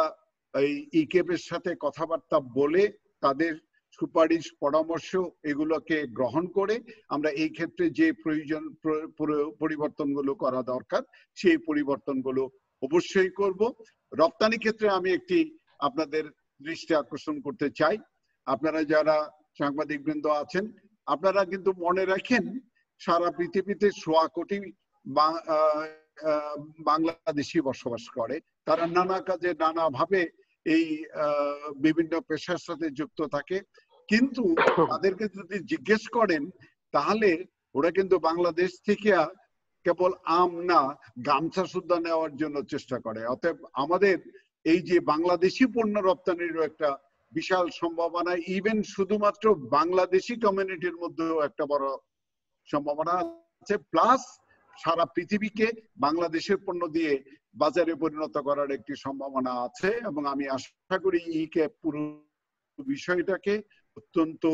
এই ইকেবের সাথে কথাবার্তা বলে তাদের সুপারিশ পরামর্শ এগুলোকে গ্রহণ করে আমরা এই ক্ষেত্রে যে প্রয়োজন পরিবর্তনগুলো করা দরকার সেই পরিবর্তনগুলো অবশ্যই করব। রপ্তানি ক্ষেত্রে আমি একটি আপনাদের দৃষ্টি আকর্ষণ করতে চাই। আপনারা যারা সাংবাদিক বৃন্দ আছেন আপনারা কিন্তু মনে রাখেন সারা পৃথিবীতে 1.25 কোটি বাংলাদেশি বসবাস করে। তারা নানা কাজে নানা ভাবে এই বিভিন্ন পেশার সাথে যুক্ত থাকে, কিন্তু তাদেরকে যদি জিজ্ঞেস করেন তাহলে ওরা কিন্তু বাংলাদেশ থেকে কেবল আম না গামছা সুদ্ধা নেওয়ার জন্য চেষ্টা করে। অতএব আমাদের এই যে বাংলাদেশি পণ্য রপ্তানিরও একটা বিশাল সম্ভাবনা, ইভেন শুধুমাত্র বাংলাদেশি কমিউনিটির মধ্যেও একটা বড় সম্ভাবনা আছে, প্লাস সারা পৃথিবীকে বাংলাদেশের পণ্য দিয়ে বাজারে পরিণত করার একটি সম্ভাবনা আছে। এবং আমি আশা করি ই-ক্যাব পুরো বিষয়টাকে অত্যন্ত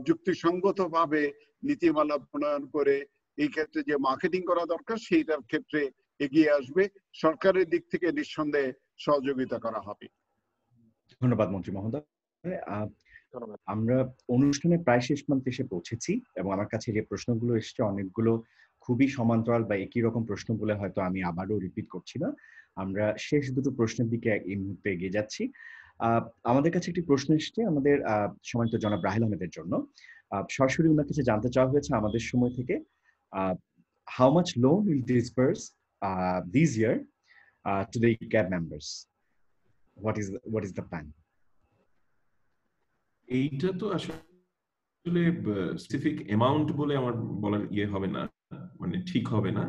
যুক্তিসঙ্গত ভাবে নীতিমালা প্রণয়ন করে এই ক্ষেত্রে যে মার্কেটিং করা দরকার সেইটার ক্ষেত্রে এগিয়ে আসবে। সরকারের দিক থেকে নিঃসন্দেহে সহযোগিতা করা হবে। ধন্যবাদ মন্ত্রী মহোদয়। আমরা অনুষ্ঠানে প্রায় শেষ প্রান্তে এসে পৌঁছেছি এবং আমার কাছে যে প্রশ্নগুলো এসছে অনেকগুলো খুবই সমান্তরাল বা একই রকম প্রশ্ন বলে হয়তো আমি আবারও রিপিট করছি না। আমরা শেষ দুটো প্রশ্নের দিকে এই মুহূর্তে এগিয়ে যাচ্ছি। আমাদের কাছে একটি প্রশ্ন এসছে আমাদের সম্মানিত জনাব রাহেল আহমেদের জন্য। সরাসরি ওনার কাছে জানতে চাওয়া হয়েছে আমাদের সময় থেকে, how much loan will disburse this year to the e-CAB members? What is the plan? এইটা তো আসলে স্পেসিফিক অ্যামাউন্ট বলে আমার বলার হবে না, মানে ঠিক হবে না।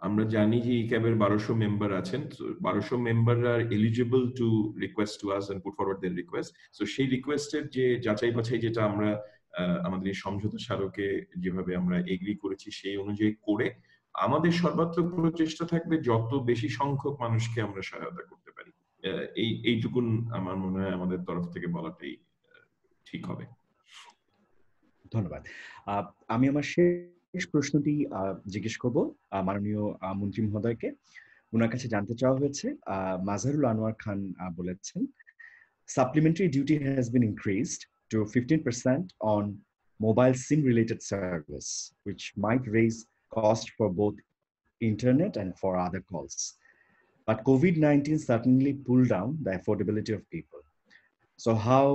আমরা জানি যে ই-ক্যাবের 1200 মেম্বার আছেন, 1200 member are eligible to request to us and put forward their request. So সেই রিকোয়েস্টের যে যাচাই বাছাই যেটা আমরা আমাদের এই সমঝোতা স্মারকে যেভাবে আমরা এগ্রি করেছি সেই অনুযায়ী করে আমাদের সর্বাত্মক প্রচেষ্টা থাকবে যত বেশি সংখ্যক মানুষকে আমরা সহায়তা করতে পারি। এইটুকুন আমার মনে হয় আমাদের তরফ থেকে বলাটাই ঠিক হবে। ধন্যবাদ। আমি আমার শেষ প্রশ্নটি জিজ্ঞেস করব মাননীয় মন্ত্রী মহোদয়কে। ওনার কাছে জানতে চাওয়া হয়েছে, মাজহারুল আনোয়ার খান বলেছেন, supplementary duty has been increased to 15% on mobile SIM related service, which might raise cost for both internet and for other calls. But COVID-19 certainly pulled down the affordability of people. So how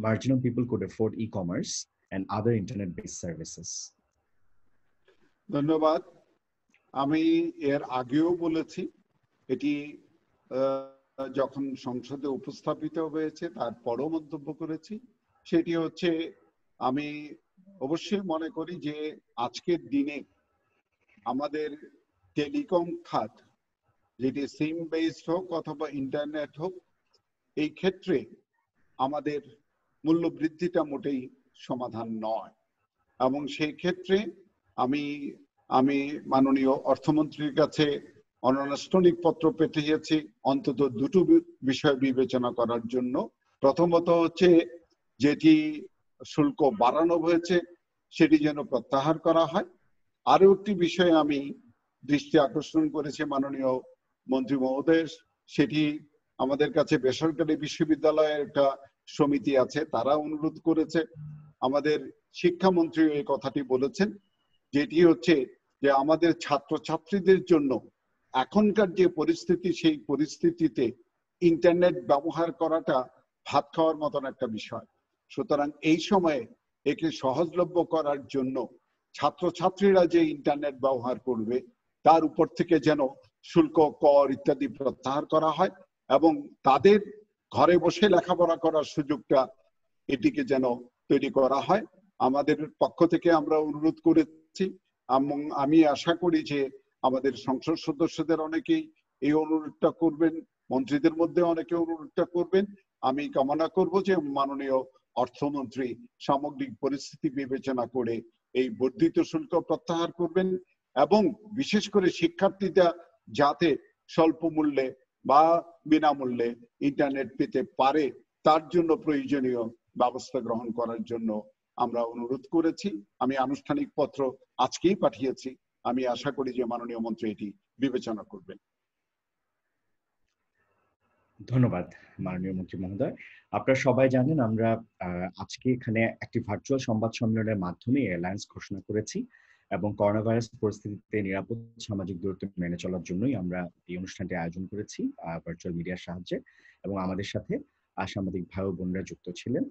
marginal people could afford e-commerce and other internet-based services? ধন্যবাদ। আমি এর আগেও বলেছি, এটি যখন সংসদে উপস্থাপিত হয়েছে তারপরও মন্তব্য করেছি। সেটি হচ্ছে, আমি অবশ্যই মনে করি যে আজকের দিনে আমাদের টেলিকম খাত, যেটি সিম বেসড হোক অথবা ইন্টারনেট হোক, এই ক্ষেত্রে আমাদের মূল্য বৃদ্ধিটা মোটেই সমাধান নয়। এবং সেই ক্ষেত্রে আমি মাননীয় অর্থমন্ত্রীর কাছে অনানুষ্ঠানিক পত্র পাঠিয়েছি অন্তত দুটো বিষয় বিবেচনা করার জন্য। প্রথমত হচ্ছে, যেটি শুল্ক বাড়ানো হয়েছে সেটি যেন প্রত্যাহার করা হয়। আরো একটি বিষয়ে আমি দৃষ্টি আকর্ষণ করেছি মাননীয় মন্ত্রী মহোদয়ের, সেটি আমাদের কাছে বেসরকারি বিশ্ববিদ্যালয়ের একটা সমিতি আছে, তারা অনুরোধ করেছে। আমাদের শিক্ষামন্ত্রী এই কথাটি বলেছেন, যেটি হচ্ছে যে আমাদের ছাত্রছাত্রীদের জন্য এখনকার যে পরিস্থিতি, সেই পরিস্থিতিতে ইন্টারনেট ব্যবহার করাটা ভাত খাওয়ার মতন একটা বিষয়। সুতরাং এই সময়ে একে সহজলভ্য করার জন্য ছাত্রছাত্রীরা যে ইন্টারনেট ব্যবহার করবে তার উপর থেকে যেন শুল্ক, কর ইত্যাদি প্রত্যাহার করা হয় এবং তাদের ঘরে বসে লেখাপড়া করার সুযোগটা এটিকে যেন তৈরি করা হয়। আমাদের পক্ষ থেকে আমরা অনুরোধ করেছি এবং আমি আশা করি যে আমাদের সংসদ সদস্যদের অনেকেই এই অনুরোধটা করবেন, মন্ত্রীদের মধ্যে অনেকে অনুরোধটা করবেন। আমি কামনা করব যে মাননীয় অর্থমন্ত্রী সামগ্রিক পরিস্থিতি বিবেচনা করে এই বর্ধিত শুল্ক প্রত্যাহার করবেন এবং বিশেষ করে শিক্ষার্থীরা যাতে স্বল্প মূল্যে বা বিনামূল্যে ইন্টারনেট পেতে পারে তার জন্য প্রয়োজনীয় ব্যবস্থা গ্রহণ করার জন্য আমরা অনুরোধ করেছি। আমি আনুষ্ঠানিক পত্র আজকেই পাঠিয়েছি। আমি আশা করি যে মাননীয় মন্ত্রী এটি বিবেচনা করবেন। ধন্যবাদ মাননীয় মন্ত্রী মহোদয়। আপনারা সবাই জানেন আমরা আজকে এখানে একটি ভার্চুয়াল সংবাদ সম্মেলনের মাধ্যমে অ্যালায়েন্স ঘোষণা করেছি এবং করোনা ভাইরাস পরিস্থিতিতে নিরাপদ সামাজিক দূরত্ব মেনে চলার জন্যই আমরা এই অনুষ্ঠানটি আয়োজন করেছি ভার্চুয়াল মিডিয়ার সাহায্যে এবং আমাদের সাথে সাংবাদিক ভাই ও বোনরা যুক্ত ছিলেন।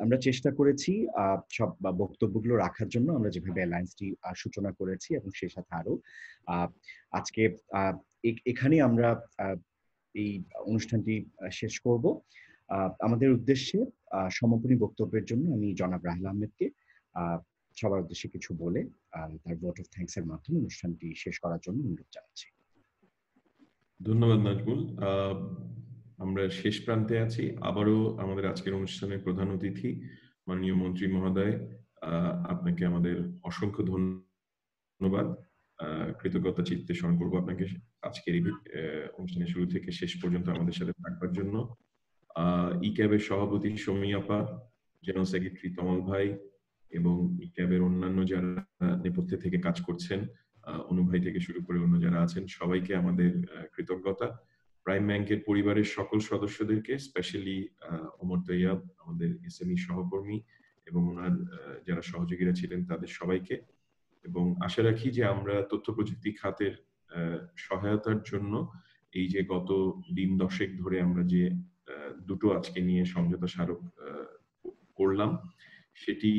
আমরা চেষ্টা করেছি সব বক্তব্যগুলো রাখার জন্য, আমরা যেভাবে অ্যালায়েন্সটি সূচনা করেছি এবং সেই সাথে আরো আজকে এখানেই আমরা এই অনুষ্ঠানটি শেষ করব। আমাদের উদ্দেশ্যে সমাপনী বক্তব্যের জন্য আমি জনাব রাহেল আহমেদকে সবার উদ্দেশ্যে কিছু বলে তার ভোট অফ থ্যাঙ্কস এর মাধ্যমে অনুষ্ঠানটি শেষ করার জন্য অনুরোধ জানাচ্ছি। ধন্যবাদ নাজমুল। আমরা শেষ প্রান্তে আছি। আবারও আমাদের আজকের অনুষ্ঠানের প্রধান অতিথি মাননীয় মন্ত্রী মহোদয়, আপনাকে আমাদের অসংখ্য ধন্যবাদ, কৃতজ্ঞতা চিত্তে স্মরণ করবো আপনাকে আজকের এই অনুষ্ঠানের শুরু থেকে শেষ পর্যন্ত আমাদের সাথে থাকবার জন্য। ইক্যাবের সভাপতি শমী আপা, জেনারেল সেক্রেটারি তমল ভাই এবং ইক্যাবের অন্যান্য যারা নেপথ্যে থেকে কাজ করছেন, অনু ভাই থেকে শুরু করে অন্য যারা আছেন, সবাইকে আমাদের কৃতজ্ঞতা। প্রাইম ব্যাংকের পরিবারের সকল সদস্যদেরকে, স্পেশালি ওমর তৈয়াব আমাদের এসএমই সহকর্মী এবং ওনার যারা সহযোগীরা ছিলেন তাদের সবাইকে, এবং আশা রাখি যে আমরা তথ্য প্রযুক্তি খাতের সহায়তার জন্য এই যে গত দিন দশেক ধরে আমরা যে দুটো আজকে নিয়ে সমঝোতা স্মারক করলাম, সেটি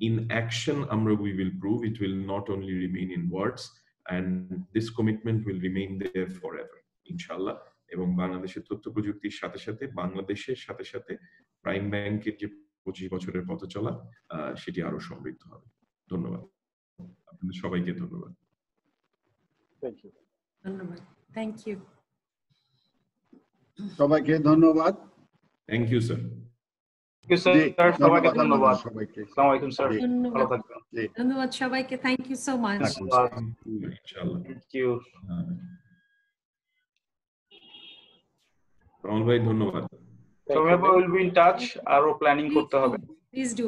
in action আমরা we will prove it will not only remain in words, and this commitment will remain there forever ইনশাআল্লাহ। এবং বাংলাদেশের তথ্য প্রযুক্তির সাথে সাথে বাংলাদেশের সাথে সাথে প্রাইম ব্যাংকের যে 25 বছরের পথ চলা সেটি আরো সমৃদ্ধ হবে। ধন্যবাদ আপনাদের সবাইকে। ধন্যবাদ। ধন্যবাদ। থ্যাংক ইউ সবাইকে ধন্যবাদ। Thank you sir. সবাইকে ধন্যবাদ। আসসালামু আলাইকুম স্যার, ভালো থাকবেন। ধন্যবাদ সবাইকে। Thank you so much. ইনশাআল্লাহ। Thank you. তমল ভাই ধন্যবাদ। So we will be in touch, আরো প্ল্যানিং করতে হবে। Please do.